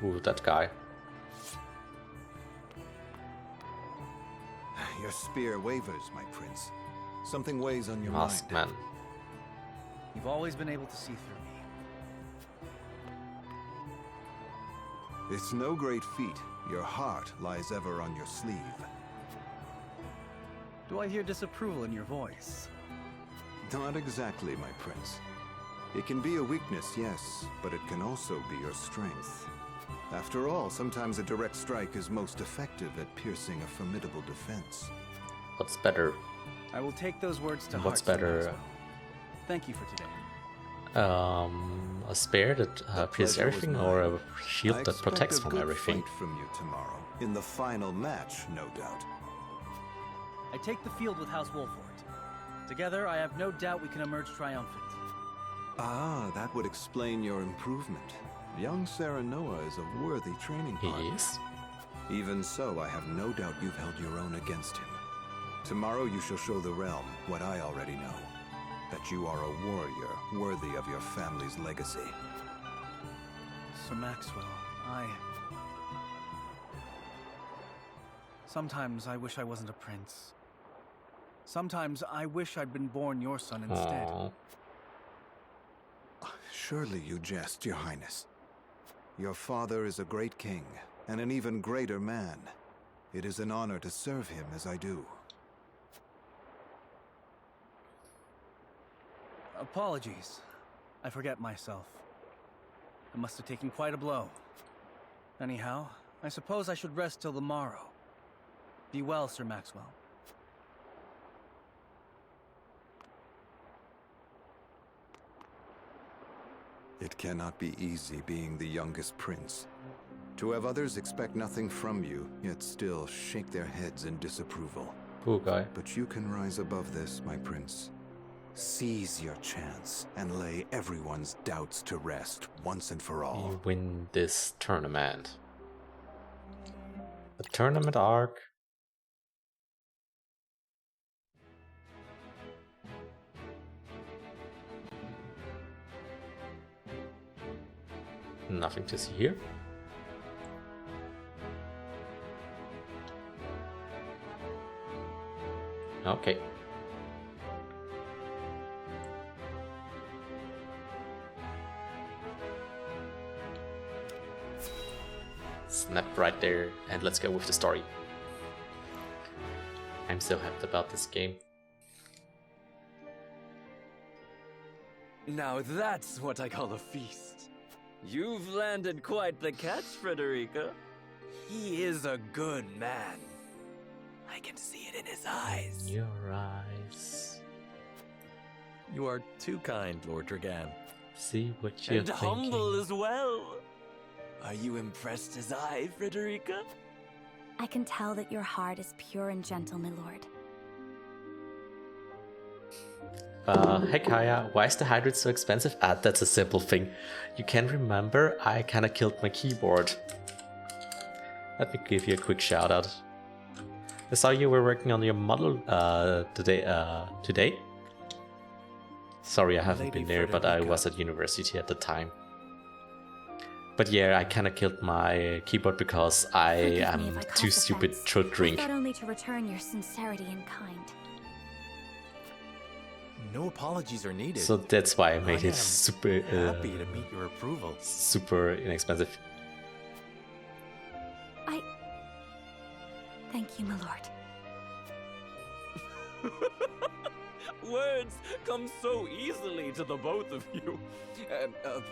Ooh, that guy. Your spear wavers, my prince. Something weighs on your Masked mind. man. You've always been able to see through me. It's no great feat. Your heart lies ever on your sleeve. Do I hear disapproval in your voice? Not exactly, my prince. It can be a weakness, yes, but it can also be your strength. After all, sometimes a direct strike is most effective at piercing a formidable defense. What's better? I will take those words to heart. What's better? Thank you for today. A spear that pierces everything, or a shield that protects from everything? Fight from you tomorrow, in the final match, no doubt. I take the field with House Wolfort. Together, I have no doubt we can emerge triumphant. Ah, that would explain your improvement. Young Serenoa is a worthy training partner. Yes. Even so, I have no doubt you've held your own against him. Tomorrow you shall show the realm what I already know. That you are a warrior worthy of your family's legacy. Sir Maxwell, Sometimes I wish I wasn't a prince. Sometimes I wish I'd been born your son instead. Aww. Surely you jest, Your Highness. Your father is a great king, and an even greater man. It is an honor to serve him as I do. Apologies. I forget myself. I must have taken quite a blow. Anyhow, I suppose I should rest till the morrow. Be well, Sir Maxwell. It cannot be easy being the youngest prince. To have others expect nothing from you, yet still shake their heads in disapproval. Poor guy. But you can rise above this, my prince. Seize your chance and lay everyone's doubts to rest once and for all. You win this tournament. The tournament arc. Nothing to see here. Okay. Snap right there, and let's go with the story. I'm so hyped about this game. Now that's what I call a feast. You've landed quite the catch, Frederica. He is a good man. I can see it in his eyes. In your eyes. You are too kind, Lord Dragan. See what you're thinking. Humble as well. Are you impressed as I, Frederica? I can tell that your heart is pure and gentle, my lord. Hey Kaya, why is the hydrate so expensive? Ah, that's a simple thing. You can remember I kinda killed my keyboard. Let me give you a quick shout out. I saw you were working on your model today. Sorry, I haven't been there, but I was at university at the time. But yeah, I kinda killed my keyboard because I am too stupid to drink. I thought only to return your sincerity and kind. No apologies are needed. So that's why I made it super happy to meet your approval. Super inexpensive. Thank you, my lord. Words come so easily to the both of you.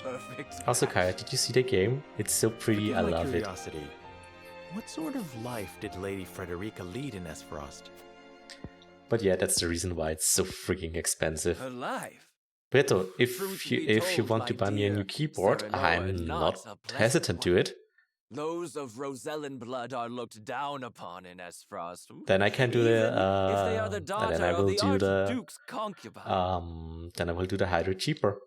Perfect. Also, Kaya, did you see the game? It's so pretty, I love it. What sort of life did Lady Frederica lead in Esfrost? But yeah, that's the reason why it's so freaking expensive. Her life. Beto, if you want to buy me a new keyboard, I'm not hesitant to it. Those of Rosellen blood are looked down upon in Esfrost. Then I can do the if they are the daughter then I will of the do the Archduke's concubine. then I will do the Hydra cheaper.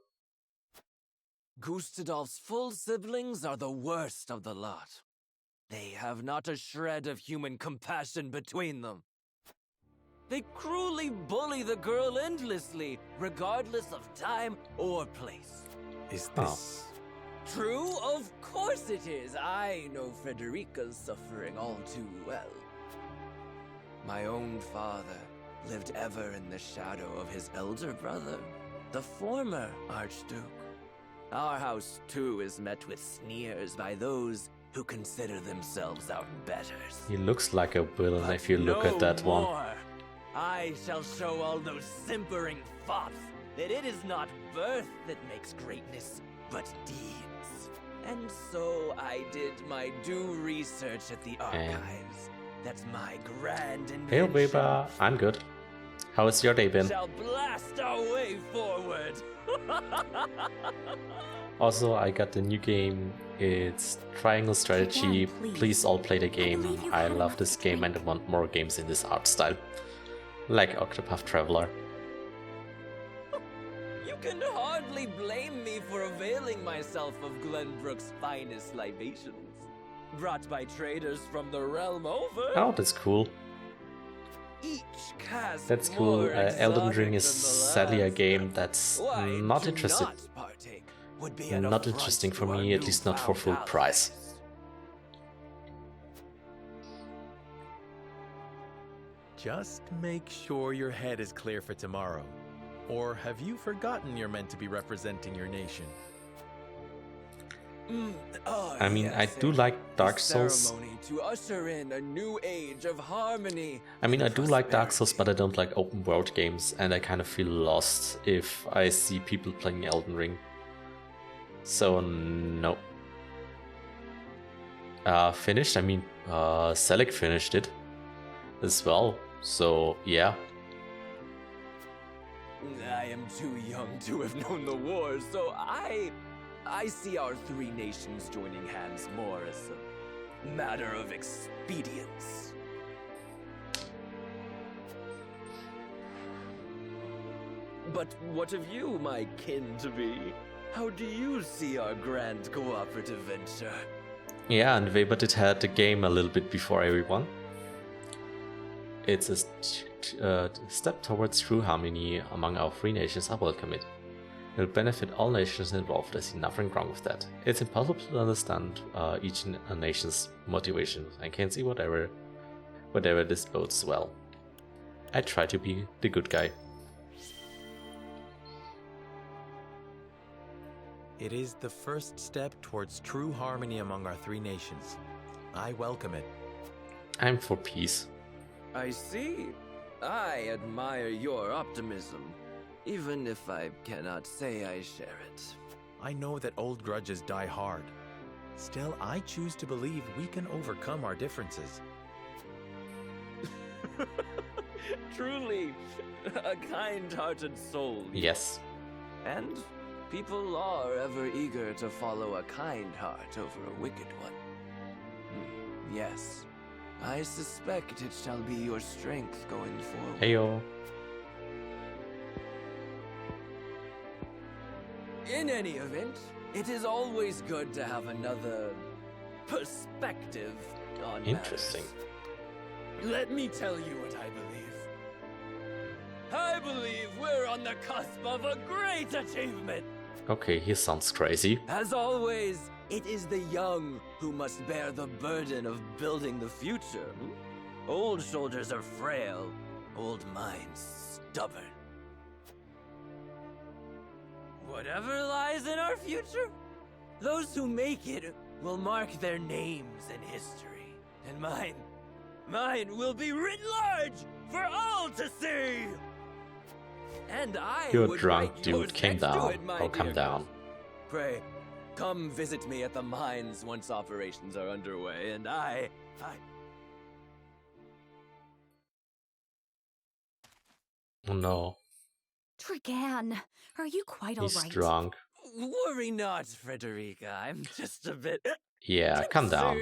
Gustadolf's full siblings are the worst of the lot. They have not a shred of human compassion between them. They cruelly bully the girl endlessly, regardless of time or place. Is this true? Of course it is. I know Frederica's suffering all too well. My own father lived ever in the shadow of his elder brother, the former Archduke. Our house, too, is met with sneers by those who consider themselves our betters. He looks like a villain if you look at that one. I shall show all those simpering fops that it is not birth that makes greatness, but deeds. And so I did my due research at the archives. That's my grand invention. Hey Weber, I'm good. How has your day been? Shall blast our way forward. Also, I got the new game. It's Triangle Strategy. Please all play the game. I love this game and I want more games in this art style. Like Octopath Traveler. You can hardly blame me for availing myself of Glenbrook's finest libations, brought by traders from the realm over. Oh, that's cool. That's cool. Elden Ring is sadly a game that's not interesting. Not interesting for me, at least not for full price. Just make sure your head is clear for tomorrow. Or have you forgotten you're meant to be representing your nation? I mean, I do like Dark Souls. To usher in a new age of harmony. I mean, I do like Dark Souls, but I don't like open world games, and I kind of feel lost if I see people playing Elden Ring. So, no. Finished? I mean, Selig finished it as well, so yeah. I am too young to have known the war, so I see our three nations joining hands more as a matter of expedience. But what of you, my kin-to-be? How do you see our grand cooperative venture? Yeah, and Weber did had the game a little bit before everyone. It's a step towards true harmony among our three nations. I welcome it. It will benefit all nations involved. I see nothing wrong with that. It's impossible to understand each nation's motivation. I can see whatever this bodes well. I try to be the good guy. It is the first step towards true harmony among our three nations. I welcome it. I'm for peace. I see. I admire your optimism, even if I cannot say I share it. I know that old grudges die hard. Still, I choose to believe we can overcome our differences. Truly, a kind-hearted soul. Yes. And people are ever eager to follow a kind heart over a wicked one. Yes, I suspect it shall be your strength going forward. Heyo. In any event, it is always good to have another perspective on Interesting. matters. Let me tell you what I believe. I believe we're on the cusp of a great achievement. Okay, he sounds crazy. As always, it is the young who must bear the burden of building the future. Old shoulders are frail, old minds stubborn. Whatever lies in our future, those who make it will mark their names in history. And mine will be writ large for all to see! And I You're would drunk, write dude. yours Calm next to down. it, my Oh, calm dear down. cousin. Pray, come visit me at the mines once operations are underway, and I... Oh no. Trigan, are you quite all He's right? drunk. Worry not, Frederica. I'm just a bit... Yeah, calm down.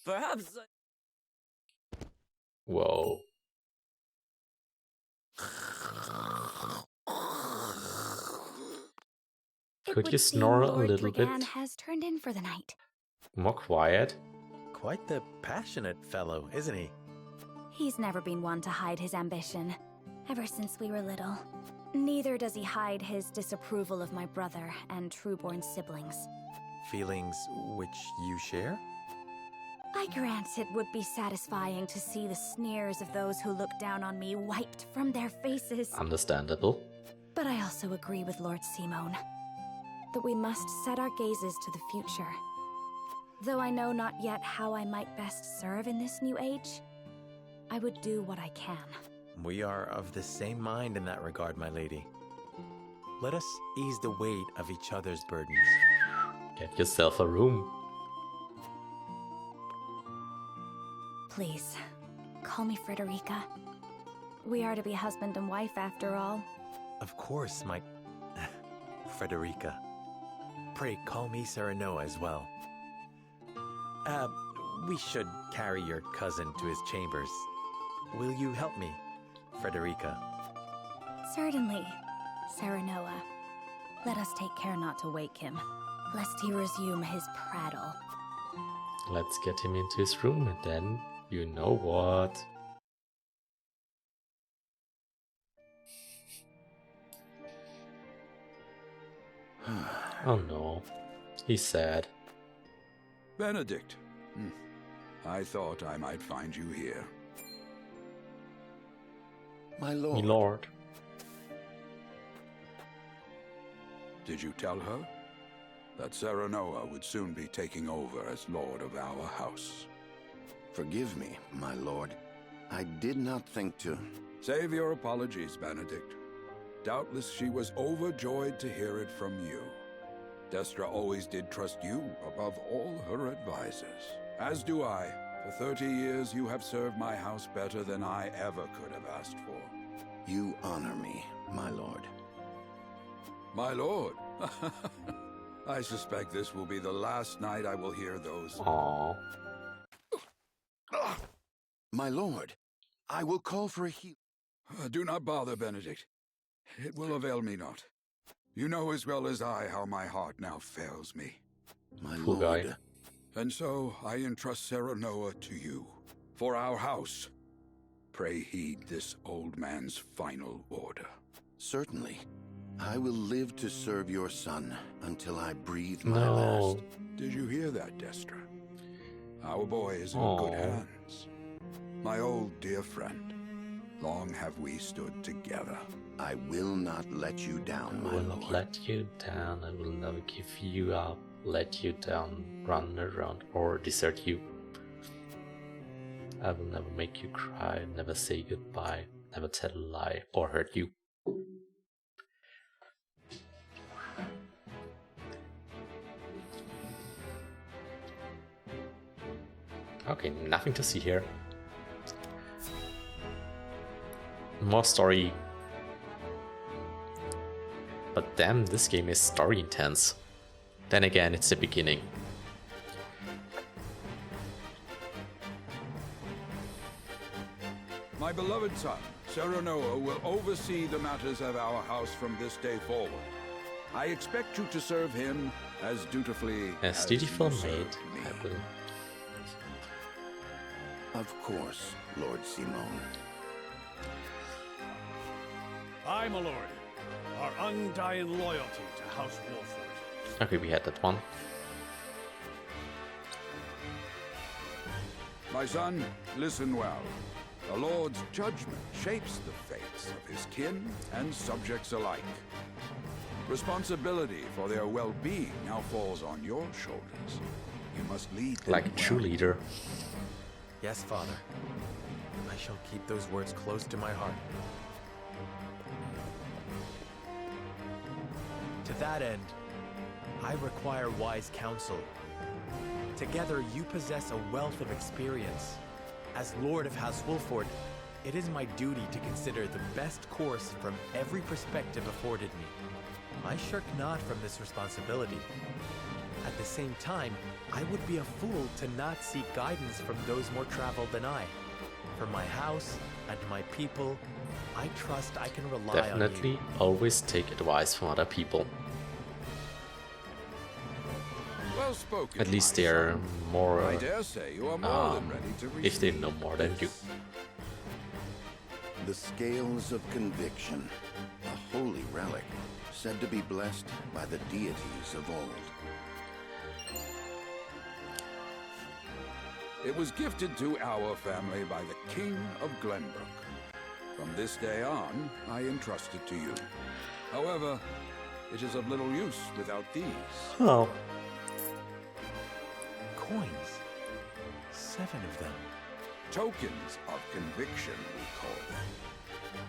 Perhaps... Whoa. Could you snore a little bit? Lord has turned in for the night. More quiet? Quite the passionate fellow, isn't he? He's never been one to hide his ambition, ever since we were little. Neither does he hide his disapproval of my brother and trueborn siblings. Feelings which you share? I grant it would be satisfying to see the sneers of those who look down on me wiped from their faces. Understandable. But I also agree with Lord Simone that we must set our gazes to the future. Though I know not yet how I might best serve in this new age, I would do what I can. We are of the same mind in that regard, my lady. Let us ease the weight of each other's burdens. Get yourself a room. Please, call me Frederica. We are to be husband and wife after all. Of course, my... Frederica. Pray call me Serenoa as well. We should carry your cousin to his chambers. Will you help me, Frederica? Certainly, Serenoa. Let us take care not to wake him, lest he resume his prattle. Let's get him into his room and then you know what. Oh no, he's sad. Benedict, I thought I might find you here. My lord. My lord. Did you tell her that Serenoa would soon be taking over as lord of our house? Forgive me, my lord. I did not think to... Save your apologies, Benedict. Doubtless she was overjoyed to hear it from you. Destra always did trust you above all her advisors. As do I. For 30 years you have served my house better than I ever could have asked for. You honor me, my lord. My lord? I suspect this will be the last night I will hear those. Aww. My lord, I will call for a heal. Do not bother, Benedict. It will avail me not. You know as well as I how my heart now fails me. My Poor lord. guy. And so I entrust Serenoa to you, for our house. Pray heed this old man's final order. Certainly. I will live to serve your son until I breathe my last. Did you hear that, Destra? Our boy is in good hands. My old dear friend, long have we stood together. I will not let you down, my lord. I will not let you down. I will never give you up, let you down, run around, or desert you. I will never make you cry, never say goodbye, never tell a lie, or hurt you. Okay, nothing to see here. More story. But damn, this game is story intense. Then again, it's the beginning. My beloved son, Serenoa, will oversee the matters of our house from this day forward. I expect you to serve him as dutifully as you dutiful served maid, me. I will. Of course, Lord Simone. Aye, my lord. Our undying loyalty to House Wolford. Okay, we had that one. My son, listen well. The Lord's judgment shapes the fates of his kin and subjects alike. Responsibility for their well-being now falls on your shoulders. You must lead them Like a true leader. Yes, Father. I shall keep those words close to my heart. To that end, I require wise counsel. Together, you possess a wealth of experience. As Lord of House Wolford, it is my duty to consider the best course from every perspective afforded me. I shirk not from this responsibility. At the same time, I would be a fool to not seek guidance from those more traveled than I. For my house and my people, I trust I can rely on you. Definitely always take advice from other people. Well spoken, At least they're more, I dare say you are more than ready to if they know more than you. The Scales of Conviction, a holy relic, said to be blessed by the deities of old. It was gifted to our family by the King of Glenbrook. From this day on, I entrust it to you. However, it is of little use without these. Oh. Coins. 7 of them. Tokens of conviction, we call them.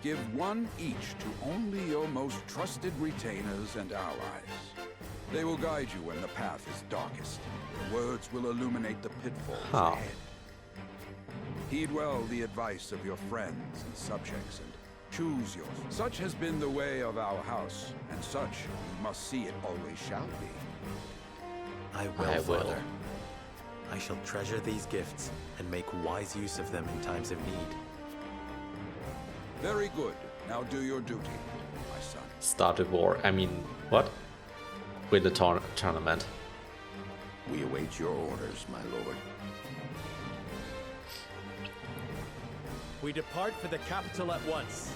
Give one each to only your most trusted retainers and allies. They will guide you when the path is darkest. The words will illuminate the pitfalls ahead. Heed well the advice of your friends and subjects and choose yours. Such has been the way of our house, and such you must see it always shall be. I will, Father. I shall treasure these gifts and make wise use of them in times of need. Very good. Now do your duty, my son. Start a war. I mean, what? Win the tournament. We await your orders, my lord. We depart for the capital at once.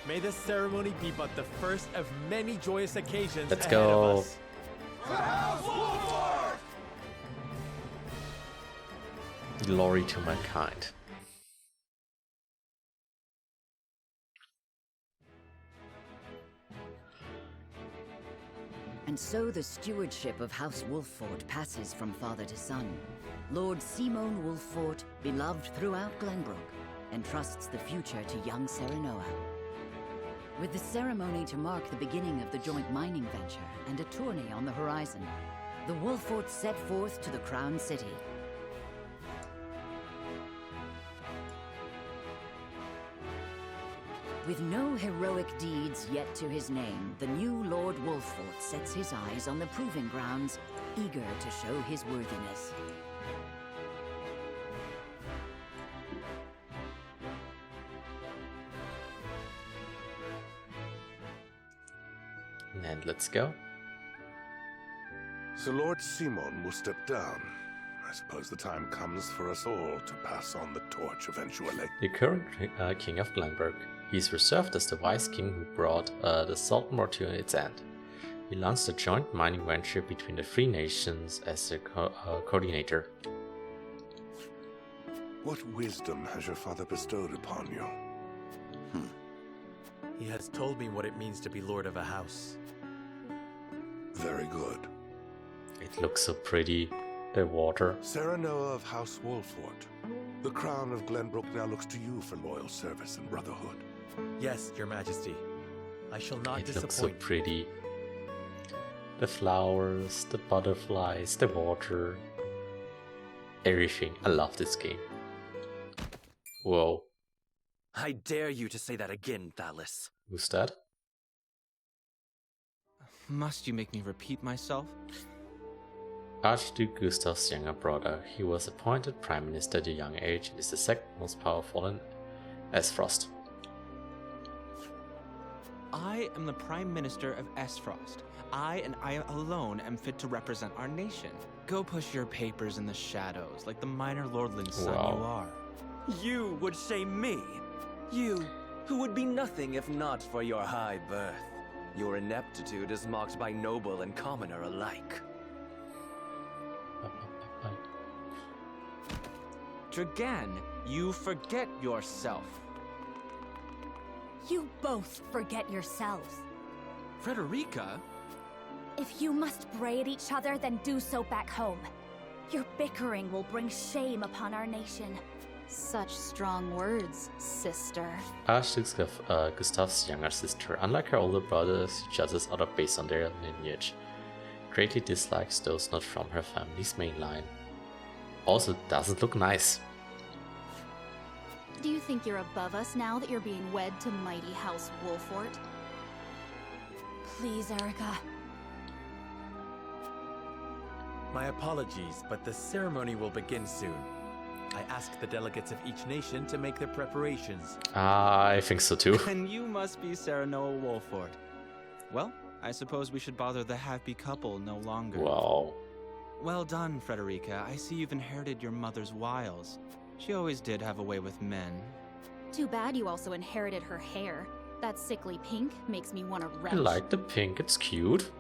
May this ceremony be but the first of many joyous occasions Let's ahead go. of us. Glory to mankind. And so the stewardship of House Wolffort passes from father to son. Lord Simon Wolffort, beloved throughout Glenbrook, entrusts the future to young Serenoa. With the ceremony to mark the beginning of the joint mining venture and a tourney on the horizon, the Wolfforts set forth to the Crown City. With no heroic deeds yet to his name, the new Lord Wolffort sets his eyes on the proving grounds, eager to show his worthiness. And let's go. So Lord Simon will step down. I suppose the time comes for us all to pass on the torch eventually. The current king of Glenbrook. He is reserved as the wise king who brought the Saltmore to its end. He launched a joint mining venture between the three nations as the coordinator. What wisdom has your father bestowed upon you? He has told me what it means to be lord of a house. Very good. It looks so pretty. The water. Serenoa of House Wolffort. The crown of Glenbrook now looks to you for loyal service and brotherhood. Yes, your majesty. I shall not It disappoint. looks so pretty. The flowers, the butterflies, the water. Everything. I love this game. Whoa. I dare you to say that again, Thalis. Who's that? Must you make me repeat myself? Archduke Gustav's younger brother. He was appointed prime minister at a young age and is the second most powerful in Esfrost. I am the Prime Minister of Esfrost. I and I alone am fit to represent our nation. Go push your papers in the shadows like the minor lordling's son you are. You would say me? You, who would be nothing if not for your high birth. Your ineptitude is mocked by noble and commoner alike. Dragan, you forget yourself. You both forget yourselves. Frederica? If you must bray at each other, then do so back home. Your bickering will bring shame upon our nation. Such strong words, sister. Archduke Gustav's younger sister. Unlike her older brothers, she judges others based on their lineage. Greatly dislikes those not from her family's main line. Also doesn't look nice. Do you think you're above us now that you're being wed to mighty House Wolffort? Please, Erica. My apologies, but the ceremony will begin soon. I asked the delegates of each nation to make their preparations. I think so too. And you must be Serenoa Wolford. Well, I suppose we should bother the happy couple no longer. Wow. Well done, Frederica. I see you've inherited your mother's wiles. She always did have a way with men. Too bad you also inherited her hair. That sickly pink makes me want to retch. I like the pink, it's cute.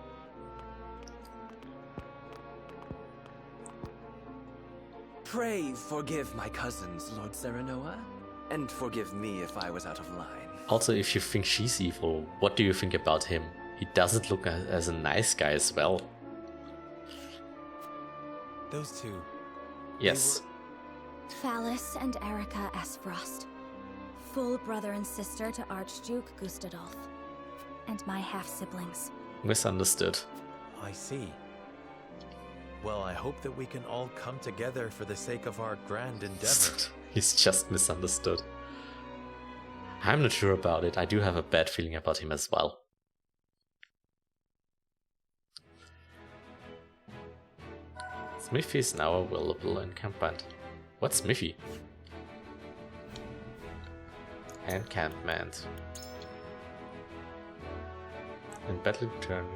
Pray forgive my cousins, Lord Serenoa, and forgive me if I was out of line. Also, if you think she's evil, what do you think about him? He doesn't look as a nice guy as well. Those two. Yes. Phallus and Erica Esfrost. Full brother and sister to Archduke Gustadolf. And my half-siblings. Misunderstood. I see. Well, I hope that we can all come together for the sake of our grand endeavor. He's just misunderstood. I'm not sure about it. I do have a bad feeling about him as well. Smithy is now available in encampment. What's Smithy? Encampment. In battle turn.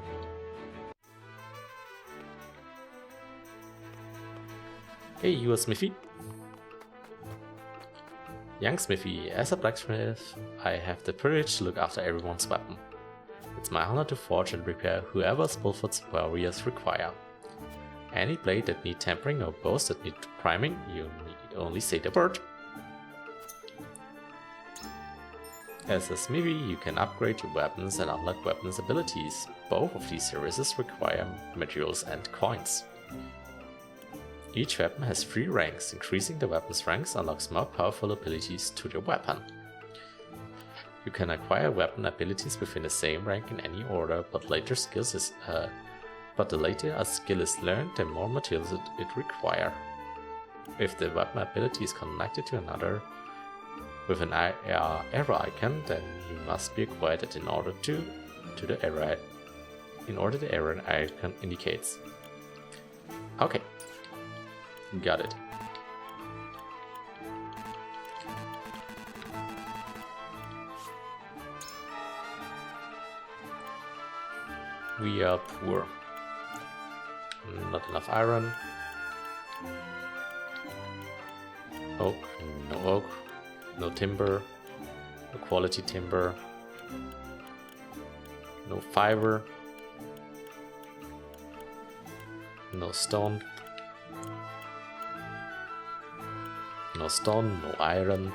Hey, you are Smithy? Young Smithy, as a blacksmith, I have the privilege to look after everyone's weapon. It's my honor to forge and repair whoever Wolford's warriors require. Any blade that need tempering or bows that need priming, you need only say the word. As a smithy, you can upgrade your weapons and unlock weapons abilities. Both of these services require materials and coins. Each weapon has 3 ranks. Increasing the weapon's ranks unlocks more powerful abilities to the weapon. You can acquire weapon abilities within the same rank in any order, but the later a skill is learned, the more materials it requires. If the weapon ability is connected to another with an arrow icon, then you must be acquired it in order the arrow icon indicates. Okay. Got it. We are poor. Not enough iron. Oak, no oak. No timber. No quality timber. No fiber. No stone. No stone, no iron.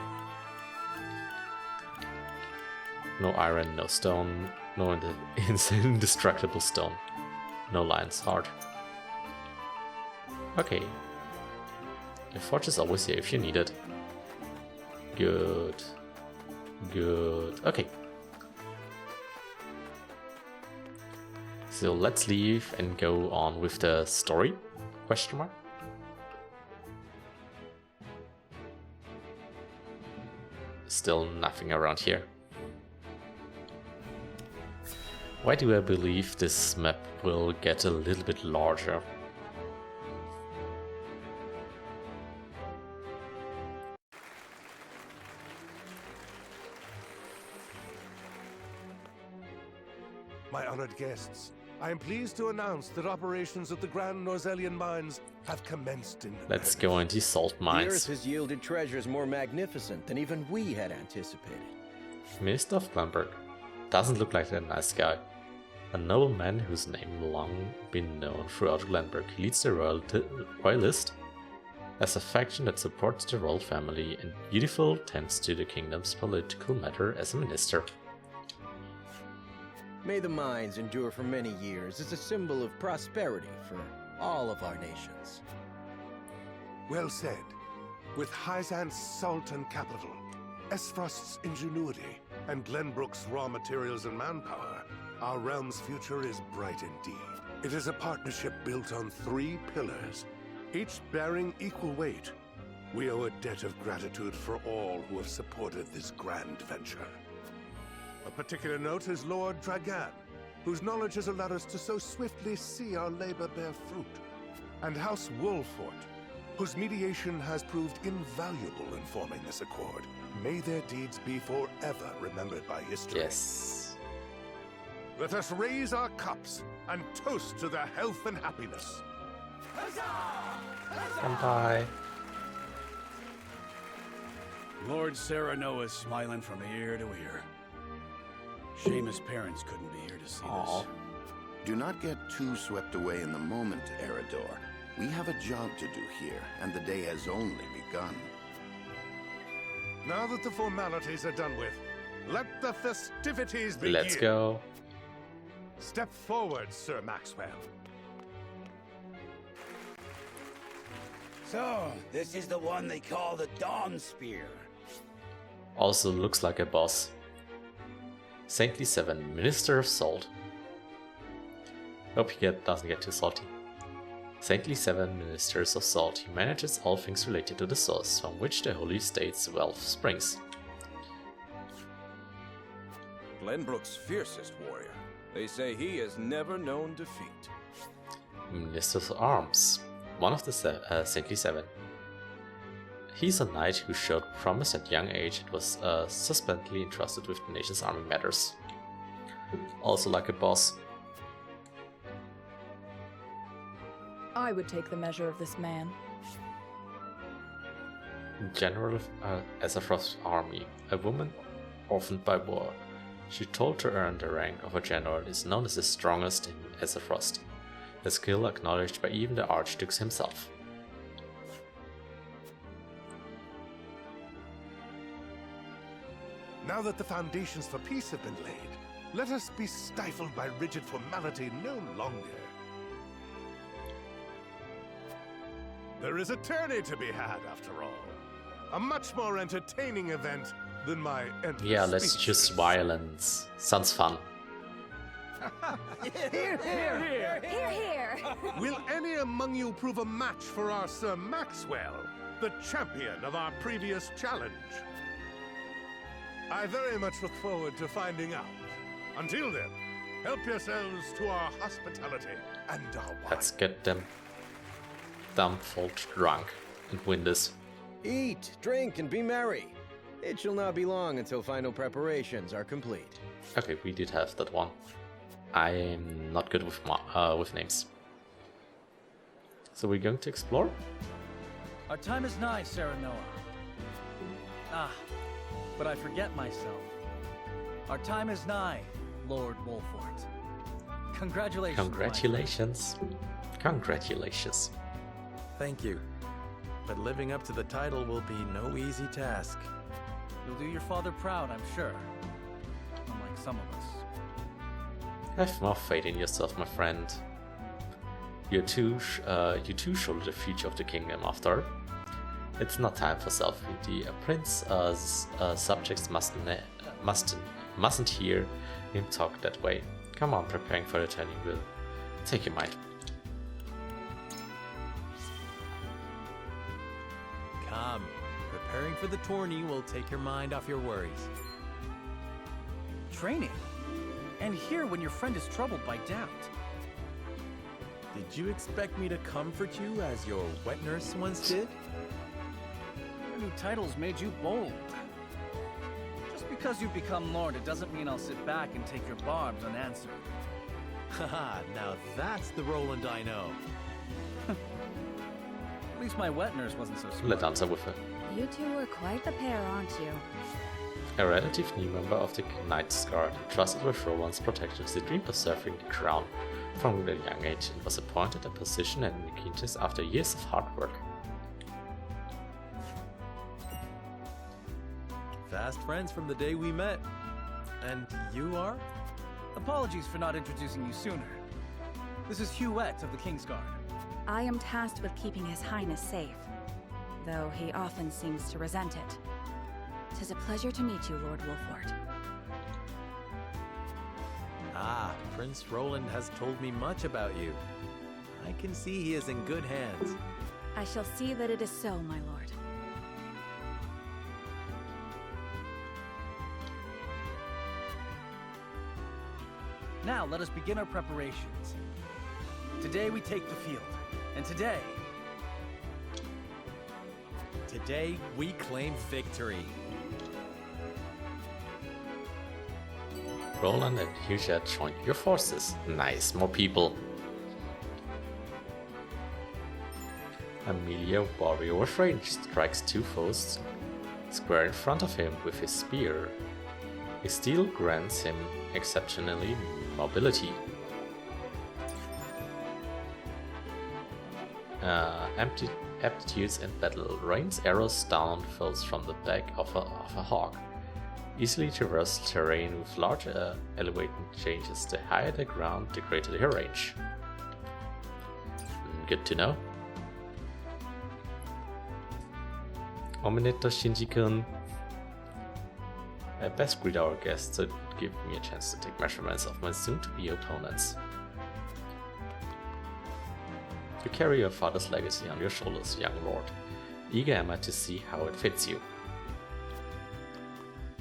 No iron, no stone. No indestructible stone. No lion's heart. Okay. The forge is always here if you need it. Good. Good. Okay. So let's leave and go on with the story? Question mark? Still nothing around here. Why do I believe this map will get a little bit larger? My honored guests, I am pleased to announce that operations at the Grand Norzelian mines have commenced in... Let's go into salt mines. The Earth has yielded treasures more magnificent than even we had anticipated. Minister of Glenbrook. Doesn't look like a nice guy. A nobleman whose name long been known throughout Glenbrook. He leads the royalist as a faction that supports the royal family and beautiful tends to the kingdom's political matter as a minister. May the mines endure for many years as a symbol of prosperity for all of our nations. Well said. With Hyzant's salt and capital, Esfrost's ingenuity, and Glenbrook's raw materials and manpower, our realm's future is bright indeed. It is a partnership built on 3 pillars, each bearing equal weight. We owe a debt of gratitude for all who have supported this grand venture. A particular note is Lord Dragan. whose knowledge has allowed us to so swiftly see our labor bear fruit. And House Wolfort, whose mediation has proved invaluable in forming this accord. May their deeds be forever remembered by history. Yes. Let us raise our cups and toast to their health and happiness. Bye. Lord Serenoa is smiling from ear to ear. Shame his parents couldn't be here to see this. Do not get too swept away in the moment, Eridor. We have a job to do here, and the day has only begun. Now that the formalities are done with, let the festivities begin. Let's go. Step forward, Sir Maxwell. So, this is the one they call the Dawn Spear. Also looks like a boss. Saintly 7, Minister of Salt. Hope he doesn't get too salty. Saintly 7, Ministers of Salt. He manages all things related to the source from which the Holy State's wealth springs. Glenbrook's fiercest warrior. They say he has never known defeat. Minister of Arms. One of the Saintly 7. He's a knight who showed promise at young age and was subsequently entrusted with the nation's army matters. Also like a boss. I would take the measure of this man. General of Azeroth's army, a woman orphaned by war. She told to earn the rank of a general is known as the strongest in Azeroth, a skill acknowledged by even the Archduke himself. Now that the foundations for peace have been laid, let us be stifled by rigid formality no longer. There is a tourney to be had, after all. A much more entertaining event than my endless Yeah, let's speeches. choose violence. Sounds fun. Hear, hear, hear. Here, here. Will any among you prove a match for our Sir Maxwell, the champion of our previous challenge? I very much look forward to finding out. Until then, help yourselves to our hospitality and our wine. Let's get them full drunk and win this. Eat, drink, and be merry. It shall not be long until final preparations are complete. Okay, we did have that one. I am not good with names. So we're going to explore? Our time is nigh, Serenoa. Ah, but I forget myself. Our time is nigh, Lord Wolfort. Congratulations. Congratulations. Congratulations. Thank you. But living up to the title will be no easy task. You'll do your father proud, I'm sure. Unlike some of us. Have more faith in yourself, my friend. You too show the future of the kingdom after. It's not time for self-pity. A prince's subjects mustn't hear him talk that way. Come on, preparing for the turning will take your mind. Come, preparing for the tourney will take your mind off your worries. Training? And here when your friend is troubled by doubt. Did you expect me to comfort you as your wet nurse once did? Your new title's made you bold. Just because you've become Lord, it doesn't mean I'll sit back and take your barbs unanswered. Haha, now that's the Roland I know. At least my wet nurse wasn't so smart. Let's answer with her. You two are quite the pair, aren't you? A relative new member of the Knight's Guard, trusted with Roland's protection, she dreamed of serving the crown from a young age and was appointed a position in the Quintus after years of hard work. Fast friends from the day we met. And you are? Apologies for not introducing you sooner. This is Hewett of the King's Guard. I am tasked with keeping His Highness safe, though he often seems to resent it. 'Tis a pleasure to meet you, Lord Wolfort. Ah, Prince Roland has told me much about you. I can see he is in good hands. I shall see that it is so, my lord. Now let us begin our preparations. Today we take the field, and today we claim victory. Roland and Husha join your forces. Nice, more people. Amelia, warrior with range, strikes 2 foes square in front of him with his spear. His steel grants him exceptionally mobility. Aptitudes in battle. Rains arrows down foes from the back of a hawk. Easily traverse terrain with large elevation changes. The higher the ground, the greater her range. Good to know. Ominator Shinji-kun. Best greet our guests, so it would give me a chance to take measurements of my soon-to-be opponents. You carry your father's legacy on your shoulders, young lord. Eager am I to see how it fits you.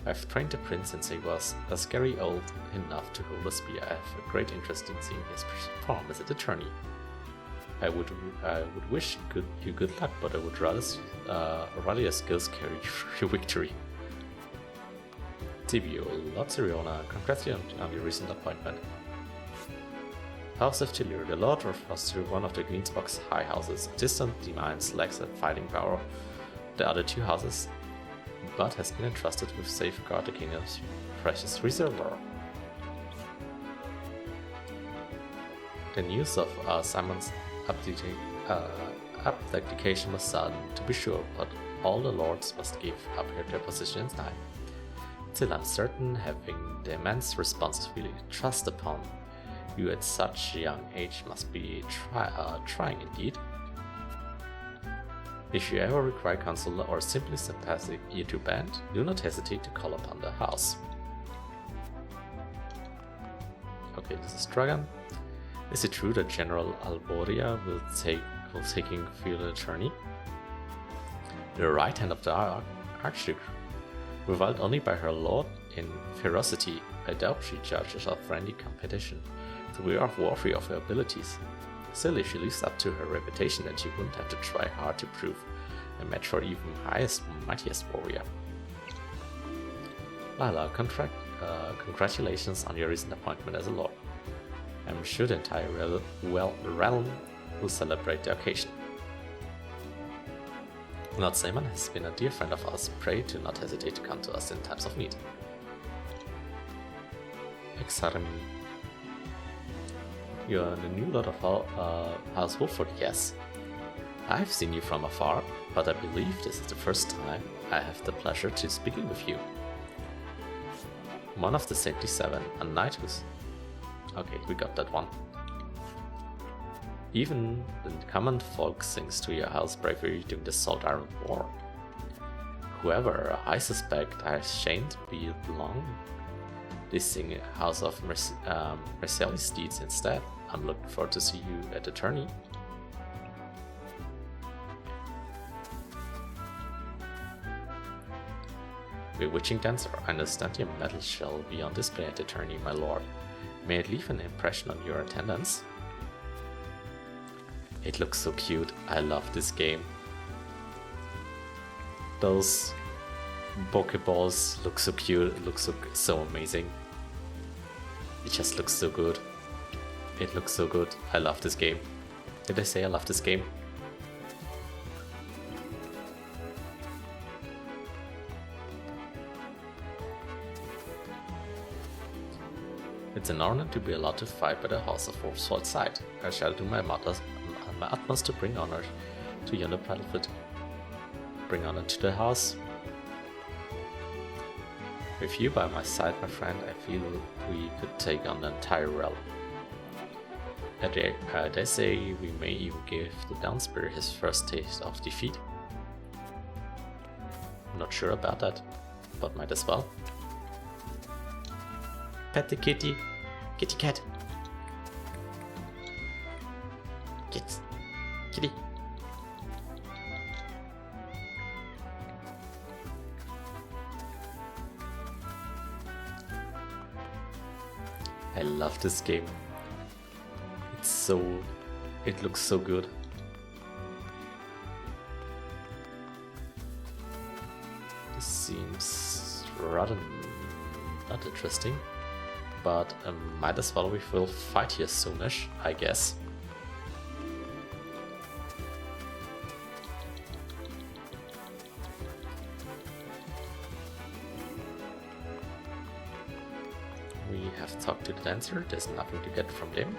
I've trained the prince since he was a scary old enough to hold a spear. I have a great interest in seeing his perform as a attorney. I would wish you good luck, but I would rather your skills carry your victory. Tibio, Lord Siriona, congratulations on your recent appointment. House of Chilur, the Lord refers to one of the Greensbox high houses. Distant demands lacks a fighting power. The other 2 houses, but has been entrusted with safeguard the kingdom's precious reservoir. The news of Simon's abdication was sudden, to be sure, but all the lords must give up their positions in time. Still uncertain, having the immense responsibility thrust upon you at such a young age must be trying indeed. If you ever require counsel or simply sympathy to band, do not hesitate to call upon the house. Okay, this is Dragon. Is it true that General Alboria will taking field attorney? The right hand of the Archduke, reviled only by her lord in ferocity, I doubt she judges a friendly competition. We are worthy of her abilities. Still, if she lives up to her reputation, then she wouldn't have to try hard to prove a match for even mightiest warrior. Lila, congratulations on your recent appointment as a lord. I'm sure the entire realm will celebrate the occasion. Lord Simon has been a dear friend of ours. Pray do not hesitate to come to us in times of need. Exarmi. You're the new Lord of House Wolford, yes. I've seen you from afar, but I believe this is the first time I have the pleasure to speaking with you. One of the 77, a knight who's... Okay, we got that one. Even the common folk sings to your house bravery during the Salt Iron War. Whoever I suspect I shan't be long. They sing House of Mercelis deeds instead. I'm looking forward to see you at the tourney. Bewitching dancer, I understand your medal shall be on display at the tourney, my lord. May it leave an impression on your attendance? It looks so cute. I love this game. Those Pokeballs look so cute. It looks so amazing. It just looks so good. It looks so good. I love this game. Did I say I love this game? It's an honor to be allowed to fight by the House of Wolfswald's side. I shall do my utmost to bring honor to yonder battlefield. Bring honor to the house. With you by my side, my friend, I feel we could take on the entire realm. They say we may even give the Downspear his first taste of defeat. I'm not sure about that, but might as well. Pet the kitty. Kitty cat. Kids. Kitty. I love this game. It looks so good. This seems rather not interesting, but might as well we will fight here soonish, I guess. We have talked to the dancer, there's nothing to get from them.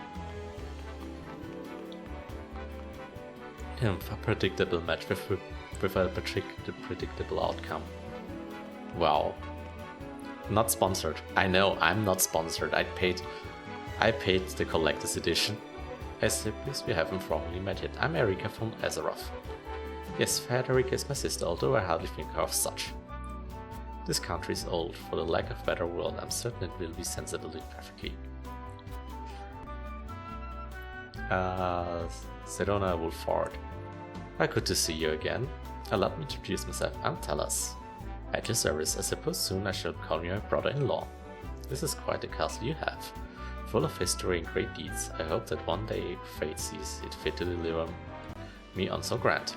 A predictable match with a predictable outcome. Wow. Not sponsored. I know, I'm not sponsored. I paid the collector's edition. As we haven't formally met yet. I'm Erika from Azeroth. Yes, Frederica is my sister, although I hardly think her of such. This country is old. For the lack of better word, I'm certain it will be sensitively perfectly. Sedona Wolford. Good to see you again. Allow me to introduce myself. I'm Talas. At your service, I suppose soon I shall call you my brother-in-law. This is quite a castle you have, full of history and great deeds. I hope that one day fate sees it fit to deliver me on some grant.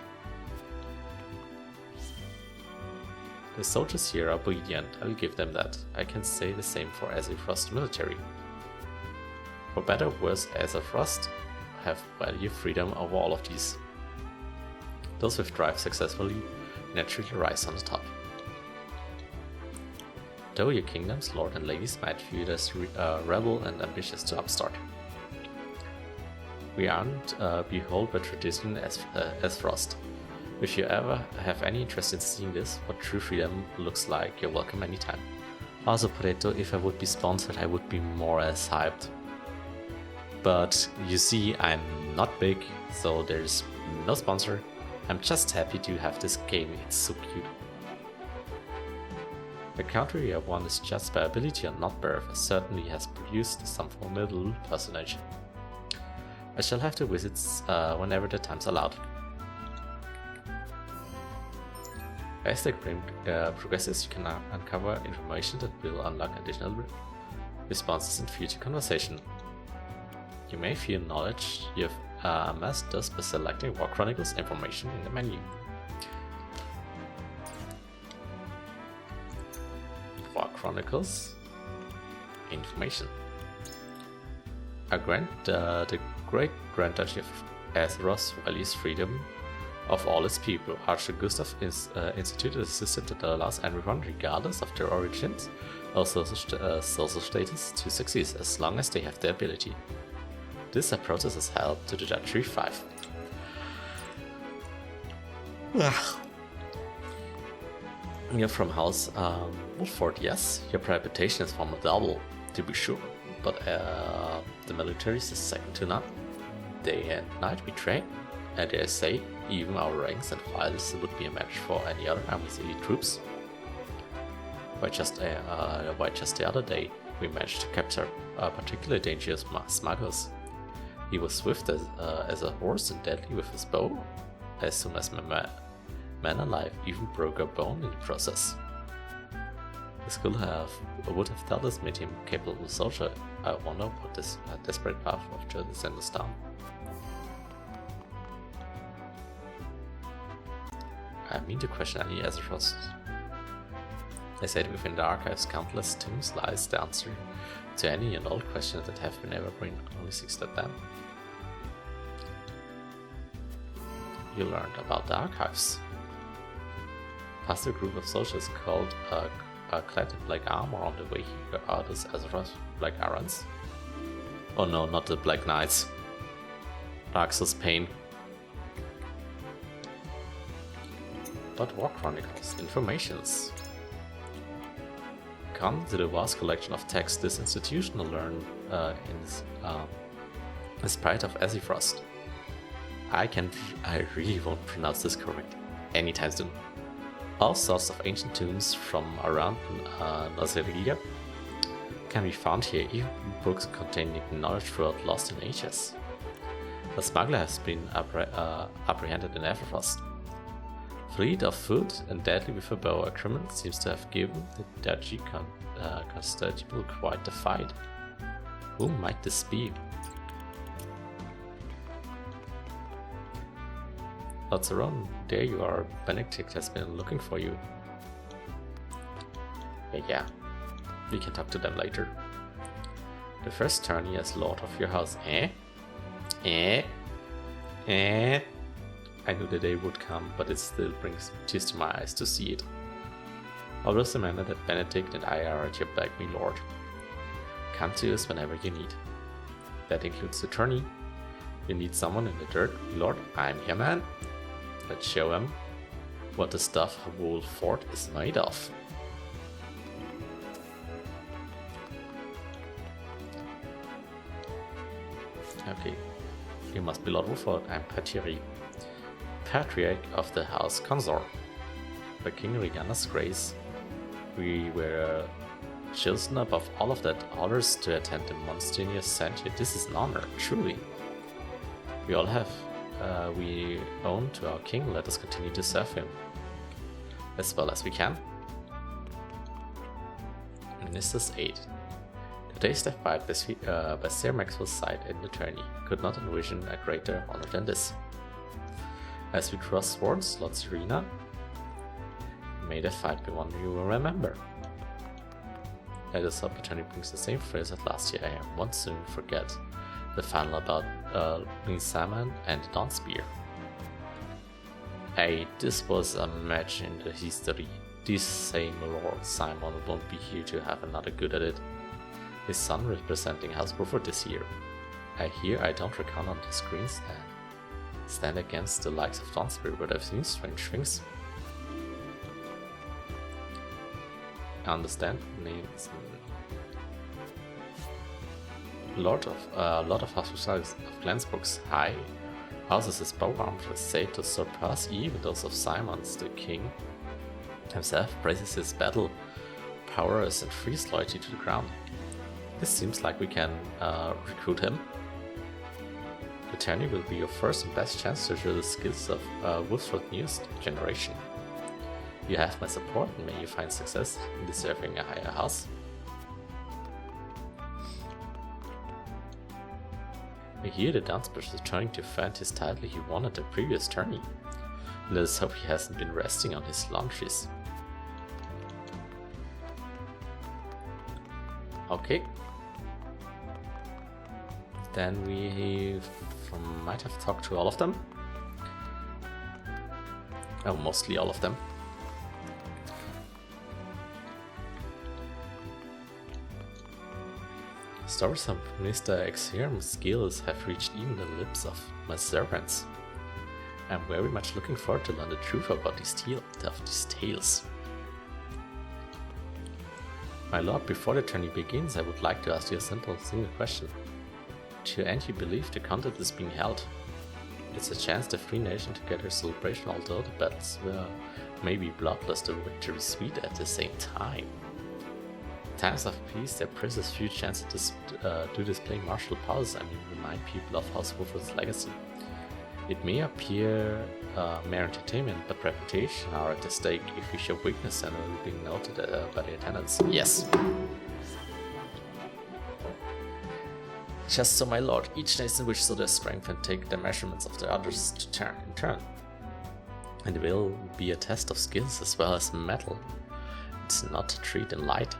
The soldiers here are obedient, I'll give them that. I can say the same for Azeroth military. For better or worse, Azeroth have value freedom over all of these. Those with drive successfully naturally rise on the top. Though your kingdom's lord and ladies might view it as rebel and ambitious to upstart. We aren't beholden by tradition as Frost. If you ever have any interest in seeing this, what true freedom looks like, you're welcome anytime. Also, Potato, if I would be sponsored, I would be more as hyped. But you see, I'm not big, so there's no sponsor. I'm just happy to have this game, it's so cute. The country we have won is just by ability and not birth, certainly has produced some formidable personage. I shall have to visit whenever the time's allowed. As the game progresses, you can uncover information that will unlock additional responses in future conversation. You may feel knowledge you have amassed thus by selecting War Chronicles information in the menu. War Chronicles information. The Great Grand Duchy of Azeroth values freedom of all its people. Archer Gustav instituted a system that allows everyone, regardless of their origins or social status, to succeed as long as they have the ability. This approach has helped to the duchy thrive. You're from House Wolford, yes. Your reputation is formidable, to be sure, but the military is second to none. Day and night we train, and they say even our ranks and files would be a match for any other army's elite troops. Why just the other day we managed to capture a particularly dangerous smugglers. He was swift as a horse and deadly with his bow. As soon as my man alive even broke a bone in the process. This would have doubtless made him a capable soldier. I wonder what this desperate path of Journey sent us down. I mean to question any Azeroth. They said within the archives countless tombs lies the answer to any and all questions that have been ever been, only 6 of them. You learned about the archives. Past a group of soldiers called clad in black armor on the way here are those Azeroth Black Arons. Oh no, not the Black Knights. Dark Souls Pain. But War Chronicles, informations. Come to the vast collection of text this institution will learn in the sprite of Azeroth. I really won't pronounce this correct anytime soon. All sorts of ancient tombs from around Nozelia can be found here, even books containing knowledge throughout lost in ages. The smuggler has been apprehended in Azeroth. Fleet of foot and deadly with a bow, a criminal seems to have given the duchy constable quite the fight. Who might this be? Lots around. There you are. Benedict has been looking for you. Yeah. We can talk to them later. The first tourney as lord of your house. I knew the day would come, but it still brings tears to my eyes to see it. Always remember that Benedict and I are at your back, my lord. Come to us whenever you need. That includes the tourney. You need someone in the dirt, lord, I'm here, man. Let's show him what the stuff Wolf Fort is made of. Okay, you must be Lord Wolford. I'm Patriarch of the House Consort. By King Regana's grace, we were chosen above all of that others to attend the monstrous century. This is an honor, truly. We all have we own to our king. Let us continue to serve him as well as we can. Minister's Aid. Today stepped by Sir Maxwell's side in the tourney. Could not envision a greater honor than this. As we cross swords, Lord Serena, may the fight be one you will remember. Let us hope the tourney brings the same phrase as last year. I won't soon forget the final about Salmon and the Dawn Spear. Hey, this was a match in the history. This same Lord Simon won't be here to have another good at it. His son representing House Wolford this year. I hear I don't reckon on the screen stand against the likes of Dawnspear, but I've seen strange things. I understand names. Lord of House of Glenbrook's high houses his bow arms are said to surpass even those of Simon's. The king himself praises his battle prowess and frees loyalty to the crown. This seems like we can recruit him. The tourney will be your first and best chance to show the skills of Wolford's newest generation. You have my support and may you find success in deserving a higher house. I hear the Dawnspear is trying to defend his title he won at the previous tourney. Let us hope he hasn't been resting on his launches. Okay. Then we might have talked to all of them. Oh, mostly all of them. Stories of Mr. Xherm's skills have reached even the lips of my servants. I'm very much looking forward to learn the truth about these tales. My lord, before the tourney begins, I would like to ask you a single question. To end, you believe the contest is being held? It's a chance the free nation to get her celebration, although the battles were maybe bloodless, the victory sweet at the same time. In times of peace, there presses few chances to display martial powers. Remind people of House Wolford's legacy. It may appear mere entertainment, but reputation are at the stake. If we show weakness, then it will be noted by the attendants. Yes. Just so, my lord, each nation wishes to their strength and take the measurements of the others to turn in turn. And it will be a test of skills as well as mettle. It's not a treat in light.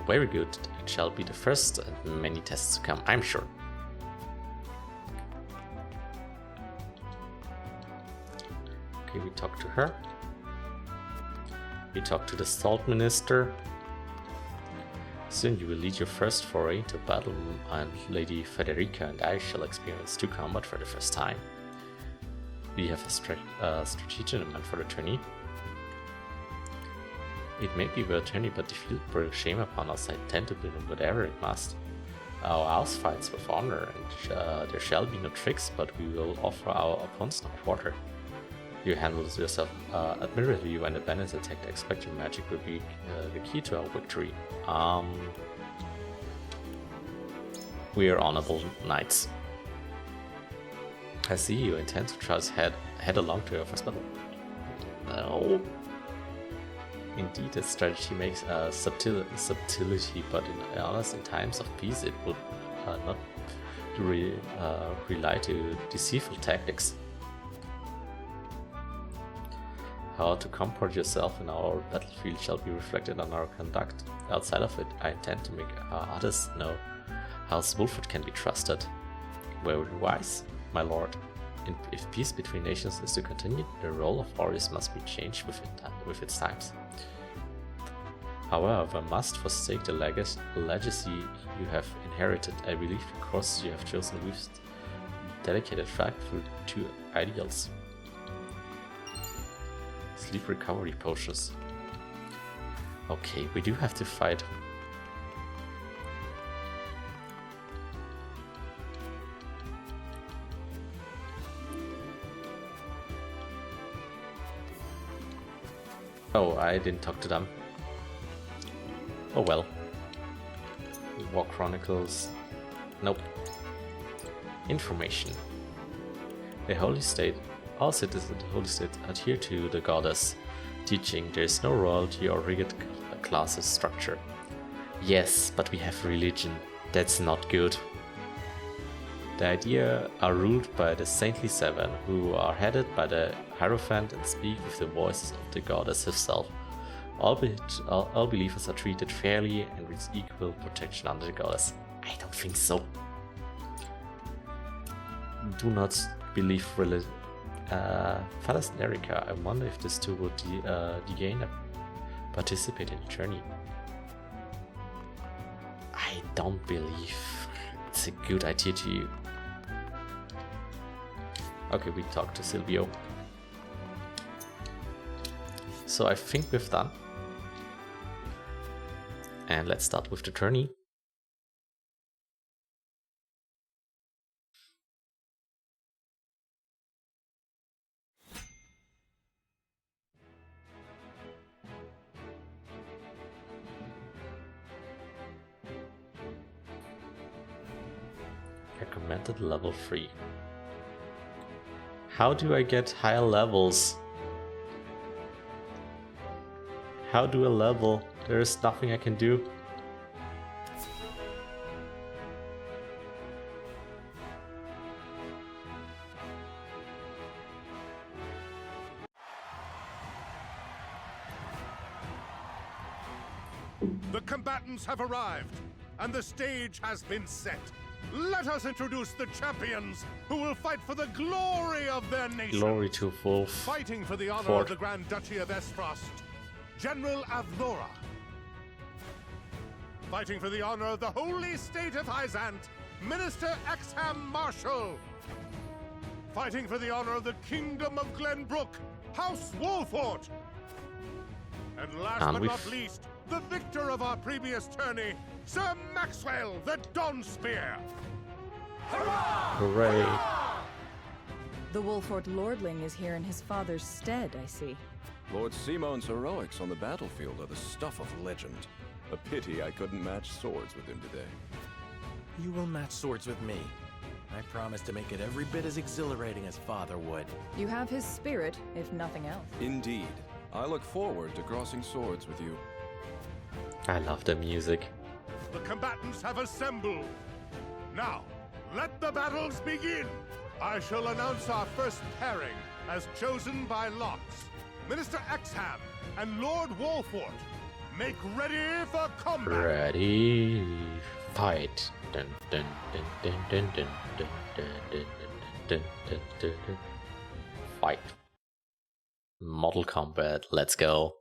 Very good. It shall be the first and many tests to come, I'm sure. Okay, we talk to her. We talk to the Salt Minister. Soon you will lead your first foray into battle, and Lady Federica and I shall experience two combat for the first time. We have a strategic in mind for the tourney. It may be a tourney, but if you bring shame upon us, I tend to win whatever it must. Our house fights with honor, and there shall be no tricks, but we will offer our opponents no quarter. You handle yourself admirably when the bandits attack. The expected magic will be the key to our victory. We are honorable knights. I see you intend to try to head along to your first battle. No. Indeed, its strategy makes subtlety, but in times of peace it would not rely to deceitful tactics. How to comport yourself in our battlefield shall be reflected on our conduct. Outside of it, I intend to make others know House Wolford can be trusted. Very wise, my lord. And if peace between nations is to continue, the role of warriors must be changed with its times. However, must forsake the legacy you have inherited, I believe, because you have chosen with dedicated faithful to ideals. Sleep recovery potions. Okay, we do have to fight. Oh, I didn't talk to them. Oh well. War Chronicles. Nope. Information. The Holy State. All citizens of the Holy State adhere to the goddess teaching there is no royalty or rigid classes structure. Yes, but we have religion. That's not good. The idea are ruled by the Saintly Seven, who are headed by the Hierophant and speak with the voices of the goddess herself. All believers are treated fairly and with equal protection under the goddess. I don't think so. Do not believe Fathers and Erika, I wonder if this too would Degain participate in the journey. I don't believe it's a good idea to you. Okay, we talked to Silvio. So I think we've done. And let's start with the tourney. Recommended level 3. How do I get higher levels? How do I level? There is nothing I can do. The combatants have arrived, and the stage has been set. Let us introduce the champions who will fight for the glory of their nation. Glory to Wolf. Fighting for the honor of the Grand Duchy of Esfrost, General Avnora. Fighting for the honor of the Holy State of Hyzant, Minister Exham Marshal. Fighting for the honor of the Kingdom of Glenbrook, House Wolfort. And last but not least, the victor of our previous tourney, Sir Maxwell the Dawnspear! Hurrah! Hooray! The Wolfort Lordling is here in his father's stead, I see. Lord Simon's heroics on the battlefield are the stuff of legend. A pity I couldn't match swords with him today. You will match swords with me. I promise to make it every bit as exhilarating as Father would. You have his spirit, if nothing else. Indeed. I look forward to crossing swords with you. I love the music. The combatants have assembled. Now, let the battles begin. I shall announce our first pairing as chosen by lots. Minister Exham and Lord Wolfort. Make ready for combat. Ready, fight. Dun, dun, dun, dun, dun, dun, dun, dun, dun, dun, dun, dun, dun. Fight. Model combat, let's go.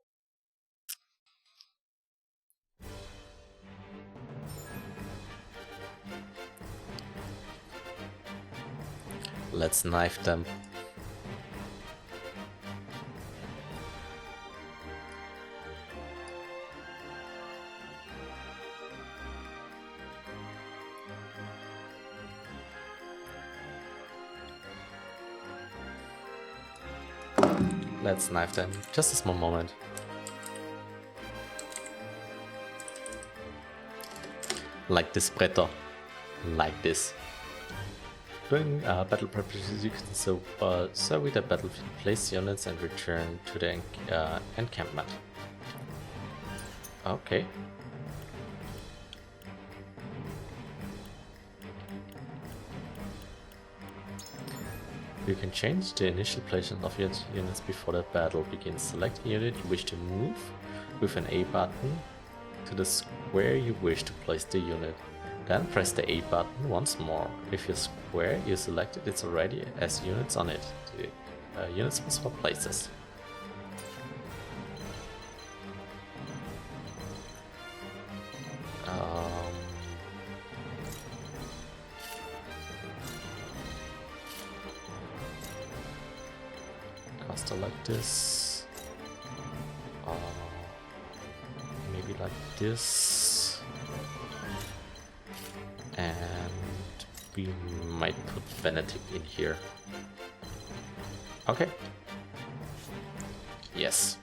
Let's knife them. Let's knife them. Just a small moment. Like this, Bretter. Like this. During battle preparations, you can survey the battlefield, place units, and return to the encampment. Okay. You can change the initial placement of your units before the battle begins. Select a unit you wish to move with an A button to the square you wish to place the unit. Then press the A button once more. If your square you selected is already has units on it, the units will swap places. Caster like this. Maybe like this. And we might put Venetic in here. Okay. Yes.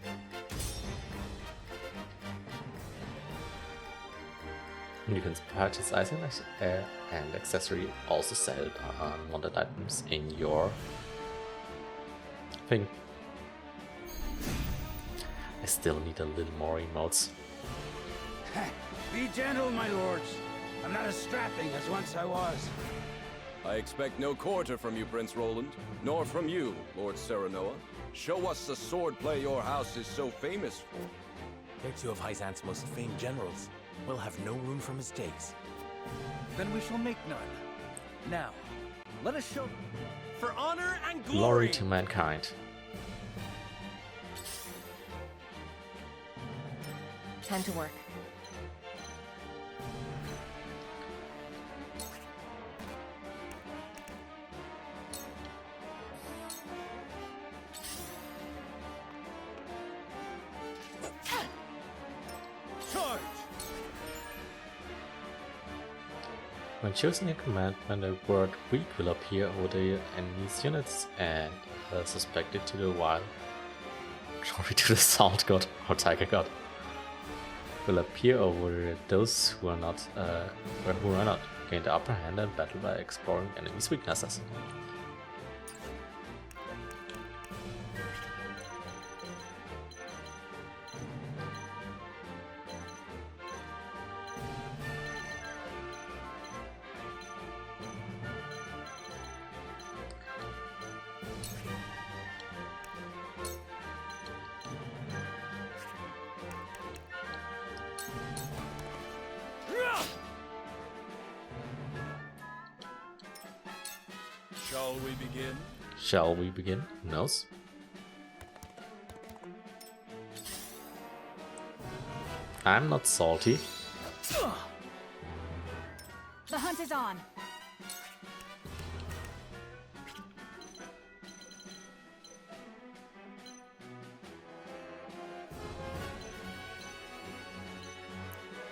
You can purchase items and accessory also sell unwanted items in your thing. I still need a little more emotes. Be gentle, my lords. I'm not as strapping as once I was. I expect no quarter from you, Prince Roland, nor from you, Lord Serenoa. Show us the swordplay your house is so famous for. They're two of Hyzant's most famed generals. We'll have no room for mistakes. Then we shall make none. Now, let us show for honor and glory. Glory to mankind. Time to work. When choosing a command, when the word weak will appear over the enemy's units and suspected to the wild, glory to the Salt God or Tiger God, will appear over those who are not gain the upper hand in battle by exploring enemies' weaknesses. Shall we begin? Shall we begin? Who knows? I'm not salty. The hunt is on.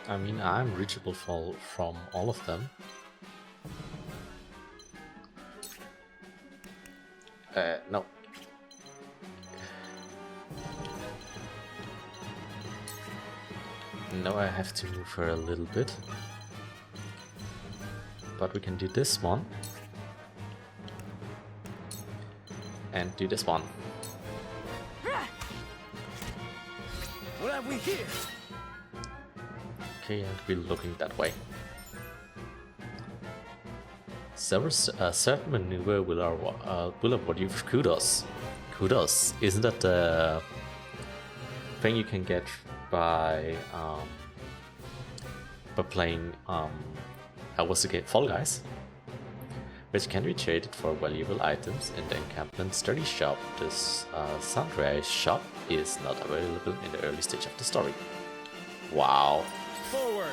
I mean, I'm reachable from all of them. No. No, I have to move her a little bit. But we can do this one. And do this one. What have we here? Okay, and we're looking that way. A certain maneuver will award you with kudos. Kudos, isn't that the thing you can get by playing how was the game? Fall Guys, which can be traded for valuable items in the encampment study shop. This Sundry shop is not available in the early stage of the story. Wow. Forward.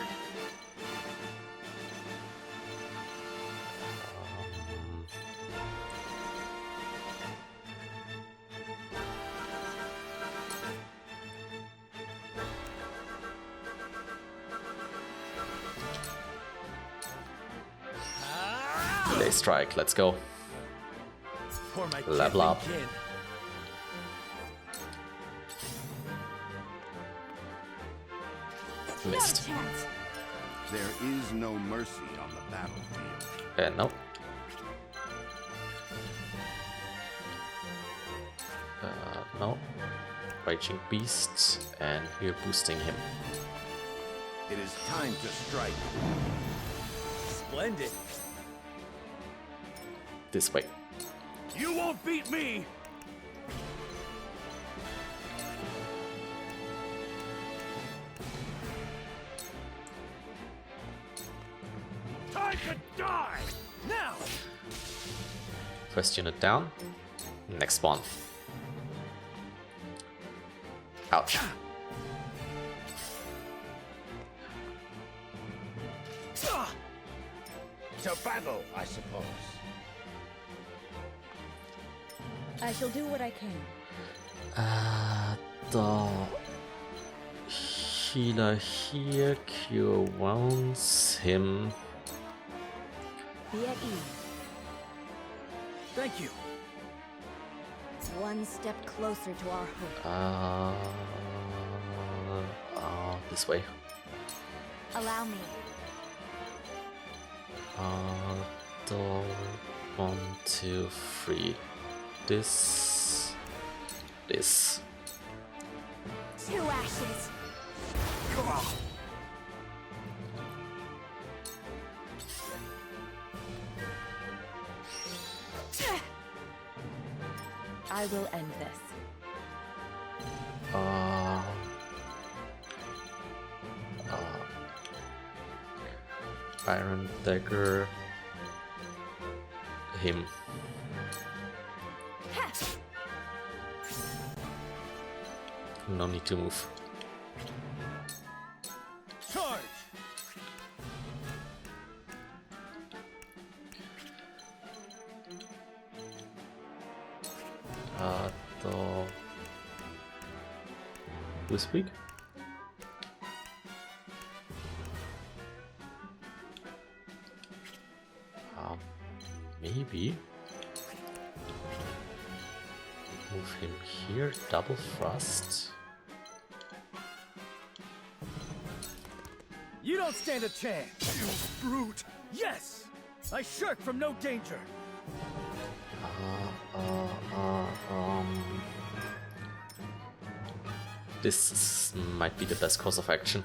Delay strike, let's go. Level up. Missed. There is no mercy on the battlefield. No. No. Raging Beasts, and we're boosting him. is time to strike. Splendid. This way. You won't beat me! Time to die! Now! First unit down. Next one. Ouch. To battle, I suppose. I shall do what I can. The healer here cure wounds him. Be at ease. Thank you. One step closer to our hope. This way. Allow me. Don't want to free this. Two ashes. Come on! I will end this. Iron dagger him. No need to move. Charge! Who's weak? Maybe move him here, double thrust. You don't stand a chance, you brute! Yes! I shirk from no danger! This might be the best course of action.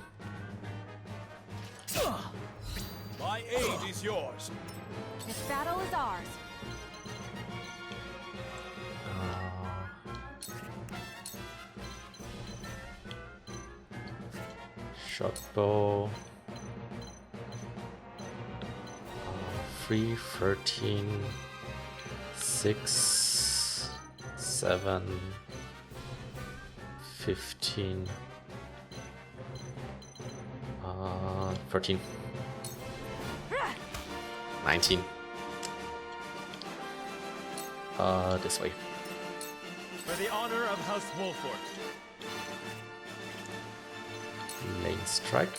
My aid is yours. This battle is ours. Short bow. 3, 13, 6, 7, 15, 13, 19. This way. For the honor of House Wolfort. Lane strike.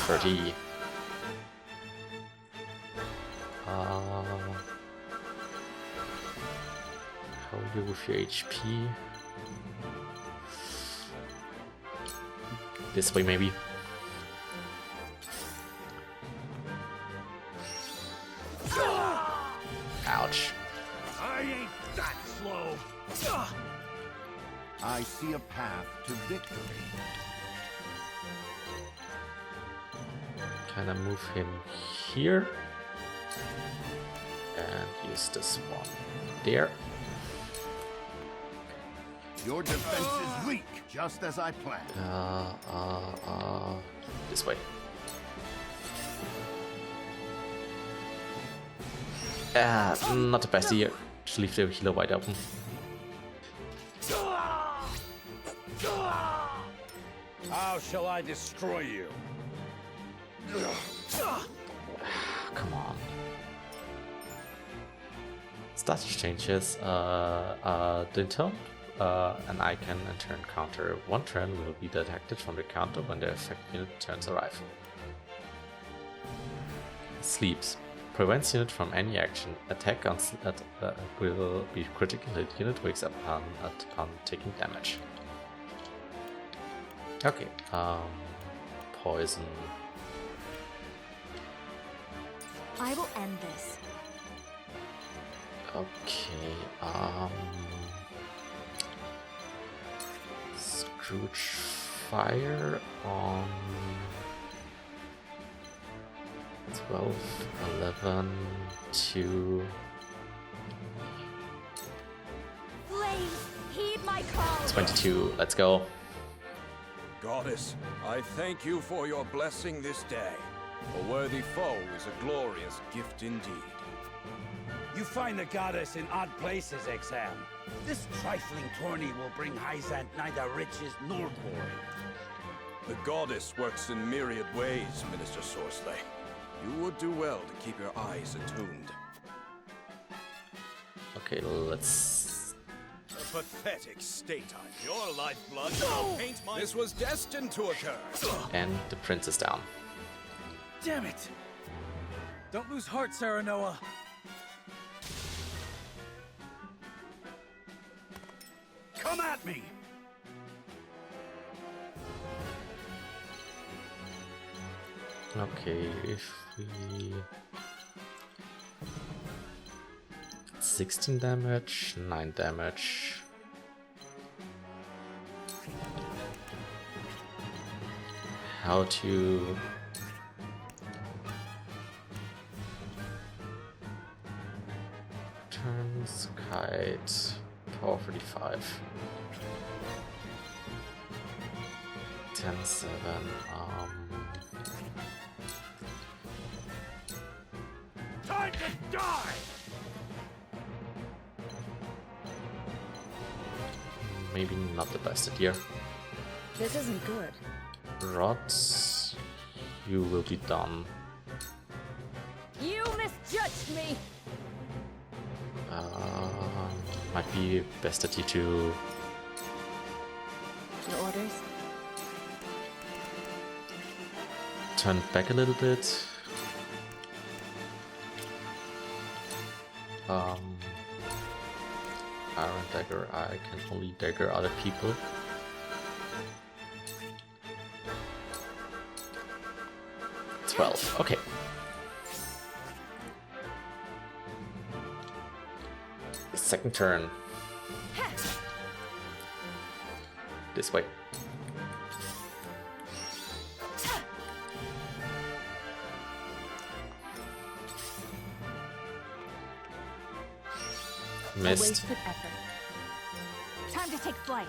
How are you with your HP? This way, maybe. Ouch. I ain't that slow. I see a path to victory. Can I move him here? And use this one there. Your defense is weak, just as I planned. This way. Not the best here. Just leave the healer wide open. How shall I destroy you? Come on. Status changes. The turn an icon and turn counter. One turn will be detected from the counter when the effect unit turns arrive. Sleeps. Prevents unit from any action. Attack on will be critical hit. Unit wakes up upon taking damage. Okay. Poison. I will end this. Okay. Brute Fire on 12, 11, 2. Please, heed my call. 22, let's go. Goddess, I thank you for your blessing this day. A worthy foe is a glorious gift indeed. You find the goddess in odd places, Exam. This trifling tourney will bring Hyzant neither riches nor glory. The goddess works in myriad ways, Minister Sorsley. You would do well to keep your eyes attuned. Okay, let's... A pathetic state I'm. Your lifeblood will paint my... This was destined to occur. And the prince is down. Damn it! Don't lose heart, Serenoa. Come at me! Okay, if we... 16 damage, 9 damage. How to... Turns, kite, power 45. 10, 7, Time to die! maybe not the best idea. This isn't good. Rods, you will be done. You misjudged me. Might be best idea to... Your orders? Turn back a little bit. Iron dagger, I can only dagger other people. Okay. Second turn. This way. Missed. A wasted effort. Time to take flight.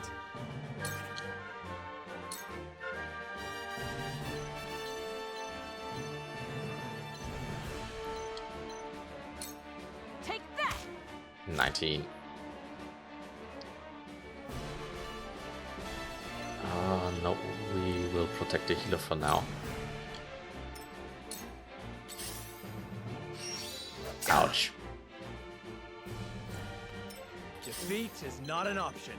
Take that. 19. No, we will protect the healer for now. Ouch. Defeat is not an option.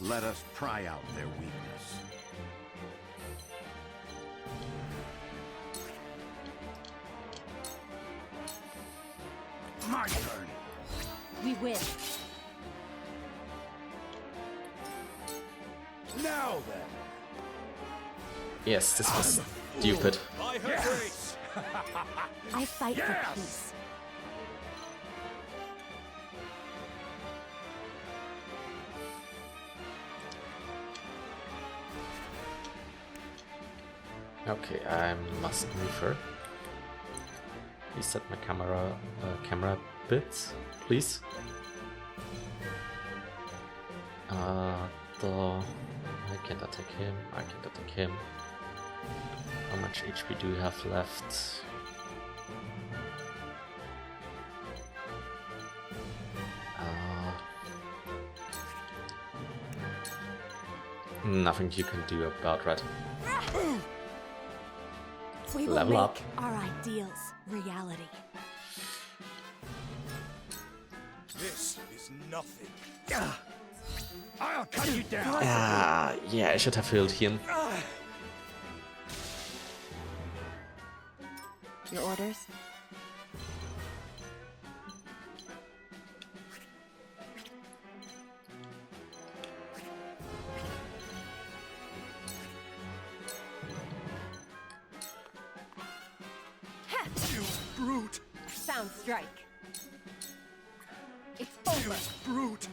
Let us pry out their weakness. My turn. We win. Now then. Yes, this was stupid. Yes. I fight for peace. Okay, I must move her. Reset my camera a bit, please. I can't attack him. I can't attack him. How much HP do we have left? Nothing you can do about red. We will Level make up. our ideals reality. This is nothing. I'll cut you down. Yeah, I should have healed him. Your orders? sound strike. It's over. You brute!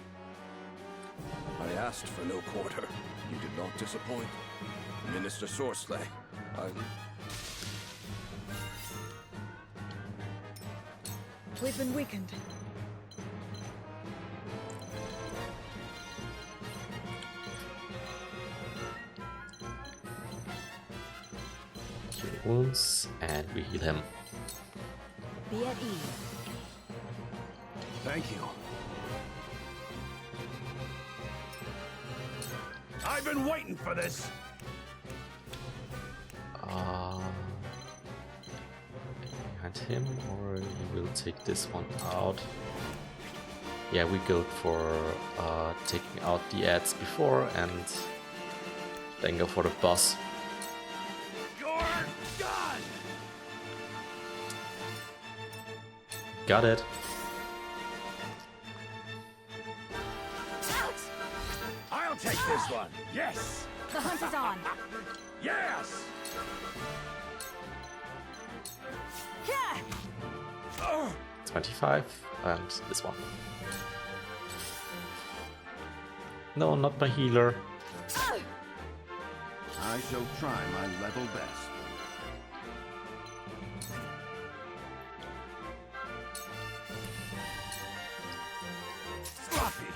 I asked for no quarter. You did not disappoint. Minister Sorsley, We've been weakened. Wounds, and we heal him. Be at ease. Thank you. I've been waiting for this. Behind him, or he will take this one out. Yeah, we go for taking out the ads before and then go for the boss. You're done. Got it. Out! I'll take this one. Yes. The hunt is on. Yes. 25, and this one. No, not my healer. I shall try my level best. Fluffy.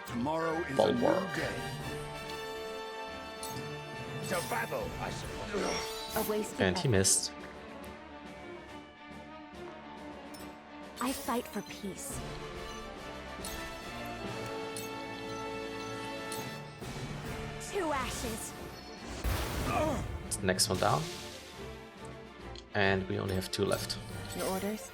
Tomorrow is Ball a new work. day. To battle, I suppose. A wasted And he missed. I fight for peace. Two ashes. Next one down. And we only have 2 left. Your orders?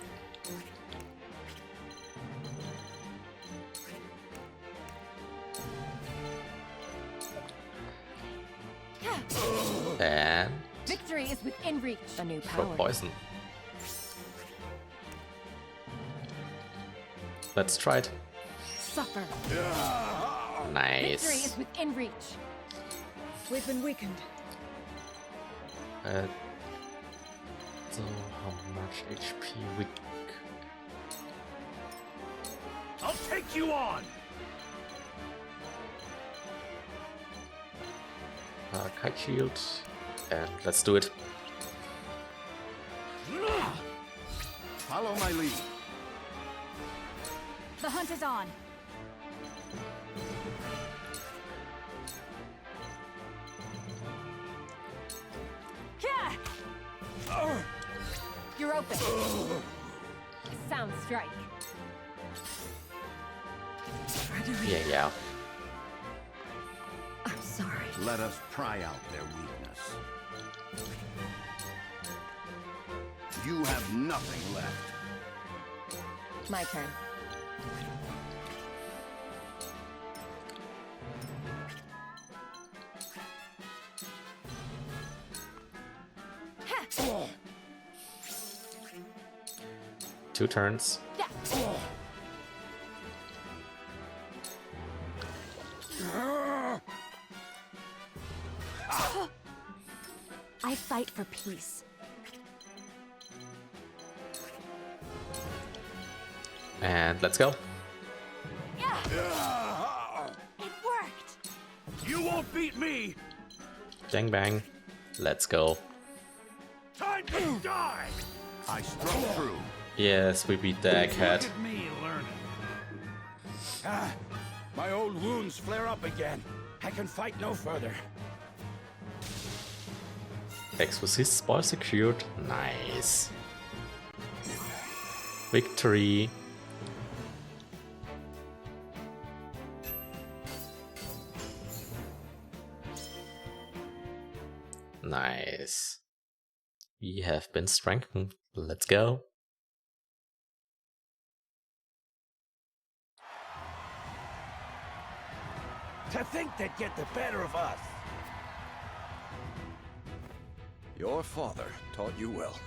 And Victory is within reach. A new throw power. poison. Let's try it. Suffer. Nice. Victory is within reach. We've been weakened. So how much HP we... I'll take you on. Kite shield, and let's do it. Follow my lead. The hunt is on. You're open. Sound strike. Yeah. I'm sorry. Let us pry out their weakness. You have nothing left. My turn. Two turns. I fight for peace. And let's go. It worked. You won't beat me. Bang bang. Let's go. Time to die. I strode through. Yes, we beat the egghead. Look at me learning. My old wounds flare up again. I can fight no further. Exorcist spoil secured. Nice. Victory. Nice. We have been strengthened. Let's go. To think they'd get the better of us. Your father taught you well.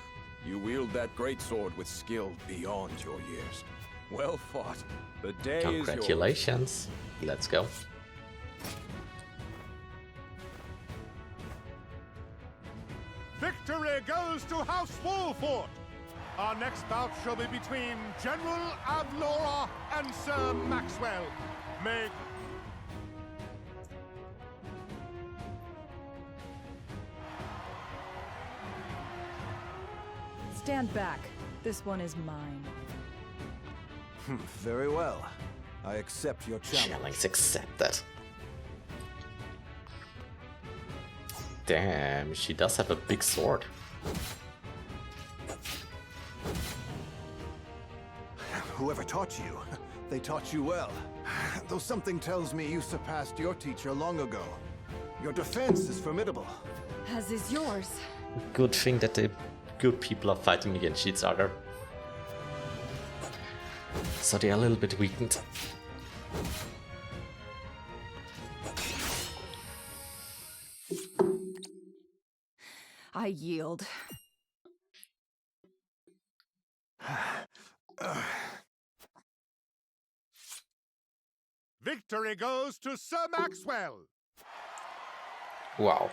You wield that great sword with skill beyond your years. Well fought. The day is yours. Congratulations. Let's go. Victory goes to House Wolfort! Our next bout shall be between General Avlora and Sir Maxwell. May... Stand back. This one is mine. Very well. I accept your challenge. Challenge accepted. Damn, she does have a big sword. Whoever taught you, they taught you well. Though something tells me you surpassed your teacher long ago. Your defense is formidable. As is yours. Good thing that the good people are fighting against each other. So they are a little bit weakened. I yield. Victory goes to Sir Maxwell! Wow.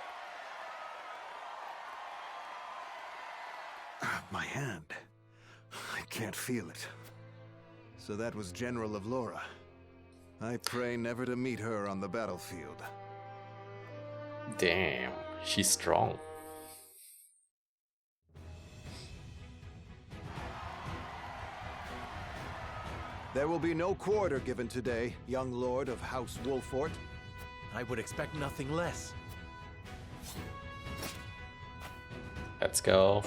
My hand. I can't feel it. So that was General Avlora. I pray never to meet her on the battlefield. Damn, she's strong. There will be no quarter given today, young lord of House Wolfort. I would expect nothing less. Let's go.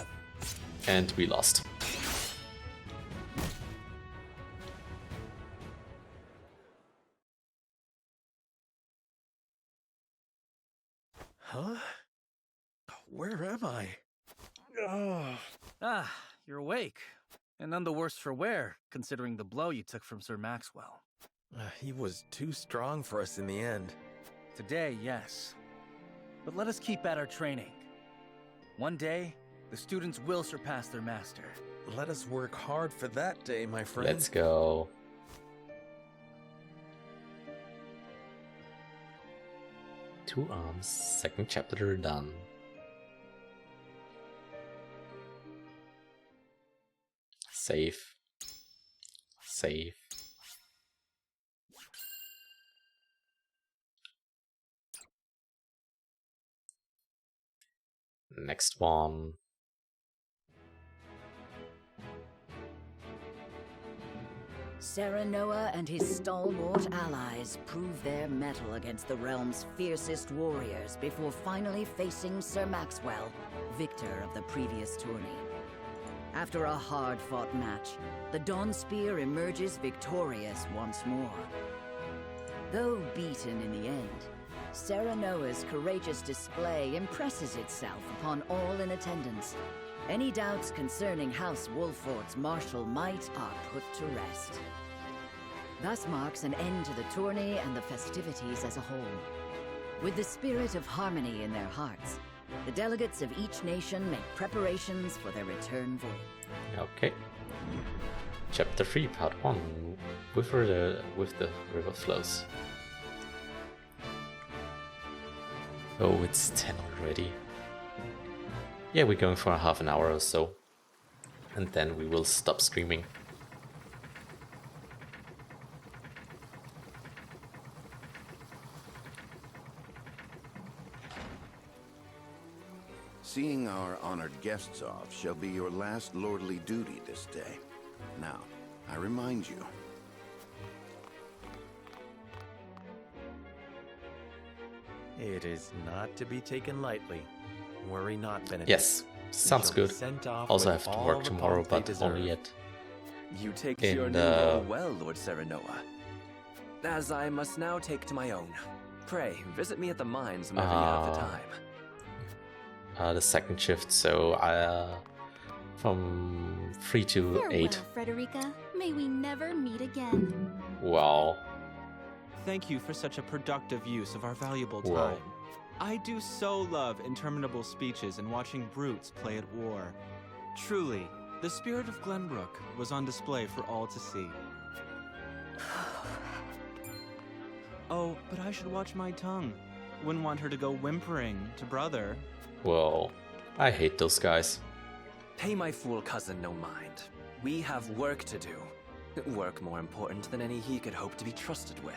And we lost. Huh? Where am I? Ah, you're awake. And none the worse for wear, considering the blow you took from Sir Maxwell. He was too strong for us in the end. Today, yes. But let us keep at our training. One day, the students will surpass their master. Let us work hard for that day, my friend. Let's go. Two arms, second chapter done. Save. Save. Next one. Serenoa and his stalwart allies prove their mettle against the realm's fiercest warriors before finally facing Sir Maxwell, victor of the previous tourney. After a hard-fought match, the Dawn Spear emerges victorious once more. Though beaten in the end, Serenoa's courageous display impresses itself upon all in attendance. Any doubts concerning House Wolfort's martial might are put to rest. Thus marks an end to the tourney and the festivities as a whole. With the spirit of harmony in their hearts, the delegates of each nation make preparations for their return voyage. Okay. Chapter 3, Part 1. With the river flows. Oh, it's 10 already. Yeah, we're going for half an hour or so. And then we will stop streaming. Seeing our honored guests off shall be your last lordly duty this day. Now, I remind you. It is not to be taken lightly. Worry not, Benedict. Yes, sounds good. Also have to work tomorrow, but only at You take to your new role well, Lord Serenoa. As I must now take to my own. Pray, visit me at the mines whenever you have the time. The second shift, so from 3 to Farewell, 8. Frederica. May we never meet again. Wow. Thank you for such a productive use of our valuable time. Wow. I do so love interminable speeches and watching brutes play at war. Truly, the spirit of Glenbrook was on display for all to see. Oh, but I should watch my tongue. Wouldn't want her to go whimpering to brother. Well, I hate those guys. Pay my fool cousin no mind. We have work to do. Work more important than any he could hope to be trusted with.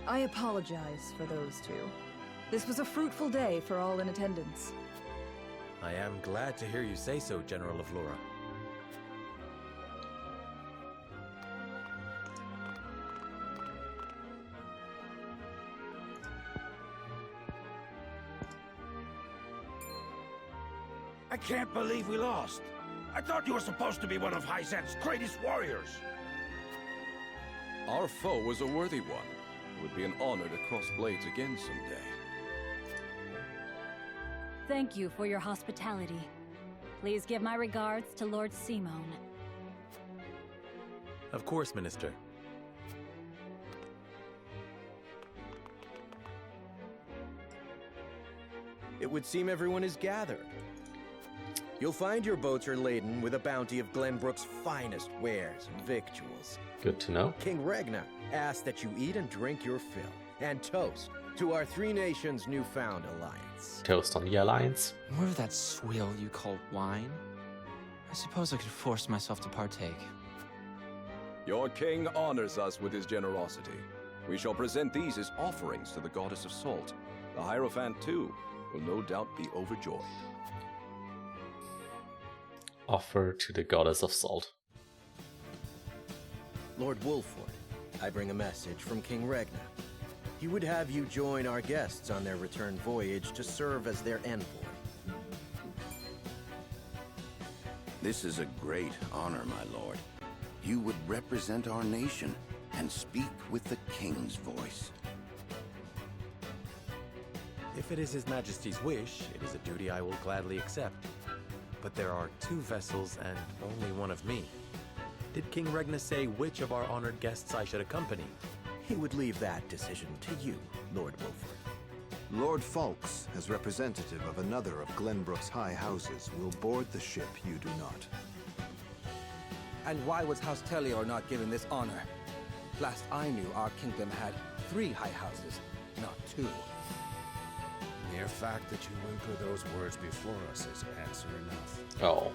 I apologize for those two. This was a fruitful day for all in attendance. I am glad to hear you say so, General of Laura. I can't believe we lost. I thought you were supposed to be one of Hyzant's greatest warriors. Our foe was a worthy one. It would be an honor to cross blades again someday. Thank you for your hospitality. Please give my regards to Lord Simone. Of course, Minister. It would seem everyone is gathered. You'll find your boats are laden with a bounty of Glenbrook's finest wares and victuals. Good to know. King Regna asks that you eat and drink your fill, and toast to our three nations' newfound alliance. Toast on the alliance. More of that swill you call wine? I suppose I could force myself to partake. Your king honors us with his generosity. We shall present these as offerings to the goddess of salt. The Hierophant, too, will no doubt be overjoyed. Offer to the goddess of salt. Lord Wolford, I bring a message from King Regna. He would have you join our guests on their return voyage to serve as their envoy. This is a great honor, my lord. You would represent our nation and speak with the king's voice. If it is His Majesty's wish, it is a duty I will gladly accept. But there are 2 vessels and only one of me. Did King Regna say which of our honored guests I should accompany? He would leave that decision to you, Lord Wolford. Lord Falks, as representative of another of Glenbrook's high houses, will board the ship you do not. And why was House Tellior not given this honor? Last I knew, our kingdom had 3 high houses, not 2. Mere fact that you whimper those words before us is answer enough. Oh.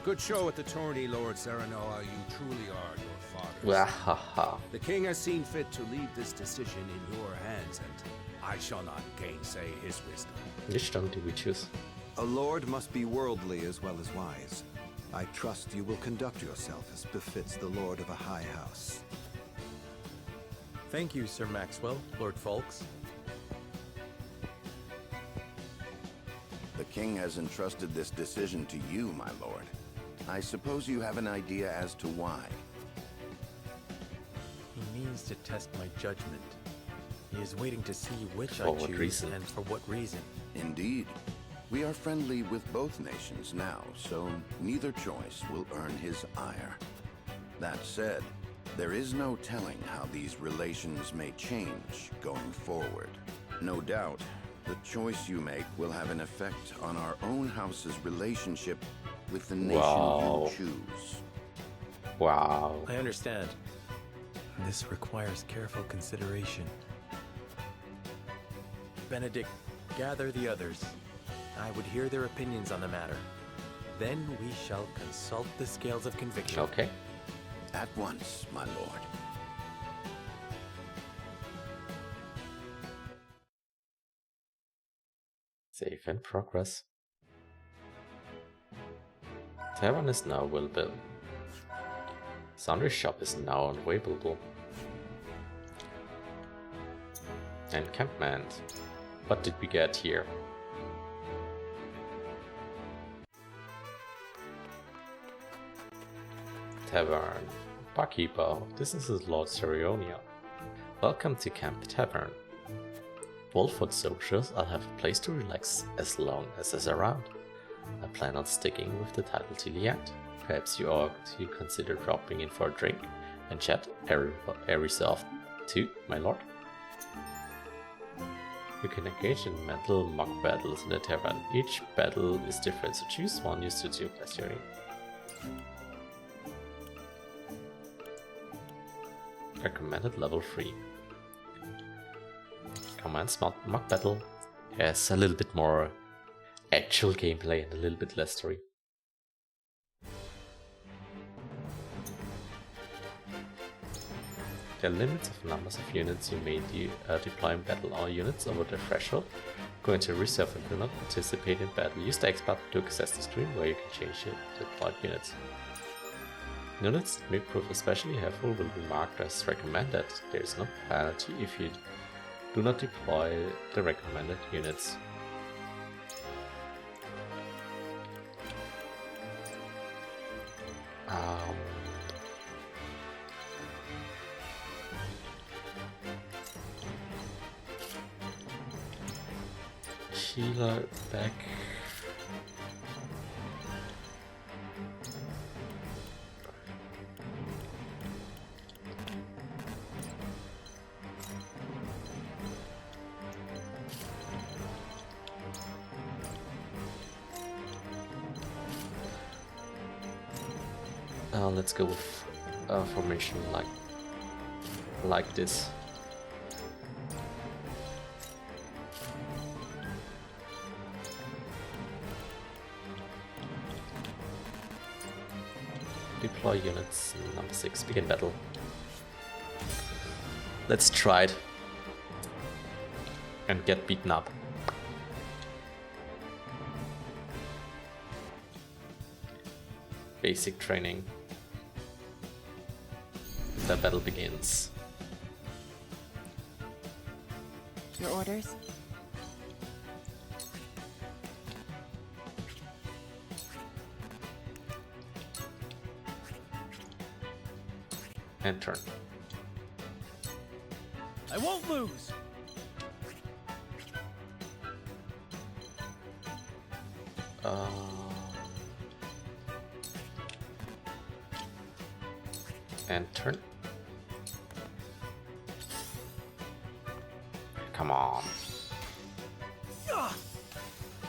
Good show at the tourney, Lord Serenoa. You truly are your father's. Wahaha. The king has seen fit to leave this decision in your hands, and I shall not gainsay his wisdom. Which tongue do we choose? A lord must be worldly as well as wise. I trust you will conduct yourself as befits the lord of a high house. Thank you, Sir Maxwell, Lord Falks. The king has entrusted this decision to you, my lord. I suppose you have an idea as to why. He means to test my judgment. He is waiting to see which I For what choose reason? and for what reason. Indeed. We are friendly with both nations now, so neither choice will earn his ire. That said, there is no telling how these relations may change going forward. No doubt, the choice you make will have an effect on our own house's relationship with the nation Wow. you choose. Wow. I understand. This requires careful consideration. Benedict, gather the others. I would hear their opinions on the matter. Then we shall consult the scales of conviction. Okay. At once, my lord. Save and progress. Tavern is now available. Sundry shop is now available. Encampment. What did we get here? Tavern. Barkeeper. This is Lord Cerionia. Welcome to Camp Tavern. Wolford soldiers, I'll have a place to relax as long as is around. I plan on sticking with the title till the end. Perhaps you ought to consider dropping in for a drink and chat every so often too, my lord. You can engage in mental mock battles in the tavern. Each battle is different, so choose one you suit your pleasure. Recommended level 3. Commands mock battle has a little bit more actual gameplay and a little bit less story. There are limits of numbers of units you may deploy in battle. All units over the threshold go into reserve and do not participate in battle. Use the X button to access the screen where you can change your deployed units. Units that may prove especially helpful will be marked as recommended. There is no penalty if you do not deploy the recommended units. Healer back. Let's go with a formation like this. Deploy units, number 6, begin battle. Let's try it and get beaten up. Basic training. The battle begins. Your orders? And turn. I won't lose. And turn. Come on.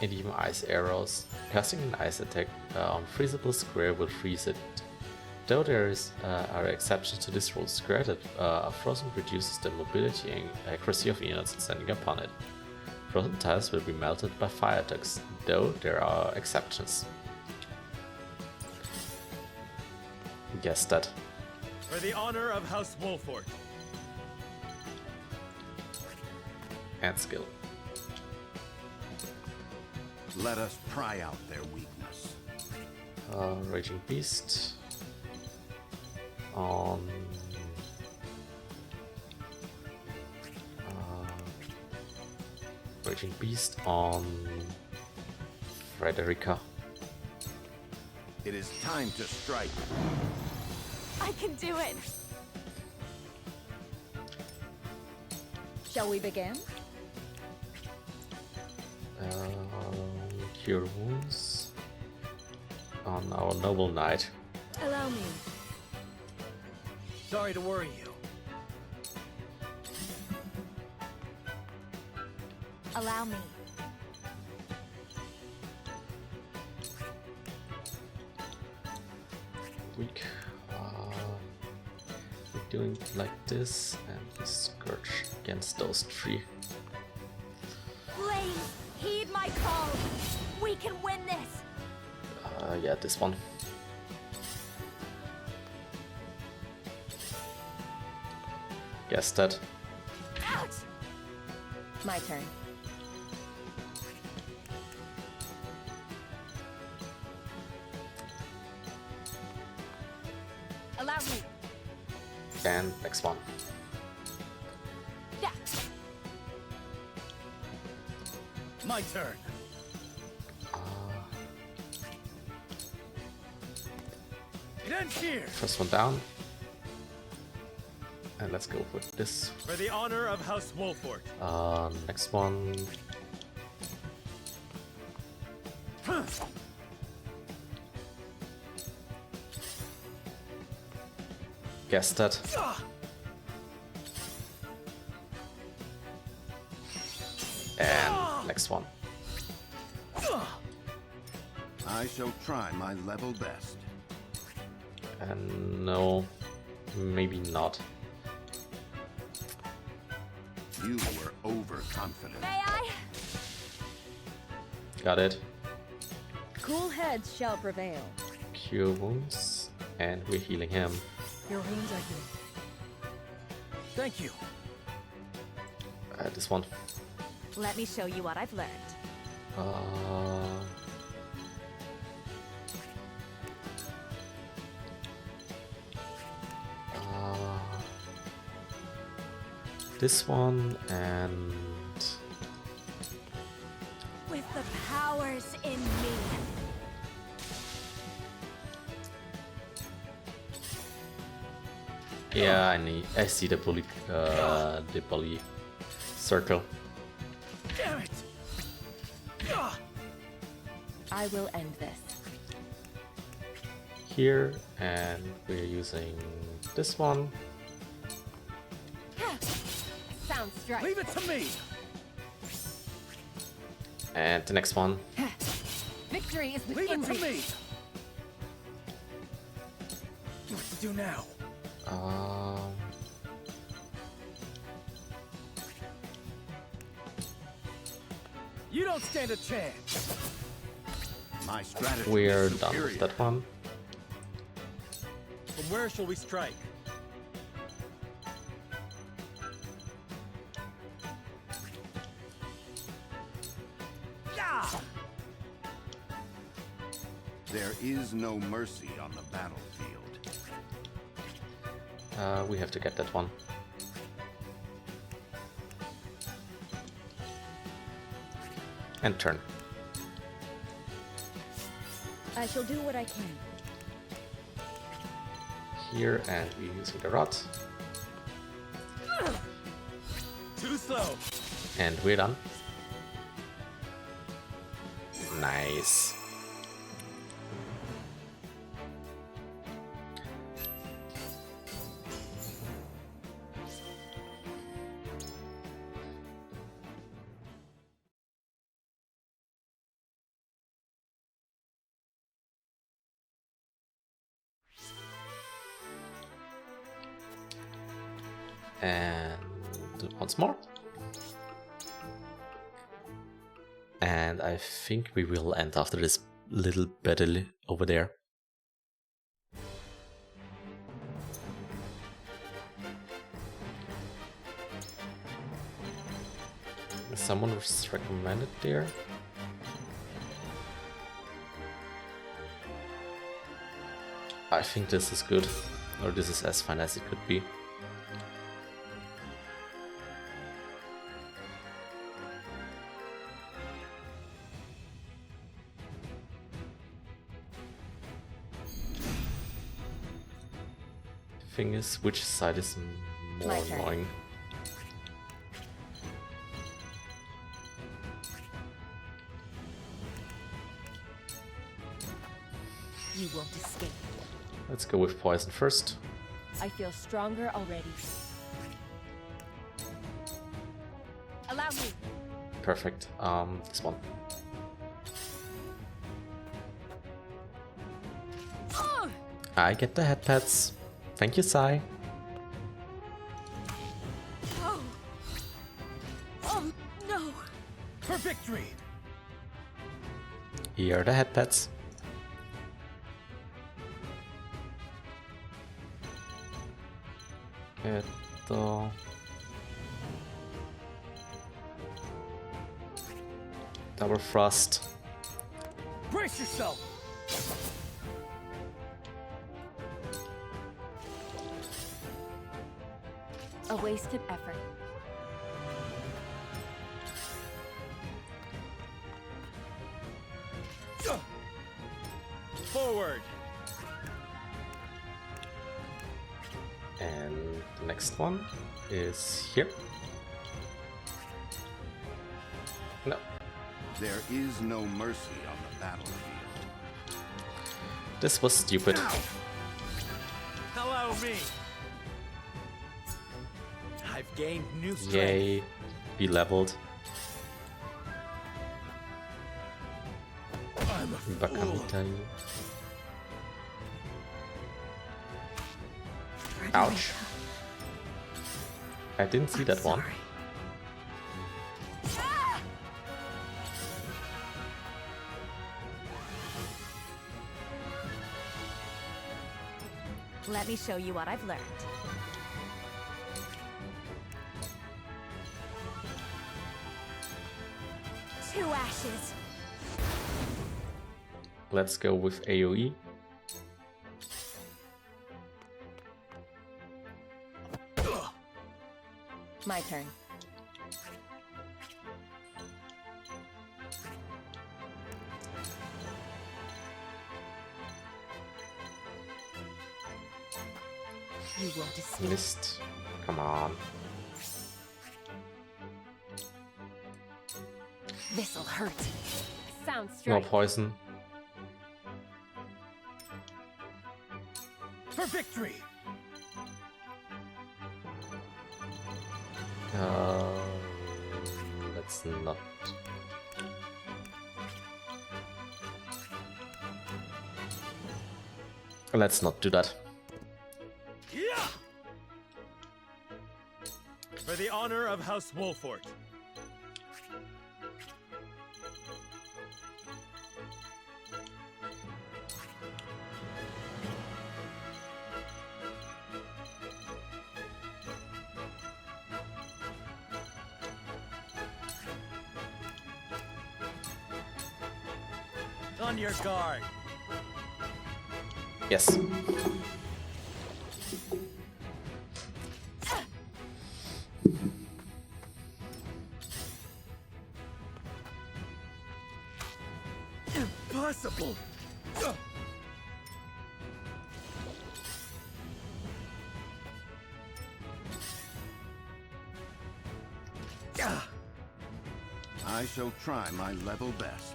And even ice arrows. Casting an ice attack on freezable square will freeze it. Though there are exceptions to this rule, square that are frozen reduces the mobility and accuracy of units standing upon it. Frozen tiles will be melted by fire attacks, though there are exceptions. Guess that. For the honor of House Wolfort. And skill. Let us pry out their weakness. Raging Beast. On Raging Beast on Frederica. It is time to strike. I can do it! Shall we begin? Cure wounds on our noble knight. Allow me. Sorry to worry you. Allow me. Weak. We're doing like this and scourge against those three. Please, heed my call. We can win this. Yeah, this one. Guess that. Ouch! My turn. Allow me. And next one. Yeah. My turn. It ends here. First one down. And let's go with this. For the honor of House Wolfort. Next one. Guess that. And next one. I shall try my level best. And no, maybe not. You were overconfident. May I? Got it. Cool heads shall prevail. Cure wounds, and we're healing him. Your wounds are healed. Thank you. This one. Let me show you what I've learned. This one and With the powers in me. yeah, I see the bully circle. Damn it! I will end this. Here, and we're using this one. Sounds right. Leave it to me. And the next one. Victory is Leave within it to reach. me. What to do now? You don't stand a chance. My strategy We're is done superior. with that one. From where shall we strike? There is no mercy on the battlefield. We have to get that one. And turn. I shall do what I can. Here, and we're using the rod. Too slow. And we're done. Nice. And once more. And I think we will end after this little battle over there. Someone was recommended there. I think this is good, or this is as fine as it could be. Thing is, which side is more My turn. annoying? You won't escape. Let's go with poison first. I feel stronger already. Allow me. Perfect. This one. I get the head pats. Thank you, Sai. Oh. Oh no. For victory. Here are the head pats. Double thrust. Brace yourself. A wasted effort. Forward. And the next one is here. No. There is no mercy on the battlefield. This was stupid. Hello, me. I've gained new strength. Yay. Be leveled. I'm a fool. Bakamitai. Ouch. I didn't see that one. Let me show you what I've learned. Two ashes. Let's go with AoE. My turn. You won't escape. Missed. Come on. This'll hurt. Sounds No strange. poison. For victory! Let's not. Let's not do that. Yeah! For the honor of House Wolfort. On your guard. Yes. Impossible! I shall try my level best.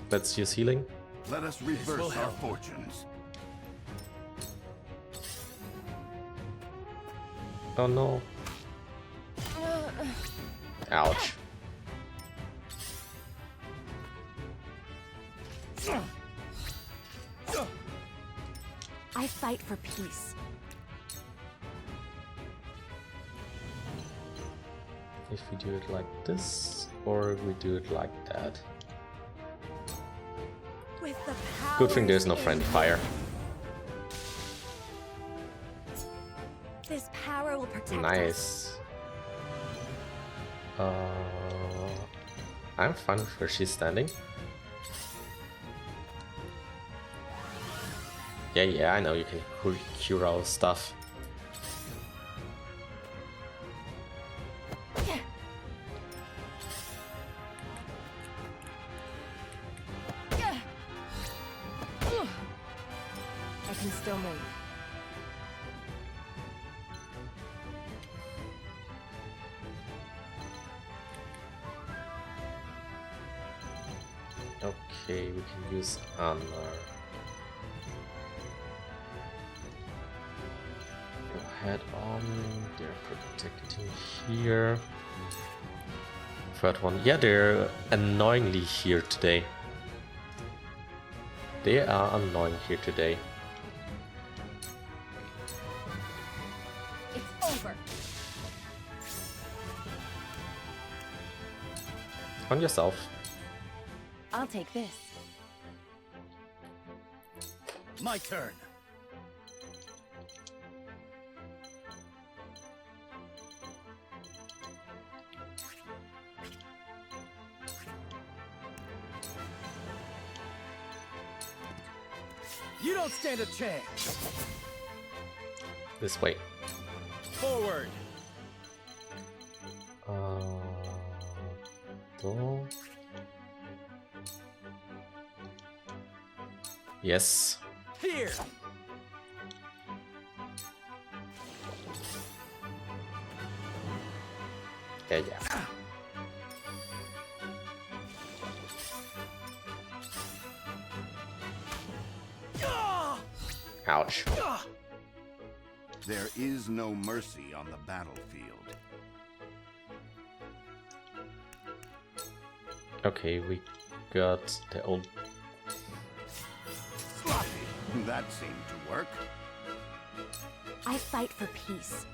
Let's use healing. Let us reverse our fortunes. Oh no. Ouch. I fight for peace. If we do it like this, or if we do it like that. With the Good thing there's no friend fire. This power will protect us. Nice. I'm fine with where she's standing. Yeah, I know you can cure our stuff. I can still move. Okay, we can use armor. Go ahead on. They're protecting here. Third one. Yeah, they're annoyingly here today. They are annoying here today. It's over. On yourself. I'll take this. My turn. You don't stand a chance. This way. Forward. Go. Yes. Here. Yeah. Ouch. There is no mercy on the battlefield. Okay, we got the old. Sloppy. That seemed to work. I fight for peace.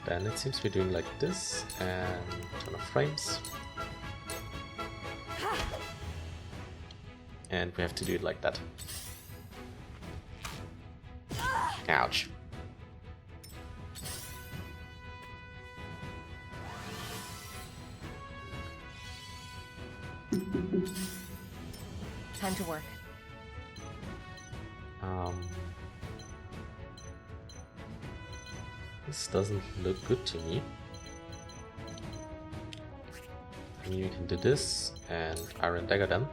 Then it seems we're doing like this, and turn off frames. And we have to do it like that. Ouch. Time to work. This doesn't look good to me. I mean, we can do this and Iron Dagger them.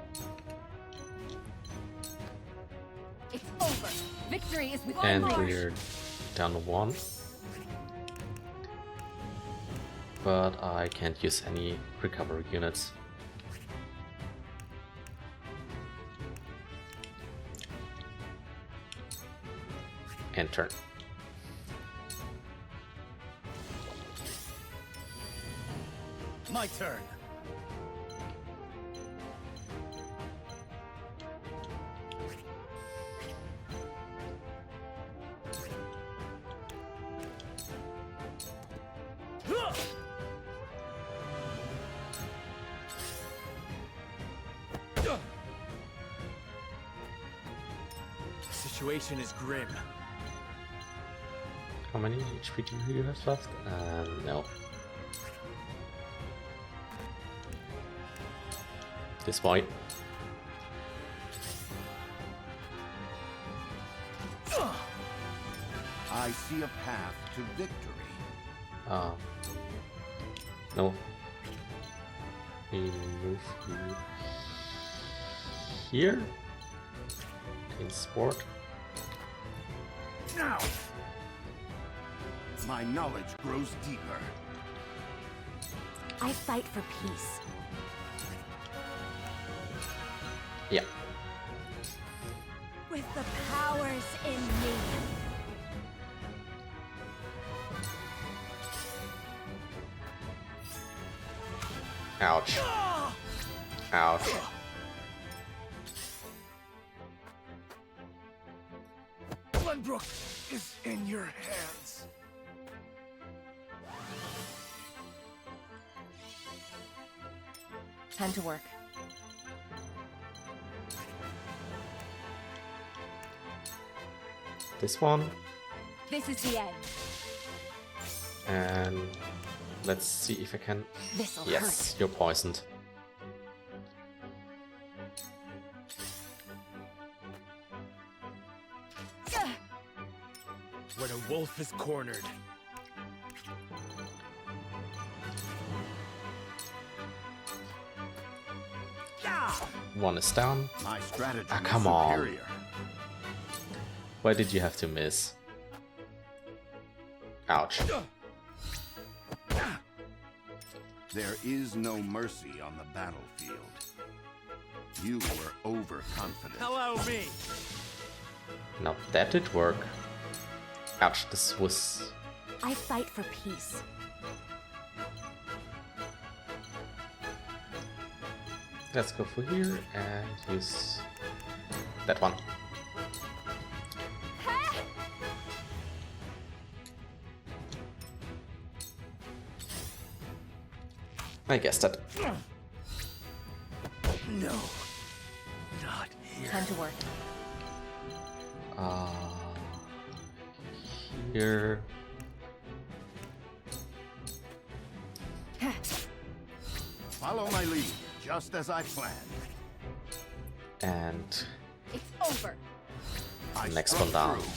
It's over. Victory is within And reach. we're down to 1. But I can't use any recovery units. And turn. My turn. The situation is grim. How many HP do you have left? No. This boy. I see a path to victory. No. We move you here. In sport. Now! My knowledge grows deeper. I fight for peace. Yeah. With the powers in me. Ouch. Ouch. Glenbrook is in your hands. Time to work. This one. This is the end. And let's see if I can. This'll Yes, hurt. you're poisoned. When a wolf is cornered. One is down. My strategy Ah, is come on. superior. Why did you have to miss? Ouch. There is no mercy on the battlefield. You were overconfident. Hello, me. Now that did work. Ouch, this was... I fight for peace. Let's go for here and use that one. I guessed that. No. Not here. Time to work. Here. Follow my lead, just as I planned. And It's over. next struck one down. through.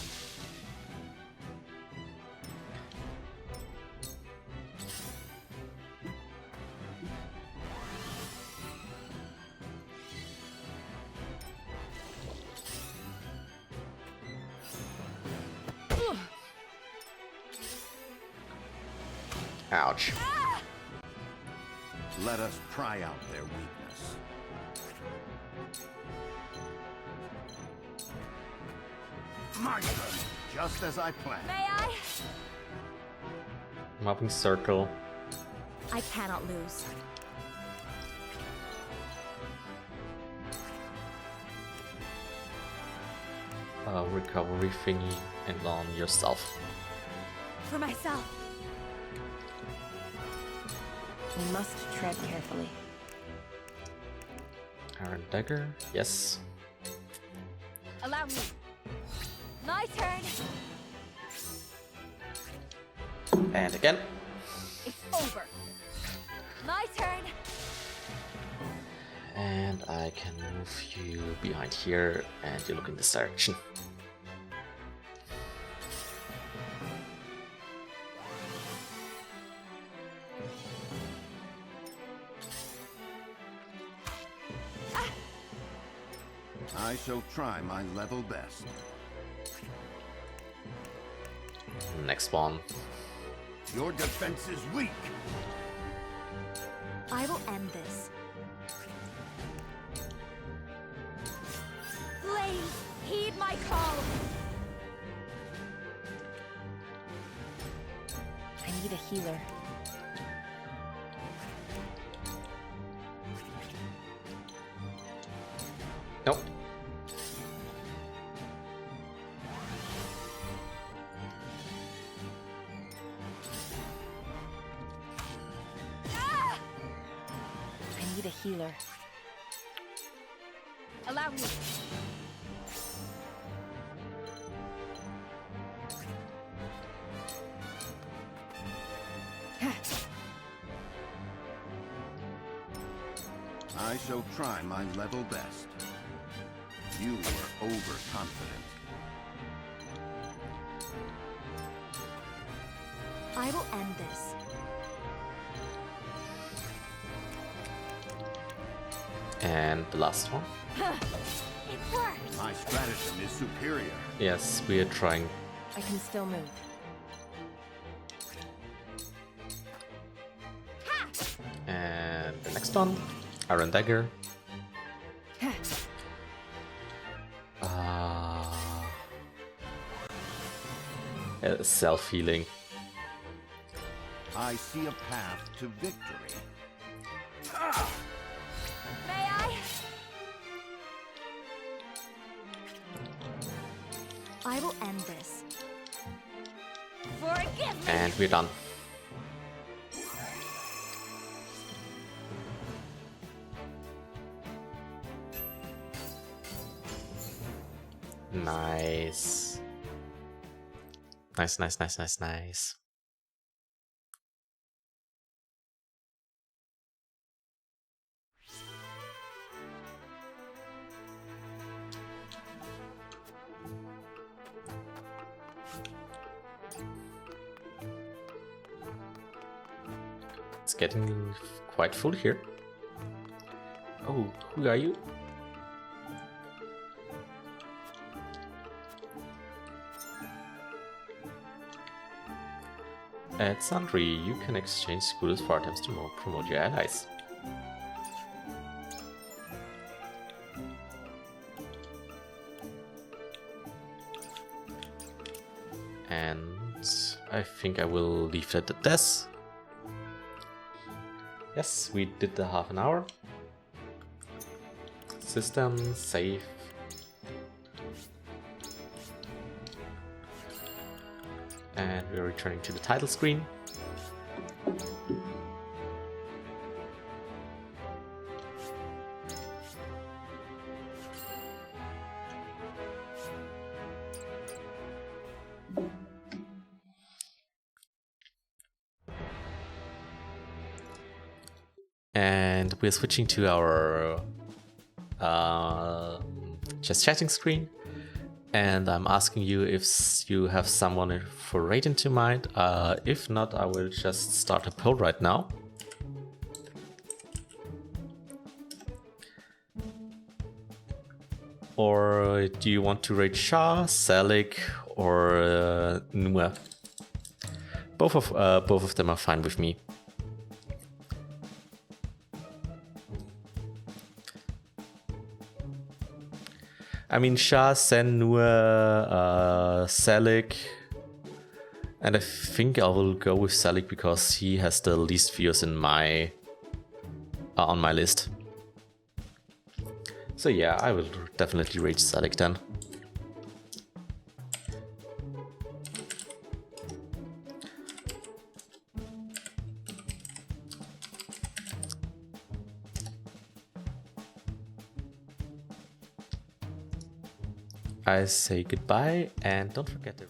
Ouch. Let us pry out their weakness. My turn, just as I planned. May I? Mobbing circle. I cannot lose. Recovery thingy and on yourself. For myself. We must tread carefully. Iron Dagger, yes. Allow me. My turn. And again. It's over. My turn. And I can move you behind here, and you look in this direction. I shall try my level best. Next one. Your defense is weak. I will end this. Please, heed my call. I need a healer. Nope. I need a healer. Allow me. I shall try my level best. You were overconfident. I will end this. And the last one. It worked. My stratagem is superior. Yes, we are trying. I can still move. And the next one. Iron Dagger. Self-healing. I see a path to victory. May I? I will end this. Forgive me. And we're done. Nice. Nice. It's getting quite full here. Oh, who are you? At Sundry, you can exchange scooters for items to promote your allies. And I think I will leave it at this. Yes, we did the half an hour. System, save. And we're returning to the title screen. And we're switching to our just chatting screen. And I'm asking you if you have someone for raid into mind. If not, I will just start a poll right now. Or do you want to raid Shah, Salik, or Nua? Both of them are fine with me. I mean, Shah, Sen, Nua, Salik, and I think I will go with Salik because he has the least views in my on my list. So yeah, I will definitely raid Salik then. I say goodbye, and don't forget to